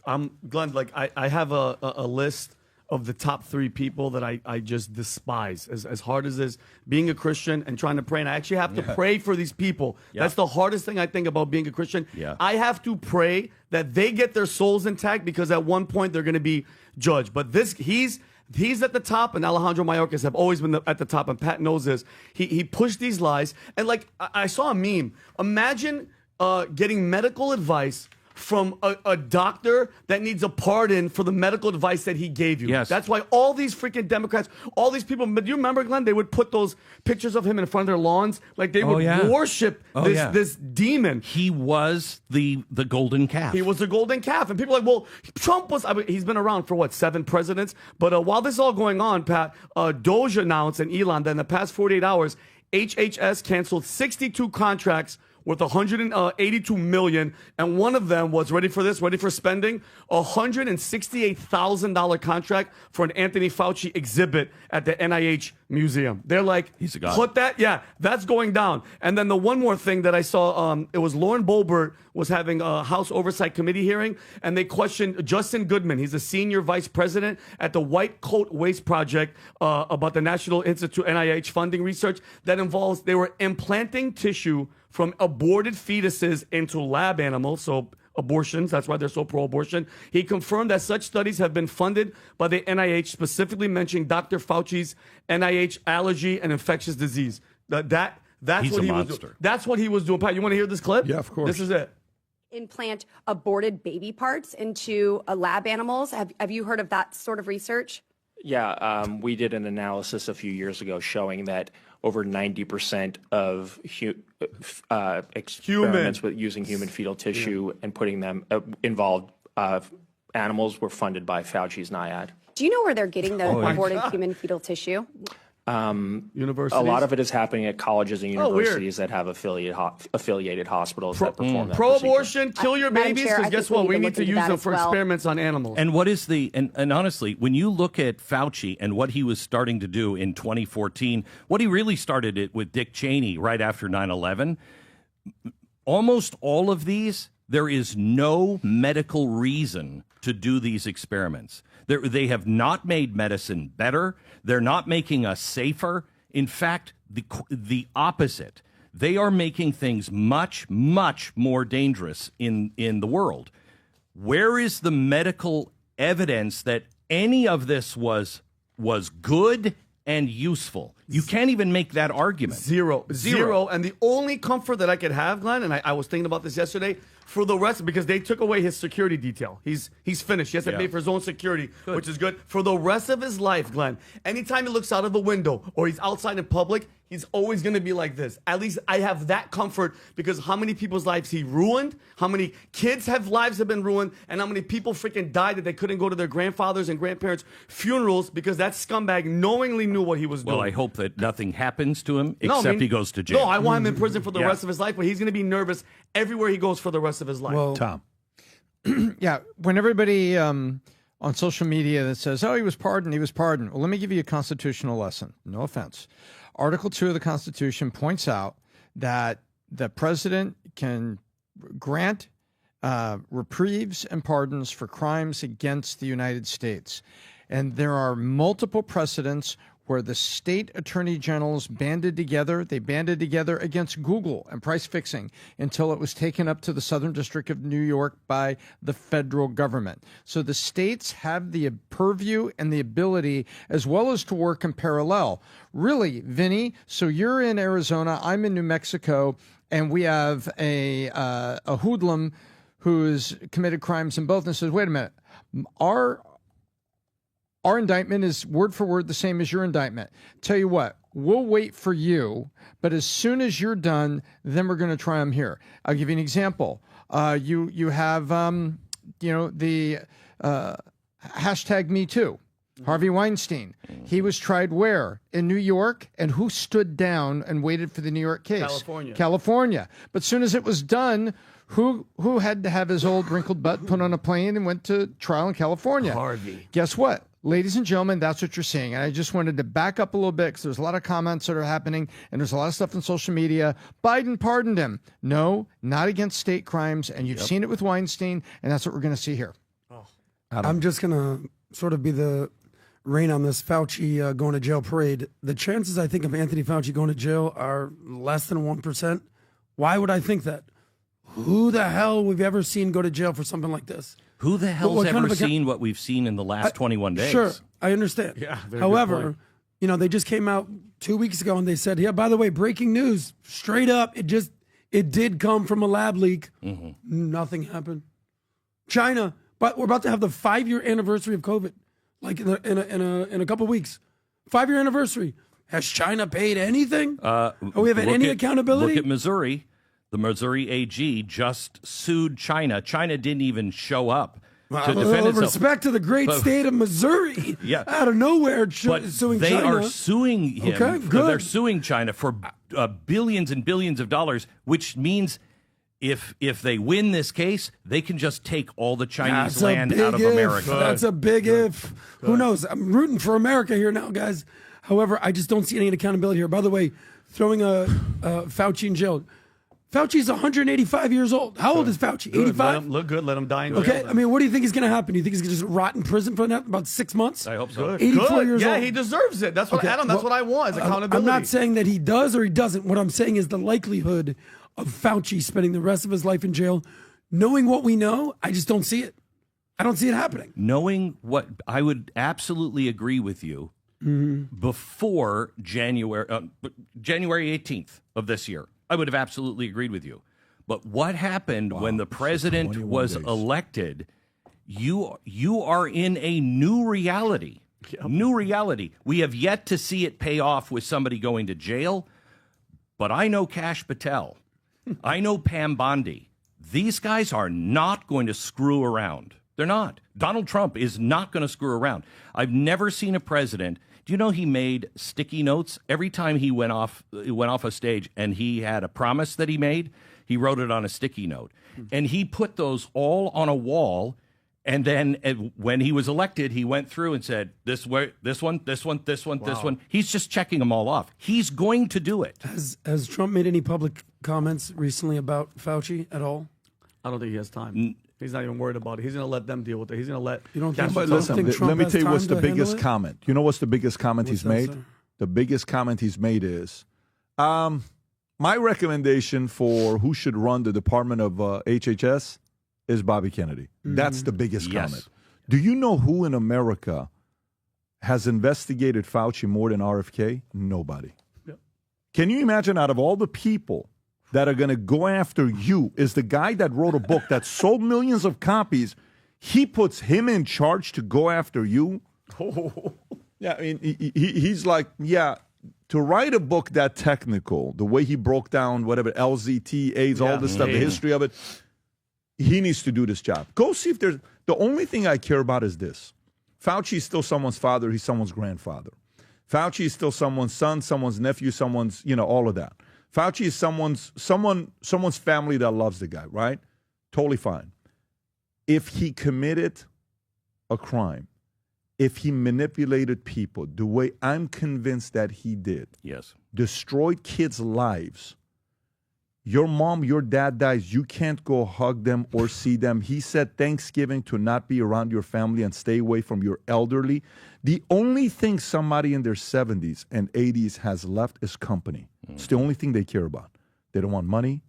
I'm Glenn, I have a list of the top 3 people that I just despise. As hard as this, being a Christian and trying to pray, and I actually have to pray for these people. Yeah. That's the hardest thing I think about being a Christian. Yeah. I have to pray that they get their souls intact, because at one point they're going to be judged. But he's at the top, and Alejandro Mayorkas have always been at the top, and Pat knows this. He pushed these lies, and I saw a meme. Imagine getting medical advice from a doctor that needs a pardon for the medical advice that he gave you. Yes. That's why all these freaking Democrats, all these people, but do you remember, Glenn, they would put those pictures of him in front of their lawns? Like they would worship this demon. He was the golden calf. He was the golden calf. And people are like, well, Trump was, he's been around for 7 presidents? But while this is all going on, Pat, DOGE announced, and Elon, that in the past 48 hours, HHS canceled 62 contracts worth $182 million, and one of them was, ready for spending, $168,000 contract for an Anthony Fauci exhibit at the NIH museum. They're like, he's a god. Put that, that's going down. And then the one more thing that I saw, it was Lauren Boebert was having a House Oversight Committee hearing, and they questioned Justin Goodman. He's a senior vice president at the White Coat Waste Project, about the National Institute NIH funding research that involves, they were implanting tissue from aborted fetuses into lab animals, so abortions, that's why they're so pro-abortion. He confirmed that such studies have been funded by the NIH, specifically mentioning Dr. Fauci's NIH allergy and infectious disease. That's He's what a he monster. was doing. That's what he was doing. Pat, you want to hear this clip? Yeah, of course. This is it. Implant aborted baby parts into lab animals. Have you heard of that sort of research? Yeah, we did an analysis a few years ago showing that over 90% of experiments with using human fetal tissue and putting them involved animals were funded by Fauci's NIAID. Do you know where they're getting the aborted human fetal tissue? Universities? A lot of it is happening at colleges and universities that have affiliated hospitals that perform that Pro-abortion, kill your Madam babies, Chair, because I guess think we what? need We to need look to into use that them as for well. experiments on animals. And what is and honestly, when you look at Fauci and what he was starting to do in 2014, what he really started it with Dick Cheney right after 9/11, almost all of these, there is no medical reason to do these experiments. They have not made medicine better. They're not making us safer. In fact, the opposite. They are making things much, much more dangerous in the world. Where is the medical evidence that any of this was good and useful? You can't even make that argument. Zero. And the only comfort that I could have, Glenn, and I was thinking about this yesterday, for the rest, because they took away his security detail. He's finished. He has to pay for his own security, which is good. For the rest of his life, Glenn, anytime he looks out of a window or he's outside in public, he's always going to be like this. At least I have that comfort, because how many people's lives he ruined, how many kids' lives have been ruined, and how many people freaking died that they couldn't go to their grandfathers' and grandparents' funerals because that scumbag knowingly knew what he was doing. Well, I hope that nothing happens to him except he goes to jail. No, I want him in prison for the rest of his life, but he's going to be nervous everywhere he goes for the rest of his life. Well, Tom. Yeah, when everybody on social media that says, oh, he was pardoned. Well, let me give you a constitutional lesson. No offense. Article 2 of the Constitution points out that the president can grant reprieves and pardons for crimes against the United States. And there are multiple precedents where the state attorney generals banded together. They banded together against Google and price fixing until it was taken up to the Southern District of New York by the federal government. So the states have the purview and the ability, as well as to work in parallel. Really, Vinny, so you're in Arizona, I'm in New Mexico, and we have a hoodlum who's committed crimes in both and says, wait a minute, our indictment is word for word the same as your indictment. Tell you what, we'll wait for you, but as soon as you're done, then we're going to try them here. I'll give you an example. You have the hashtag Me Too. Harvey Weinstein. He was tried where? In New York. And who stood down and waited for the New York case? California. But as soon as it was done, who had to have his old wrinkled butt put on a plane and went to trial in California? Harvey. Guess what? Ladies and gentlemen, that's what you're seeing. And I just wanted to back up a little bit because there's a lot of comments that are happening and there's a lot of stuff on social media. Biden pardoned him. No, not against state crimes. And you've seen it with Weinstein. And that's what we're going to see here. I'm just going to sort of be the rain on this Fauci going to jail parade. The chances, I think, of Anthony Fauci going to jail are less than 1%. Why would I think that? Who the hell we've ever seen go to jail for something like this? Who the hell's ever seen what we've seen in the last 21 days? Sure, I understand. Yeah, very good However, point. they just came out 2 weeks ago and they said, yeah, by the way, breaking news, straight up, it did come from a lab leak. Mm-hmm. Nothing happened. China, but we're about to have the 5-year anniversary of COVID, like in a couple weeks. 5-year anniversary. Has China paid anything? Are we having any accountability? Look at Missouri. The Missouri AG just sued China. China didn't even show up to defend itself. Respect to the great state of Missouri. Yeah. Out of nowhere, suing they China. are suing him. Okay, good. They're suing China for billions and billions of dollars, which means if they win this case, they can just take all the Chinese land out of America. That's a big if. Who knows? I'm rooting for America here now, guys. However, I just don't see any accountability here. By the way, throwing Fauci in jail. Fauci's 185 years old. How old is Fauci? 85? Look good. Let him die in jail. Okay, I mean, what do you think is going to happen? Do you think he's going to just rot in prison for that about 6 months? I hope so. 84 years old. Yeah, he deserves it. That's what Adam. That's what I want. Is accountability. I'm not saying that he does or he doesn't. What I'm saying is the likelihood of Fauci spending the rest of his life in jail, knowing what we know, I just don't see it. I don't see it happening. Knowing what, I would absolutely agree with you. Before January 18th of this year, I would have absolutely agreed with you. But what happened when the president was elected? You are in a new reality. New reality. We have yet to see it pay off with somebody going to jail. But I know Kash Patel. I know Pam Bondi. These guys are not going to screw around. They're not. Donald Trump is not going to screw around. I've never seen a president. Do you know he made sticky notes every time he went off a stage and he had a promise that he made? He wrote it on a sticky note, and he put those all on a wall. And then when he was elected, he went through and said, this one. He's just checking them all off. He's going to do it. Has Trump made any public comments recently about Fauci at all? I don't think he has time. He's not even worried about it. He's going to let them deal with it. He's going to let. You don't Kash think? Patel Listen, think Trump let me has tell you what's time the to handle biggest it? comment. You know what's the biggest comment he's that, made? sir? The biggest comment he's made is, my recommendation for who should run the Department of HHS is Bobby Kennedy. That's the biggest comment. Do you know who in America has investigated Fauci more than RFK? Nobody. Yep. Can you imagine out of all the people that are going to go after you is the guy that wrote a book that sold millions of copies. He puts him in charge to go after you. Yeah, I mean, he's like, yeah, to write a book that technical, the way he broke down whatever, LZT, AIDS, all this stuff, the history of it, he needs to do this job. Go see if there's, the only thing I care about is this. Fauci is still someone's father, he's someone's grandfather. Fauci is still someone's son, someone's nephew, someone's, all of that. Fauci is someone's family that loves the guy, right? Totally fine. If he committed a crime, if he manipulated people the way I'm convinced that he did, yes, destroyed kids' lives, Your mom, your dad dies. You can't go hug them or see them. He said Thanksgiving to not be around your family and stay away from your elderly. The only thing somebody in their 70s and 80s has left is company. It's the only thing they care about. They don't want money.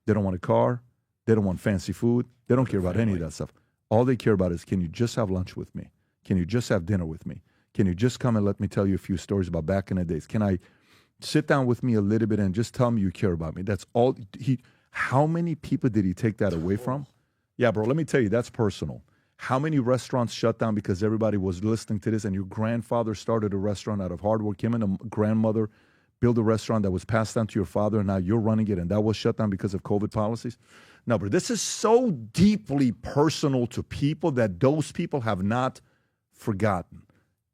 They don't want a car. They don't want fancy food. They don't care about any of that stuff. All they care about is, can you just have lunch with me? Can you just have dinner with me? Can you just come and let me tell you a few stories about back in the days? Can I sit down with me a little bit and just tell me you care about me? That's all. How many people did he take that away from? Yeah, bro, let me tell you, that's personal. How many restaurants shut down because everybody was listening to this, and your grandfather started a restaurant out of hard work? Him and a grandmother built a restaurant that was passed down to your father, and now you're running it, and that was shut down because of COVID policies? No, bro, this is so deeply personal to people that those people have not forgotten.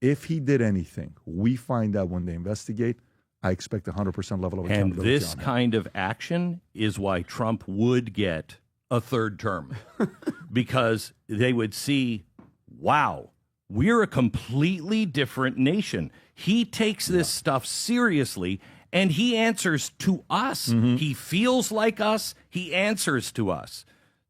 If he did anything, we find out when they investigate, I expect 100% level of accountability. And this kind of action is why Trump would get a third term, because they would see, wow, we're a completely different nation. He takes this stuff seriously, and he answers to us. He feels like us. He answers to us.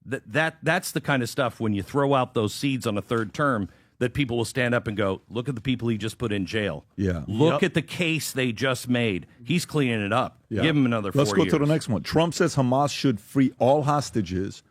That's the kind of stuff, when you throw out those seeds on a third term, that people will stand up and go, look at the people he just put in jail. Yeah. Look at the case they just made. He's cleaning it up. Yeah. Give him another 4 years. Let's go to the next one. Trump says Hamas should free all hostages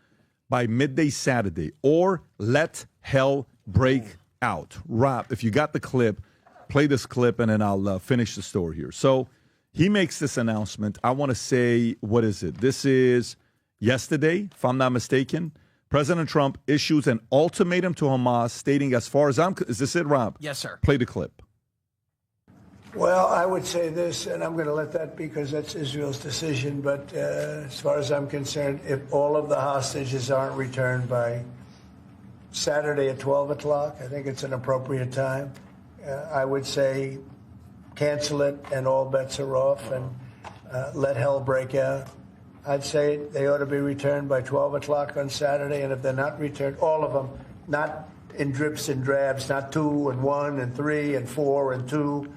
by midday Saturday or let hell break out. Rob, if you got the clip, play this clip, and then I'll finish the story here. So he makes this announcement. I want to say, what is it? This is yesterday, if I'm not mistaken. President Trump issues an ultimatum to Hamas stating, as far as is this it, Rob? Yes, sir. Play the clip. Well, I would say this, and I'm going to let that because that's Israel's decision. But as far as I'm concerned, if all of the hostages aren't returned by Saturday at 12 o'clock, I think it's an appropriate time. I would say cancel it and all bets are off and let hell break out. I'd say they ought to be returned by 12 o'clock on Saturday, and if they're not returned, all of them, not in drips and drabs, not 2 and 1 and 3 and 4 and 2.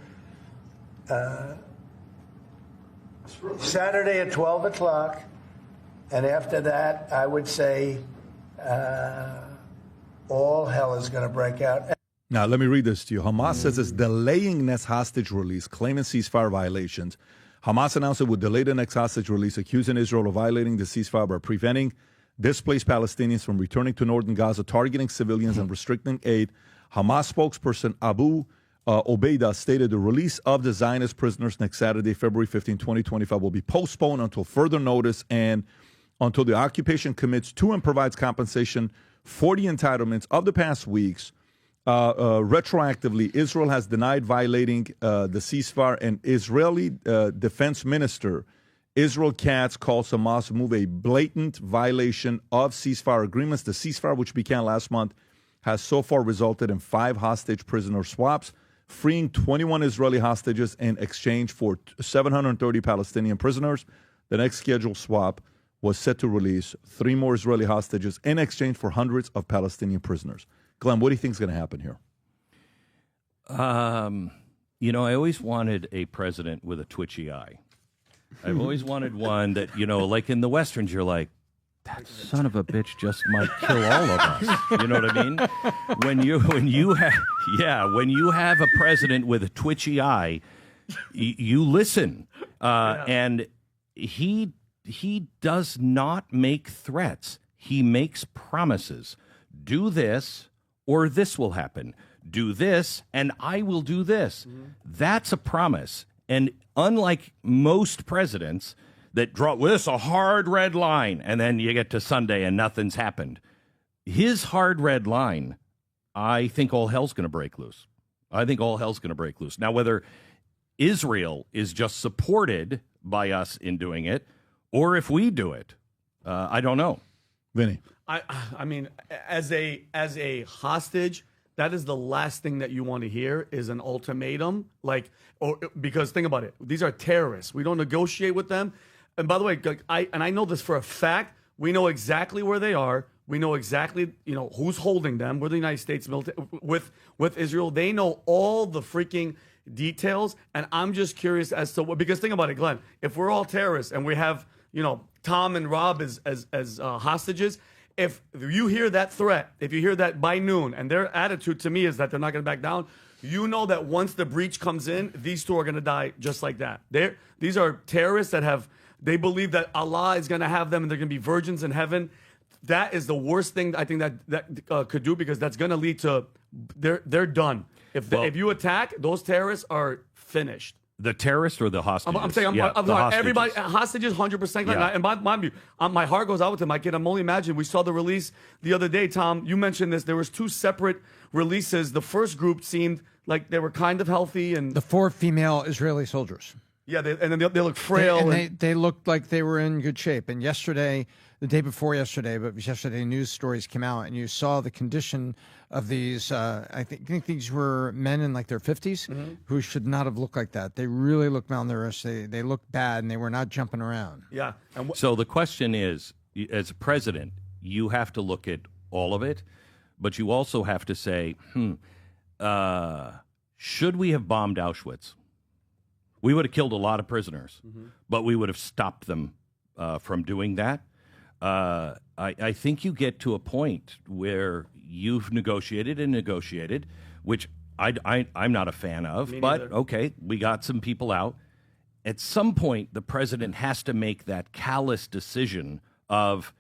Saturday at 12 o'clock, and after that, I would say all hell is going to break out. Now, let me read this to you. Hamas says it's delaying next hostage release, claiming ceasefire violations. Hamas announced it would delay the next hostage release, accusing Israel of violating the ceasefire by preventing displaced Palestinians from returning to northern Gaza, targeting civilians, and restricting aid. Hamas spokesperson Abu Obeida stated the release of the Zionist prisoners next Saturday, February 15, 2025, will be postponed until further notice and until the occupation commits to and provides compensation for the entitlements of the past weeks. Retroactively, Israel has denied violating the ceasefire, and Israeli defense minister Israel Katz calls Hamas move a blatant violation of ceasefire agreements. The ceasefire, which began last month, has so far resulted in 5 hostage prisoner swaps, freeing 21 Israeli hostages in exchange for 730 Palestinian prisoners. The next scheduled swap was set to release 3 more Israeli hostages in exchange for hundreds of Palestinian prisoners. Glenn, what do you think is going to happen here? You know, I always wanted a president with a twitchy eye. I've always wanted one that, you know, like in the Westerns, you're like, that son of a bitch just might kill all of us. You know what I mean? When you have a president with a twitchy eye, you listen. And he does not make threats. He makes promises. Do this, or this will happen. Do this, and I will do this. That's a promise. And unlike most presidents that draw this a hard red line, and then you get to Sunday and nothing's happened, his hard red line, I think all hell's going to break loose. I think all hell's going to break loose. Now, whether Israel is just supported by us in doing it, or if we do it, I don't know. Vinny. I mean, as a hostage, that is the last thing that you want to hear is an ultimatum. Because think about it, these are terrorists. We don't negotiate with them. And by the way, I know this for a fact. We know exactly where they are. We know exactly, who's holding them. We're the United States military with Israel. They know all the freaking details. And I'm just curious as to because think about it, Glenn. If we're all terrorists and we have Tom and Rob as hostages. If you hear that threat, if you hear that by noon, and their attitude to me is that they're not going to back down, you know that once the breach comes in, these two are going to die just like that. These are terrorists that they believe that Allah is going to have them and they're going to be virgins in heaven. That is the worst thing I think that could do, because that's going to lead to they're done. If you attack, those terrorists are finished. The terrorist or the hostages? I'm saying, everybody, hostages, 100%. Yeah. And mind you, my heart goes out to my kid. I'm only imagining. We saw the release the other day, Tom. You mentioned this. There was 2 separate releases. The first group seemed like they were kind of healthy, and the 4 female Israeli soldiers. Yeah, and then they look frail. They looked like they were in good shape. And yesterday, the day before yesterday, but yesterday, news stories came out, and you saw the condition of these. I think these were men in like their 50s who should not have looked like that. They really looked malnourished. They looked bad, and they were not jumping around. Yeah. So the question is, as a president, you have to look at all of it, but you also have to say, should we have bombed Auschwitz? We would have killed a lot of prisoners, but we would have stopped them from doing that. I think you get to a point where you've negotiated, which I'm not a fan of, but okay, we got some people out. At some point, the president has to make that callous decision of,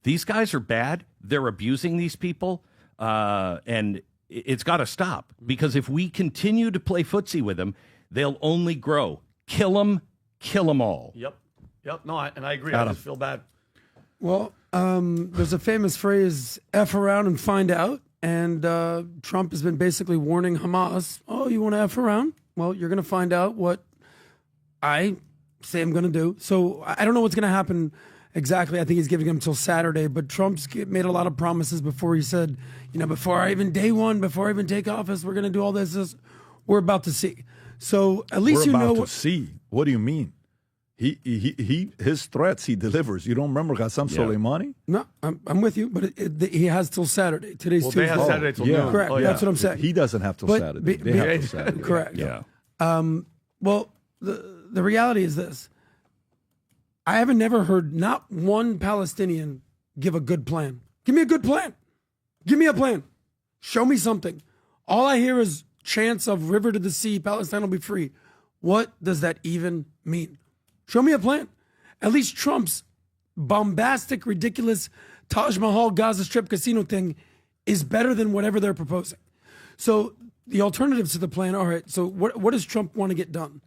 these guys are bad, they're abusing these people, and it's got to stop. Because if we continue to play footsie with them, they'll only grow. Kill them all. Yep. No, I agree. Adam. I just feel bad. Well, there's a famous phrase, F around and find out. And Trump has been basically warning Hamas, oh, you want to F around? Well, you're going to find out what I say I'm going to do. So I don't know what's going to happen exactly. I think he's giving him until Saturday. But Trump's made a lot of promises before. He said, before I even take office, we're going to do all this. We're about to see. So at least we're about to see. What do you mean? His threats he delivers. You don't remember Qassem Soleimani? No, I'm with you, but he has till Saturday. Today's Tuesday. They have Saturday till noon. Correct. That's what I'm saying. He doesn't have till Saturday. They have till Saturday. Correct. Yeah. Well, the reality is this. I haven't never heard not one Palestinian give a good plan. Give me a good plan. Give me a plan. Show me something. All I hear is chants of river to the sea, Palestine will be free. What does that even mean? Show me a plan. At least Trump's bombastic, ridiculous Taj Mahal Gaza Strip casino thing is better than whatever they're proposing. So the alternatives to the plan, all right, so what does Trump want to get done?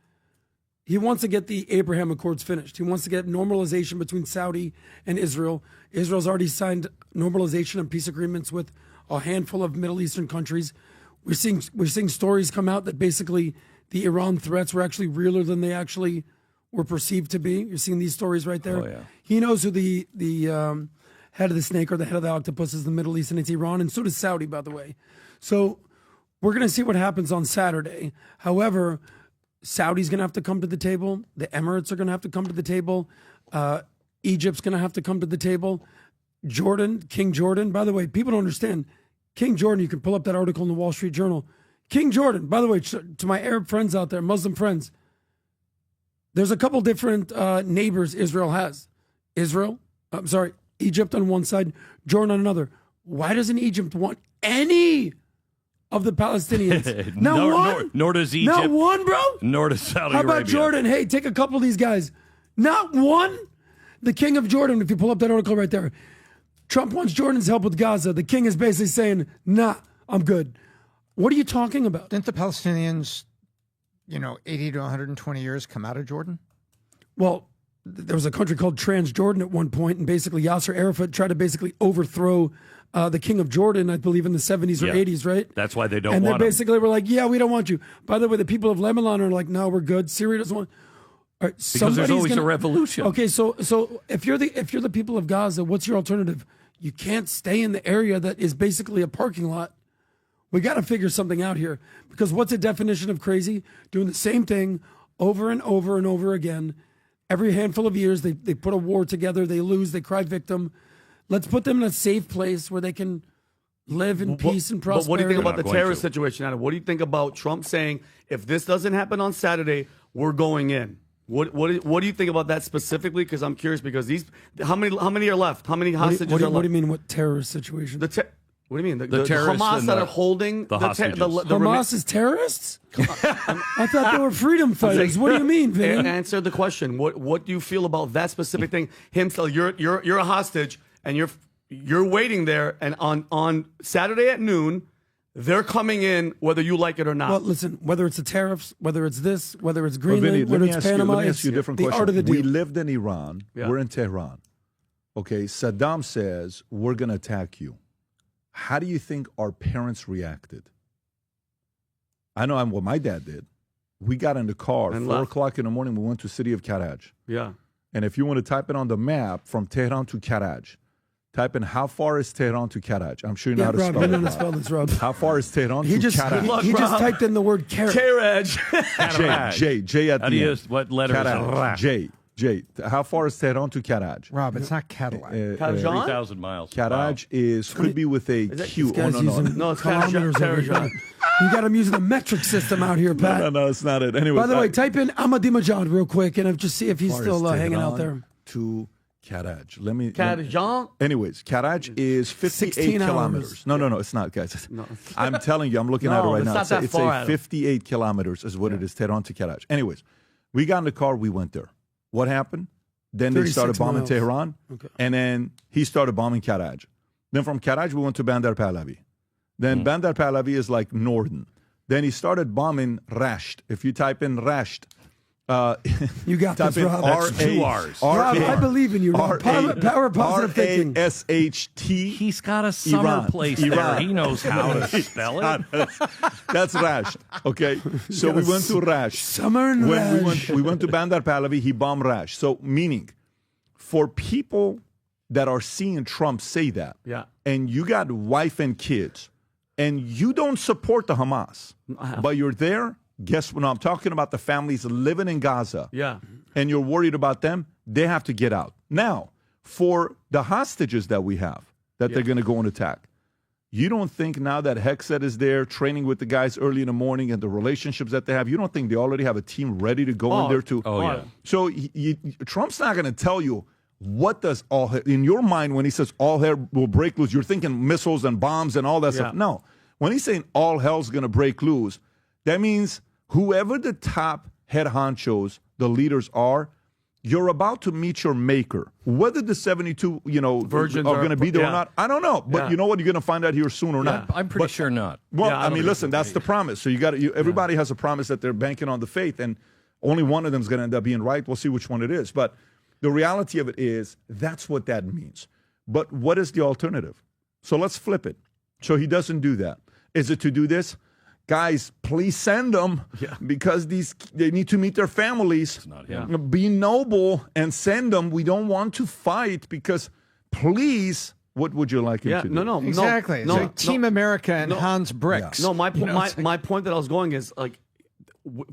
He wants to get the Abraham Accords finished. He wants to get normalization between Saudi and Israel. Israel's already signed normalization and peace agreements with a handful of Middle Eastern countries. We're seeing stories come out that basically the Iran threats were actually realer than they actually were perceived to be. You're seeing these stories right there. Oh, yeah. He knows who the head of the snake or the head of the octopus is in the Middle East, and it's Iran, and so does Saudi, by the way. So we're going to see what happens on Saturday. However, Saudi's going to have to come to the table. The Emirates are going to have to come to the table. Egypt's going to have to come to the table. King Jordan, by the way, people don't understand. King Jordan, you can pull up that article in the Wall Street Journal. King Jordan, by the way, to my Arab friends out there, Muslim friends, there's a couple different neighbors Israel has. Egypt on one side, Jordan on another. Why doesn't Egypt want any of the Palestinians? Nor does Egypt. Not one, bro? Nor does Saudi How about Arabia. Jordan? Hey, take a couple of these guys. Not one? The king of Jordan, if you pull up that article right there. Trump wants Jordan's help with Gaza. The king is basically saying, nah, I'm good. What are you talking about? Didn't the Palestinians, 80 to 120 years come out of Jordan? Well, there was a country called Transjordan at one point, and basically Yasser Arafat tried to basically overthrow the king of Jordan, I believe in the 70s or 80s, right? That's why they don't and want they basically were like, yeah, we don't want you. By the way, the people of Lebanon are like, no, we're good. Syria doesn't want. All right, because there's always a revolution. Okay, so if you're the people of Gaza, what's your alternative? You can't stay in the area that is basically a parking lot. We got to figure something out here, because what's the definition of crazy? Doing the same thing over and over and over again. Every handful of years, they put a war together, they lose, they cry victim. Let's put them in a safe place where they can live in peace and prosperity. But what do you think about the terrorist situation, Adam? What do you think about Trump saying, if this doesn't happen on Saturday, we're going in? What do you think about that specifically? Because I'm curious. Because how many are left? How many hostages What are left? do you mean? What terrorist situation? What do you mean? The terrorists Hamas and that are holding the hostages. Hamas is terrorists? I thought they were freedom fighters. What do you mean, Vin? Answer the question. What do you feel about that specific thing? Him, so you're a hostage, and you're waiting there, and on Saturday at noon, they're coming in whether you like it or not. Well, listen, whether it's the tariffs, whether it's this, whether it's Vinny, Greenland, whether it's Panama, let me ask you a different the question. art of the deal. We lived in Iran. Yeah. We're in Tehran. Okay, Saddam says, we're going to attack you. How do you think our parents reacted? I know what my dad did. We got in the car, And 4 left. o'clock in the morning, we went to city of Karaj. Yeah. And if you want to type it on the map from Tehran to Karaj, type in how far is Tehran to Karaj. I'm sure you know how to Rob, spell you it. know how to spell this, Rob. How far is Tehran He to just Karaj? he just typed in the word carrot. J at How the do you end. use what letter is Karaj. it? J. How far is Tehran to Karaj? Rob, it's not Cadillac. 3,000 miles. Karaj could be with a Q. This guy's using No, it's kilometers over here. Karajan. You got him using a metric system out here, Pat. No, it's not it. Anyway, By the way, type in Ahmadinejad real quick and just see if he's still hanging out there. To Karaj. Let me. Karajan? Anyways, Karaj is 58 16 kilometers. hours. No, it's not, guys. I'm telling you, I'm looking at it right it's now. not that It's far a out. 58 kilometers is what it is, Tehran to Karaj. Anyways, we got in the car, we went there. What happened? Then they 36 started bombing miles. Tehran, and then he started bombing Karaj. Then from Karaj, we went to Bandar Pahlavi. Then Bandar Pahlavi is like northern. Then he started bombing Rasht. If you type in Rasht, You got type this, in Rob. That's 2 R's. Rob, I believe in you, Rob. Power of positive thinking. R-A-S-H-T. He's got a summer Iran. place Iran. there. He knows how to spell it. That's Rasht. Okay, so we went to Rasht. Summer and When Rash. we went to Bandar Pahlavi, he bombed Rasht. So meaning, for people that are seeing Trump say that, Yeah. and you got wife and kids, and you don't support the Hamas, but you're there, guess what? No, I'm talking about the families living in Gaza. Yeah. And you're worried about them, they have to get out. Now, for the hostages that we have, that they're going to go and attack, you don't think now that Hexet is there training with the guys early in the morning and the relationships that they have, you don't think they already have a team ready to go in there to? Oh, yeah. So Trump's not going to tell you what does all hell, in your mind when he says all hell will break loose, you're thinking missiles and bombs and all that stuff. No. When he's saying all hell's going to break loose, that means whoever the top head honchos, the leaders are, you're about to meet your maker. Whether the 72, Virgins are going to be there or yeah. not, I don't know. But you know what? You're going to find out here soon or not. I'm pretty sure not. Well, Yeah, I I don't mean, think listen, that's the promise. So everybody has a promise that they're banking on the faith, and only one of them is going to end up being right. We'll see which one it is. But the reality of it is that's what that means. But what is the alternative? So let's flip it. So he doesn't do that. Is it to do this? Guys, please send them because they need to meet their families. It's not him. Be noble and send them. We don't want to fight because please, what would you like him to do? No, Exactly. It's No, like Team America and Hans Bricks. No, my point that I was going is like,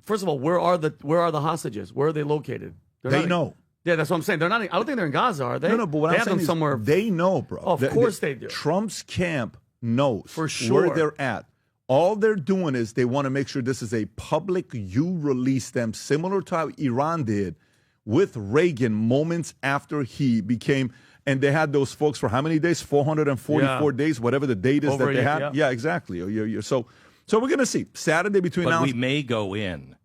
first of all, where are the hostages? Where are they located? They know. Yeah, that's what I'm saying. They're not. I don't think they're in Gaza, are they? No, but what they I'm have saying them is somewhere. they know, bro. Oh, of course they do. Trump's camp knows For sure. where they're at. All they're doing is they want to make sure this is a public, you release them, similar to how Iran did with Reagan moments after he became, and they had those folks for how many days? 444 days, whatever the date is Over that they had. yeah. Yeah, exactly. So we're going to see. Saturday between But now we may go in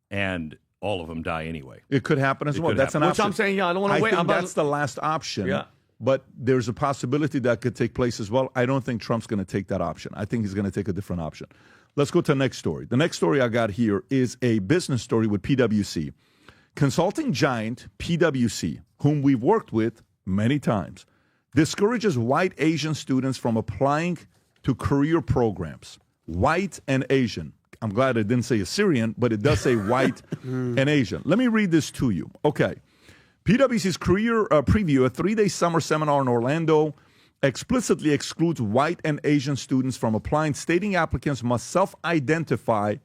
and all of them die anyway. it could happen as well. That's an Which option. I'm saying, I don't want to wait. I think I'm about that's the last option. Yeah. But there's a possibility that could take place as well. I don't think Trump's going to take that option. I think he's going to take a different option. Let's go to the next story. The next story I got here is a business story with PwC. Consulting giant PwC, whom we've worked with many times, discourages white Asian students from applying to career programs. White and Asian. I'm glad it didn't say Assyrian, but it does say white and Asian. Let me read this to you. Okay. PwC's career preview, a 3-day summer seminar in Orlando, explicitly excludes white and Asian students from applying, stating applicants must self-identify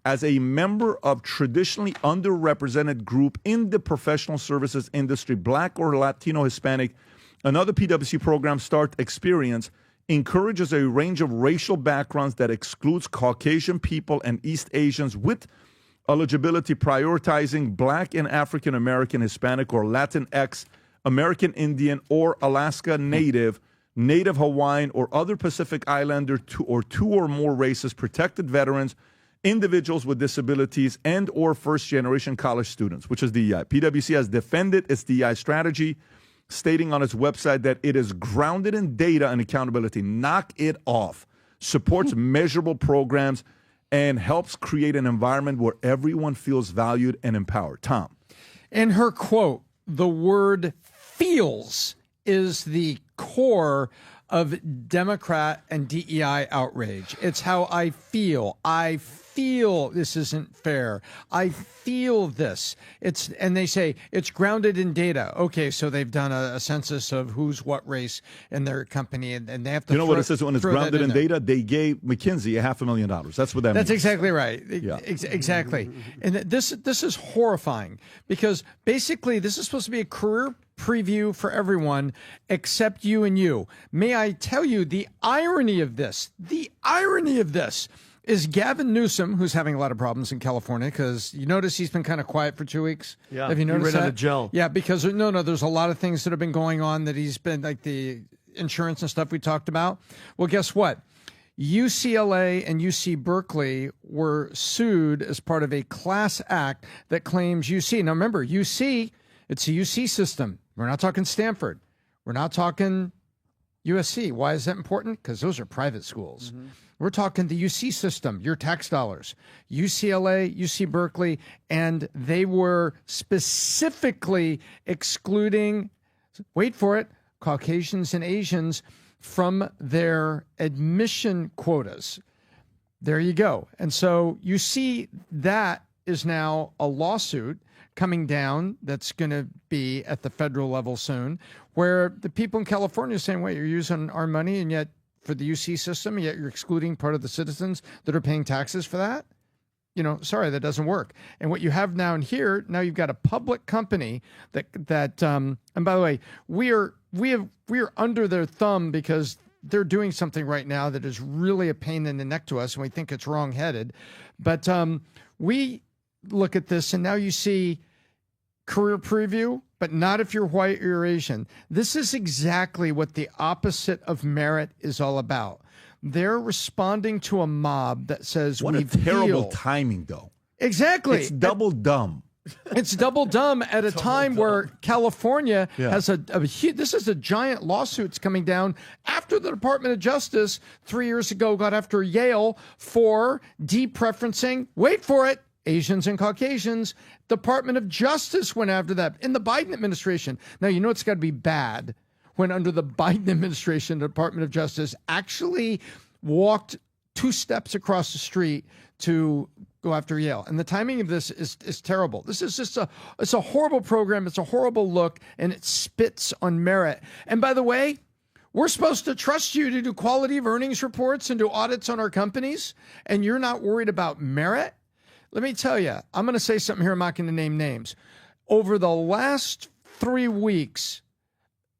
as a member of traditionally underrepresented group in the professional services industry, Black or Latino, Hispanic. Another PwC program, Start Experience, encourages a range of racial backgrounds that excludes Caucasian people and East Asians with eligibility prioritizing Black and African American, Hispanic, or Latinx, American Indian, or Alaska Native, Native Hawaiian, or other Pacific Islander, two or more races, protected veterans, individuals with disabilities, and or first-generation college students, which is DEI. PwC has defended its DEI strategy, stating on its website that it is grounded in data and accountability. Knock it off. Supports measurable programs and helps create an environment where everyone feels valued and empowered. Tom. In her quote, the word feels is the core of Democrat and DEI outrage. It's how I feel. I feel this isn't fair. I feel this. And they say it's grounded in data. Okay, so they've done a census of who's what race in their company, and they have to. You know what it says when it's grounded in data? They gave McKinsey $500,000. That's what that means. That's exactly right. Yeah. Exactly. And this is horrifying because basically this is supposed to be a career preview for everyone except you and you. May I tell you the irony of this? The irony of this is Gavin Newsom, who's having a lot of problems in California, because you notice he's been kind of quiet for 2 weeks. Yeah, have you noticed he ran that? out of gel. Yeah, because there's a lot of things that have been going on that he's been, like the insurance and stuff we talked about. Well, guess what? UCLA and UC Berkeley were sued as part of a class act that claims UC. Now remember, UC, it's a UC system. We're not talking Stanford. We're not talking USC. Why is that important? Because those are private schools. Mm-hmm. We're talking the UC system, your tax dollars, UCLA, UC Berkeley, and they were specifically excluding, wait for it, Caucasians and Asians from their admission quotas. There you go. And so you see that is now a lawsuit coming down that's going to be at the federal level soon, where the people in California are saying, wait, you're using our money and yet for the UC system, and yet you're excluding part of the citizens that are paying taxes for that? Sorry, that doesn't work. And what you have now in here, now you've got a public company that and by the way, we are under their thumb because they're doing something right now that is really a pain in the neck to us, and we think it's wrong-headed. But we look at this, and now you see career preview, but not if you're white or you're Asian. This is exactly what the opposite of merit is all about. They're responding to a mob that says, what a terrible timing, though. Exactly. It's double dumb. It's double dumb at a time where California has this is a giant lawsuits coming down after the Department of Justice 3 years ago got after Yale for depreferencing, wait for it, Asians and Caucasians. Department of Justice went after that in the Biden administration. Now, it's got to be bad when under the Biden administration, the Department of Justice actually walked 2 steps across the street to go after Yale. And the timing of this is terrible. This is just it's a horrible program. It's a horrible look, and it spits on merit. And by the way, we're supposed to trust you to do quality of earnings reports and do audits on our companies, and you're not worried about merit? Let me tell you, I'm going to say something here. I'm not going to name names. Over the last 3 weeks,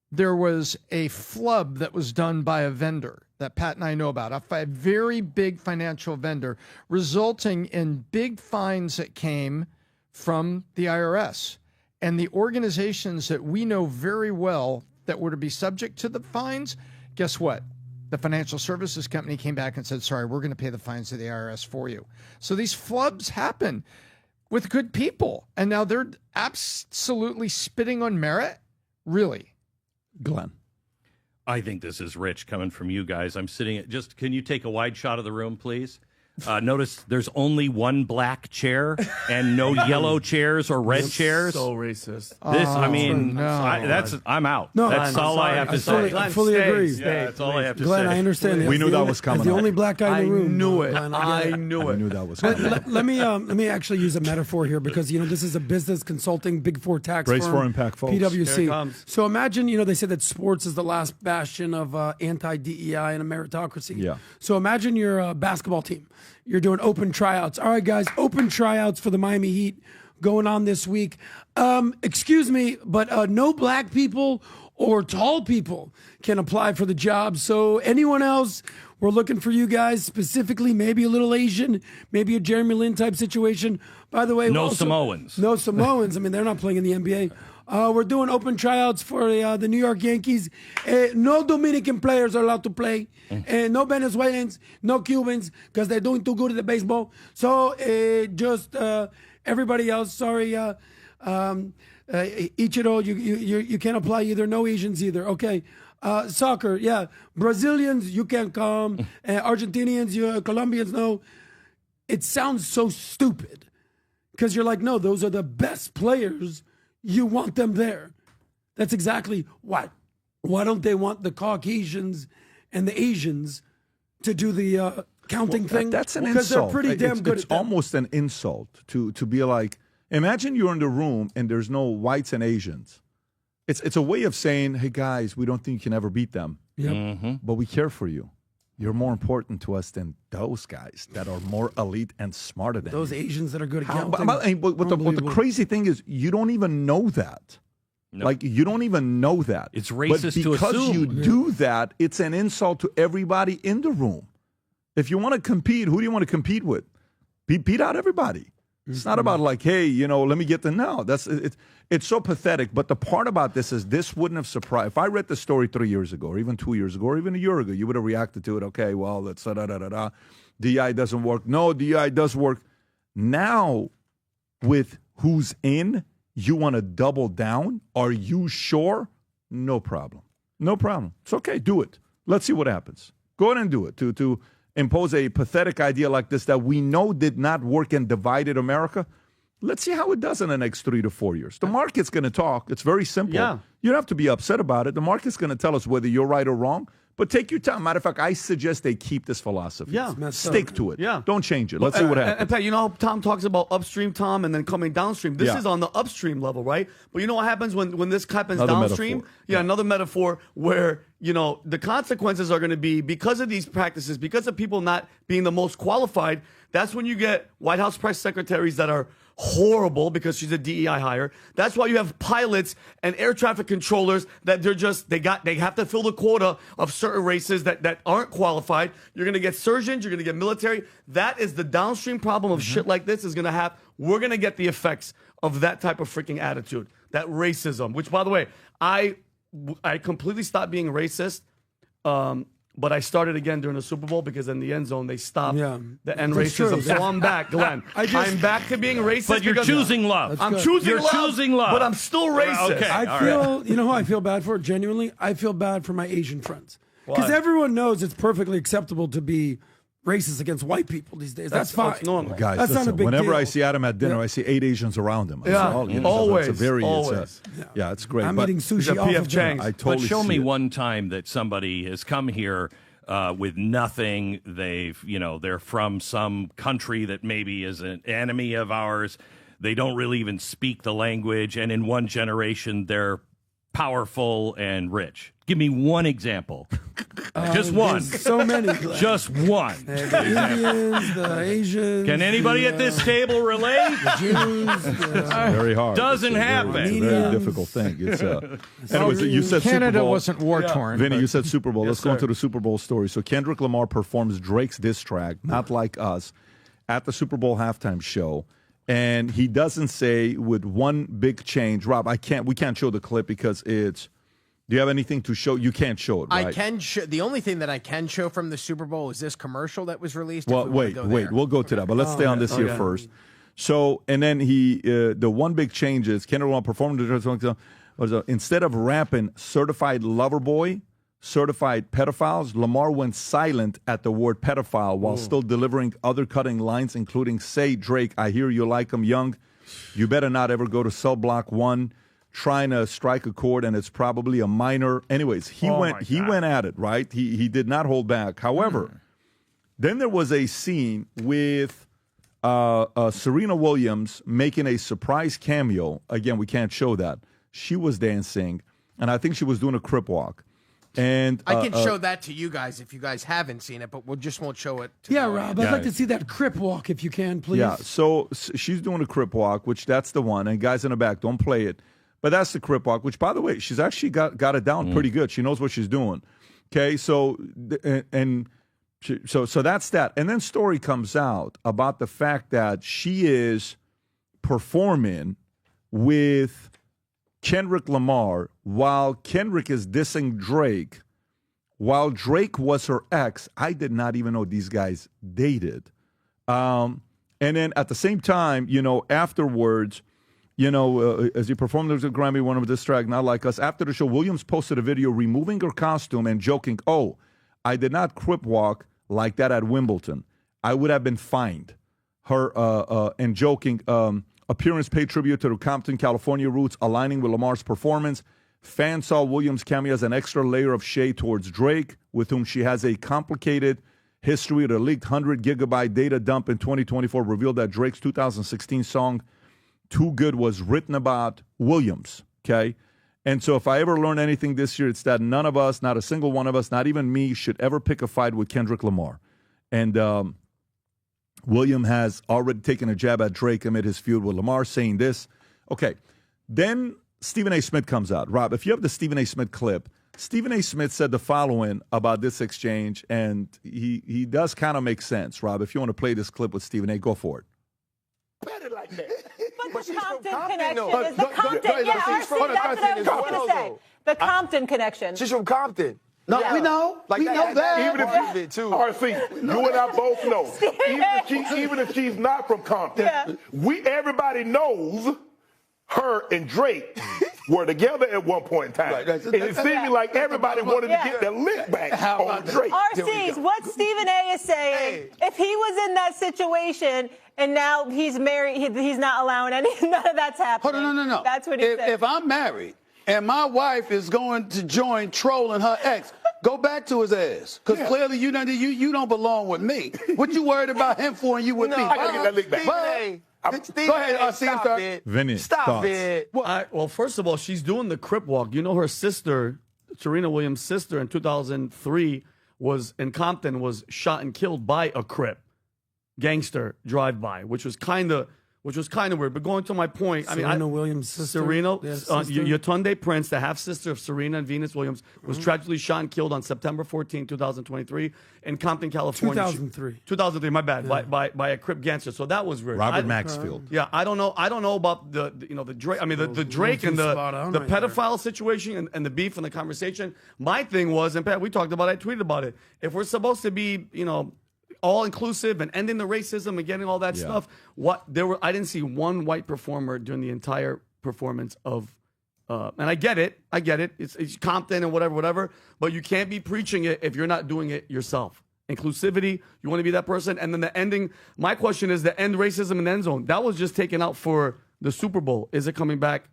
there was a flub that was done by a vendor that Pat and I know about, a very big financial vendor, resulting in big fines that came from the IRS. And the organizations that we know very well that were to be subject to the fines, guess what? The financial services company came back and said, sorry, we're going to pay the fines to the IRS for you. So these flubs happen with good people. And now they're absolutely spitting on merit? Really? Glenn. I think this is rich coming from you guys. I'm sitting at can you take a wide shot of the room, please? Notice there's only one black chair and no yellow chairs or red chairs. So racist. This, no. I'm out. No, that's all I have to say. I fully agree. That's all I have to say. Glenn, I understand. We knew that was coming. The only black guy in the room. I knew it. Glenn, I knew that was coming. Let me actually use a metaphor here because this is a business consulting Big Four tax Brace firm. for impact, folks. PwC. Here it comes. So imagine they said that sports is the last bastion of anti-DEI and a meritocracy. Yeah. So imagine you're a basketball team. You're doing open tryouts. All right, guys, open tryouts for the Miami Heat going on this week. Excuse me, but no black people or tall people can apply for the job. So anyone else, We're looking for you guys specifically, maybe a little Asian, maybe a Jeremy Lin type situation. By the way, No Samoans. No Samoans. I mean, they're not playing in the NBA. We're doing open tryouts for the New York Yankees. No Dominican players are allowed to play. No Venezuelans, no Cubans, because they're doing too good at the baseball. So just everybody else, sorry, Ichiro, you can't apply either. No Asians either. Okay. Soccer, yeah. Brazilians, you can't come. Argentinians, Colombians, no. It sounds so stupid because you're like, no, those are the best players. You want them there. That's exactly why. Why don't they want the Caucasians and the Asians to do the counting thing? That's an insult. Because they're pretty damn good It's at that. almost an insult to be like, imagine you're in the room and there's no whites and Asians. It's a way of saying, hey, guys, we don't think you can ever beat them. Yep. But we care for you. You're more important to us than those guys that are more elite and smarter than Those you. Asians that are good at How- counting. but the crazy thing is, you don't even know that. No. Like, you don't even know that. It's racist to because assume. you do that, it's an insult to everybody in the room. If you want to compete, who do you want to compete with? Beat out everybody. It's not about like, hey, let me get the no. It's so pathetic. But the part about this is this wouldn't have surprised. If I read the story 3 years ago, or even 2 years ago, or even a year ago, you would have reacted to it. Okay, well, that's da-da-da-da-da. DI doesn't work. No, DI does work. Now, with who's in, you want to double down? Are you sure? No problem. No problem. It's okay. Do it. Let's see what happens. Go ahead and do it. To impose a pathetic idea like this that we know did not work and divided America, let's see how it does in the next 3 to 4 years. The market's going to talk. It's very simple. Yeah. You don't have to be upset about it. The market's going to tell us whether you're right or wrong. But take your time. Matter of fact, I suggest they keep this philosophy. Yeah. Stick to it. Yeah. Don't change it. Let's see what happens. And Pat, you know how Tom talks about upstream, Tom, and then coming downstream? This Yeah. is on the upstream level, right? But you know what happens when this happens Another downstream? metaphor. Yeah, another metaphor where, the consequences are going to be because of these practices, because of people not being the most qualified. That's when you get White House press secretaries that are horrible because she's a DEI hire. That's why you have pilots and air traffic controllers that they have to fill the quota of certain races that aren't qualified. You're going to get surgeons, you're going to get military. That is the downstream problem of shit like this is going to have. We're going to get the effects of that type of freaking attitude, that racism, which, by the way, I completely stopped being racist. But I started again during the Super Bowl because in the end zone they stopped the end That's racism. true. So I'm back, Glenn. I'm back to being racist. But you're because- choosing love. I'm good. choosing You're love. choosing love. But I'm still racist. Okay. I all feel, you know who I feel bad for? Genuinely, I feel bad for my Asian friends. Because Why? everyone knows it's perfectly acceptable to be racist against white people these days. That's fine. That's normal. Guys, That's not a big whenever deal. I see Adam at dinner, I see 8 Asians around him. Yeah, always, It's a very, always. it's great. I'm but eating sushi a off PF of Chang's. I totally But show see me it. one time that somebody has come here with nothing. They're from some country that maybe is an enemy of ours. They don't really even speak the language, and in one generation, they're powerful and rich. Give me one example. Just one. There's so many. Glenn. Just one. The Indians, the Asians. Can anybody at this table relate? The Jews. Very hard. Doesn't happen. It's a very difficult thing. It's anyways, you said Super Canada Bowl. wasn't war torn. Vinny, but- you said Super Bowl. Yes, Let's go sir. into the Super Bowl story. So Kendrick Lamar performs Drake's diss track, Not Like Us, at the Super Bowl halftime show. And he doesn't say with one big change. Rob, we can't show the clip because it's. Do you have anything to show? You can't show it, right? I can show. The only thing that I can show from the Super Bowl is this commercial that was released. if Well, we wanna wait. go there. We'll go to that, but let's stay on this here okay. first. So, and then the one big change is Kendrick Lamar performed instead of rapping "Certified Lover Boy," "Certified Pedophiles," Lamar went silent at the word pedophile while still delivering other cutting lines, including "Say Drake, I hear you like him young. You better not ever go to cell block 1." Trying to strike a chord, and it's probably a minor. Anyways, he went at it, right? He did not hold back. However, then there was a scene with Serena Williams making a surprise cameo. Again, we can't show that. She was dancing, and I think she was doing a crip walk. And I can show that to you guys if you guys haven't seen it, but we just won't show it. To Yeah, the Rob, audience. I'd like to see that crip walk if you can, please. Yeah, so she's doing a crip walk, which that's the one. And guys in the back, don't play it. But that's the crip walk, which, by the way, she's actually got it down pretty good. She knows what she's doing. Okay, so, and So that's that. And then story comes out about the fact that she is performing with Kendrick Lamar while Kendrick is dissing Drake, while Drake was her ex. I did not even know these guys dated. And then at the same time, afterwards, as he performed at the Grammy, one of this track, Not Like Us, after the show, Williams posted a video removing her costume and joking, "Oh, I did not crip walk like that at Wimbledon. I would have been fined." Her and joking, appearance paid tribute to the Compton, California roots, aligning with Lamar's performance. Fans saw Williams' cameo as an extra layer of shade towards Drake, with whom she has a complicated history. The leaked 100-gigabyte data dump in 2024 revealed that Drake's 2016 song Too Good was written about Williams, okay? And so if I ever learned anything this year, it's that none of us, not a single one of us, not even me, should ever pick a fight with Kendrick Lamar. And William has already taken a jab at Drake amid his feud with Lamar, saying this. Okay, then Stephen A. Smith comes out. Rob, if you have the Stephen A. Smith clip, Stephen A. Smith said the following about this exchange, and he does kind of make sense. Rob, if you want to play this clip with Stephen A., go for it. But the Compton connection is the Compton. Yeah, RC, that's what I was going to say. The Compton connection. She's from Compton. No, we know. We know that. Even if you too. RC, you and I both know. Even if she's not from Compton, everybody knows her and Drake were together at one point in time. And it seemed like everybody wanted to get their lick back on Drake. RC's, what Stephen A. is saying, if he was in that situation and now he's married, he's not allowing none of that's happening. Hold on, no. That's what he said. If I'm married and my wife is going to join trolling her ex, go back to his ass. Because clearly you don't belong with me. What you worried about him for and you with me? I gotta get that lick back. Go ahead, Stop it. Vinny, Stop thoughts? it. Well, first of all, she's doing the crip walk. You know, her sister, Serena Williams' sister, in 2003 was in Compton, was shot and killed by a crip gangster drive-by, which was kind of weird. But going to my point, Serena Williams' sister. Serena, sister. Yetunde Prince, the half-sister of Serena and Venus Williams, was tragically shot and killed on September 14, 2023 in Compton, California. 2003, my bad, by a crip gangster. So that was weird. Robert Maxfield. Yeah, I don't know about the Drake. I mean, the Drake and the pedophile situation and the beef and the conversation. My thing was, and Pat, we talked about it, I tweeted about it. If we're supposed to be, all inclusive and ending the racism and getting all that stuff, I didn't see one white performer during the entire performance of, and I get it. It's Compton and whatever. But you can't be preaching it if you're not doing it yourself. Inclusivity, you want to be that person. And then the ending, my question is the end racism in the end zone. That was just taken out for the Super Bowl. Is it coming back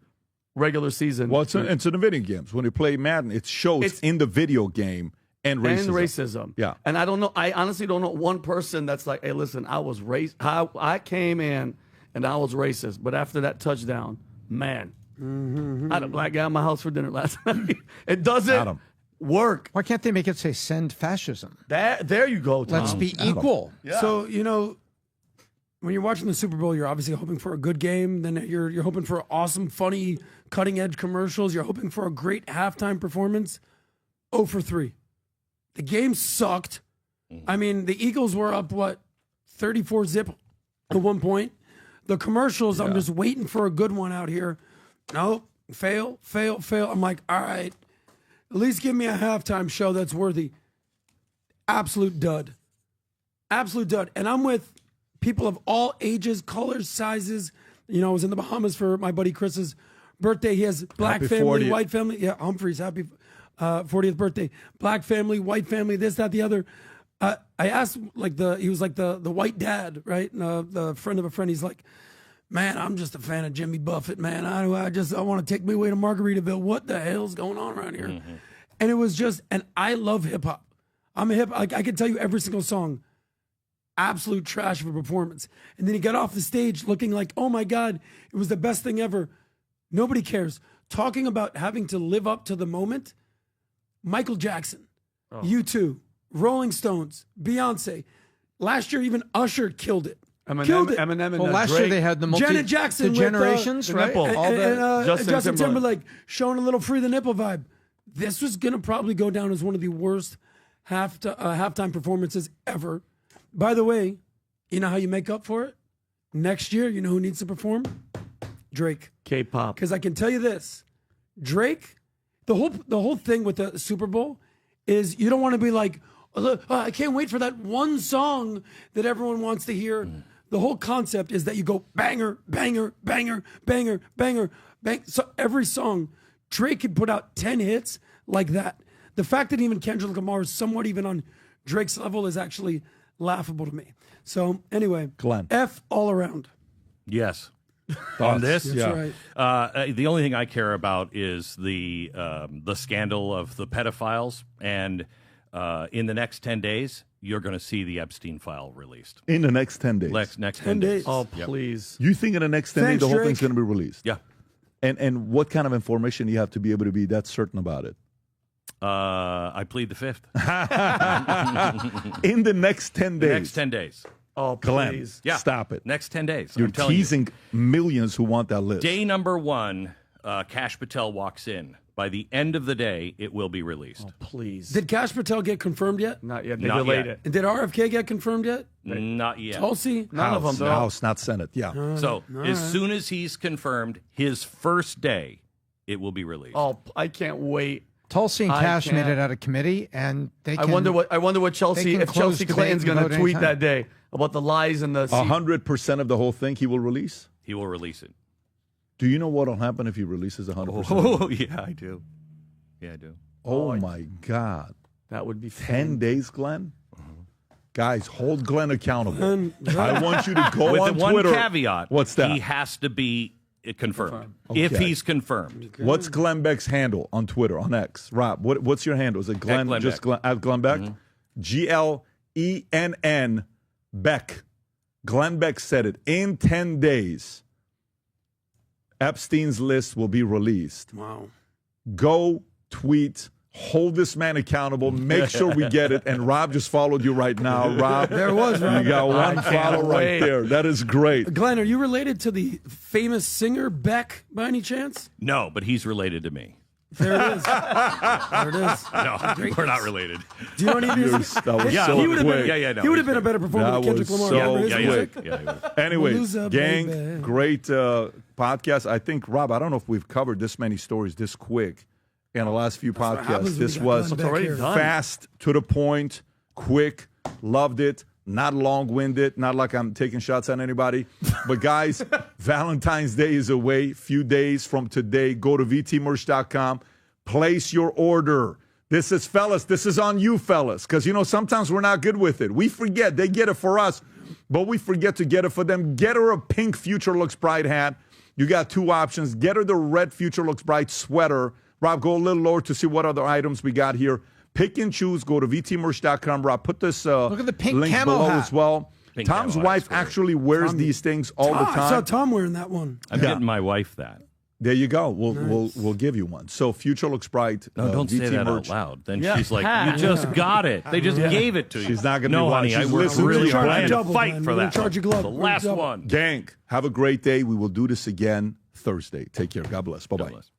regular season? Well, it's in the video games. When you play Madden, it shows in the video game and racism. Yeah. And I honestly don't know one person that's like, hey, listen, I was I came in and I was racist. But after that touchdown, man, I had a black guy in my house for dinner last night. It doesn't work. Why can't they make it say send fascism? There you go, Tom. Let's be equal. Yeah. So, when you're watching the Super Bowl, you're obviously hoping for a good game. Then you're hoping for awesome, funny, cutting-edge commercials. You're hoping for a great halftime performance. 0 for 3. The game sucked. I mean, the Eagles were up, 34-0 at one point. The commercials, I'm just waiting for a good one out here. Nope, fail. I'm like, all right, at least give me a halftime show that's worthy. Absolute dud. And I'm with people of all ages, colors, sizes. I was in the Bahamas for my buddy Chris's birthday. He has black Happy family, 40th. white family. Yeah, Humphreys, happy 40th birthday. Black family, white family, this, that, the other. I asked, he was like the white dad, right? And, the friend of a friend, he's like, man, I'm just a fan of Jimmy Buffett, man. I want to take me away to Margaritaville. What the hell's going on around here? Mm-hmm. And it was just, and I love hip hop. I'm a I can tell you every single song. Absolute trash of a performance. And then he got off the stage looking like, oh my God, it was the best thing ever. Nobody cares. Talking about having to live up to the moment. Michael Jackson, U2, Rolling Stones, Beyonce. Last year, even Usher killed it. Eminem and last Drake. year they had the Janet Jackson the generations, with, right? And Justin Timberlake showing a little Free the Nipple vibe. This was going to probably go down as one of the worst halftime performances ever. By the way, you know how you make up for it? Next year, you know who needs to perform? Drake. K-pop. Because I can tell you this, Drake, the whole thing with the Super Bowl is you don't want to be like, I can't wait for that one song that everyone wants to hear. The whole concept is that you go banger, banger, banger, banger, banger, bang. So every song, Drake could put out 10 hits like that. The fact that even Kendrick Lamar is somewhat even on Drake's level is actually laughable to me. So anyway, Glenn. F all around. Yes. On this, That's right. The only thing I care about is the scandal of the pedophiles, and in the next 10 days, you're going to see the Epstein file released. In the next 10 days. Next 10 days. Oh, Yep. please. You think in the next 10 days the whole Drake. thing's going to be released? Yeah. And what kind of information do you have to be able to be that certain about it? I plead the fifth. In the next 10 days. Next 10 days. Oh, Glenn, please. Yeah. stop it. Next 10 days. You're I'm telling teasing millions who want that list. Day number 1, Kash Patel walks in. By the end of the day, it will be released. Oh, please. Did Kash Patel get confirmed yet? Not yet. They Not delayed yet. it. And did RFK get confirmed yet? Not yet. Tulsi? None of them, though. House, not Senate. Yeah. So All as right. soon as he's confirmed, his first day, it will be released. Oh, I can't wait. Tulsi and I Cash made can't. it out of committee, and they. I Can, wonder what Chelsea, can if close Chelsea debate Clinton's and going to vote tweet anytime. that day about the lies and the. 100% of the whole thing he will release? He will release it. Do you know what will happen if he releases 100%? Oh, yeah, I do. Yeah, I do. Oh, my God. That would be 10 days, Glenn? Guys, hold Glenn accountable. And- I want you to go With on the one Twitter. caveat. What's that? He has to be confirmed. Okay. If he's confirmed. What's Glenn Beck's handle on Twitter, on X? Rob, what's your handle? Is it Glenn? Glenn Just Beck. Glenn, at Glenn Beck? GLENN Beck. Glenn Beck said it. In 10 days, Epstein's list will be released. Wow. Go tweet. Hold this man accountable. Make sure we get it. And Rob just followed you right now. Rob, There it was, Rob. you got one I can't follow right wait. there. That is great. Glenn, are you related to the famous singer Beck by any chance? No, but he's related to me. There it is. There it is. No, we're not related. Do you know any of his? That was Yeah, so he would have quick. been. no, he would have he's been a better performer That than Kendrick was Lamar. so Remember his Yeah, music? yeah. Anyways, Loser, gang, baby. great podcast. I think, Rob, I don't know if we've covered this many stories this quick in the last few what happens podcasts. when This you got was Glenn Beck already here. done. fast, to the point, quick, loved it, not long-winded, not like I'm taking shots at anybody. But guys, Valentine's Day is away, few days from today. Go to vtmerch.com, place your order. This is on you, fellas, because, sometimes we're not good with it. We forget. They get it for us, but we forget to get it for them. Get her a pink Future Looks Bright hat. You got two options. Get her the red Future Looks Bright sweater. Rob, go a little lower to see what other items we got here. Pick and choose. Go to vtmerch.com. Rob, put this Look at the pink link camo below hat. as well. Pink Tom's camo wife hat's great. actually wears these things all the I saw time. Tom wearing that one. I'm Yeah. getting my wife that. There you go. We'll give you one. So Future Looks Bright. No, don't say VT that merch. out loud. Then Yeah. she's like, "You just got it. They just gave it to you." She's not gonna No, be honey, watching. I She's worked listening. really We're gonna hard. I charge had you to double, fight man. for We're gonna that. charge you one. double. The last Double. one. Gang, have a great day. We will do this again Thursday. Take care. God bless. Bye-bye. God bless.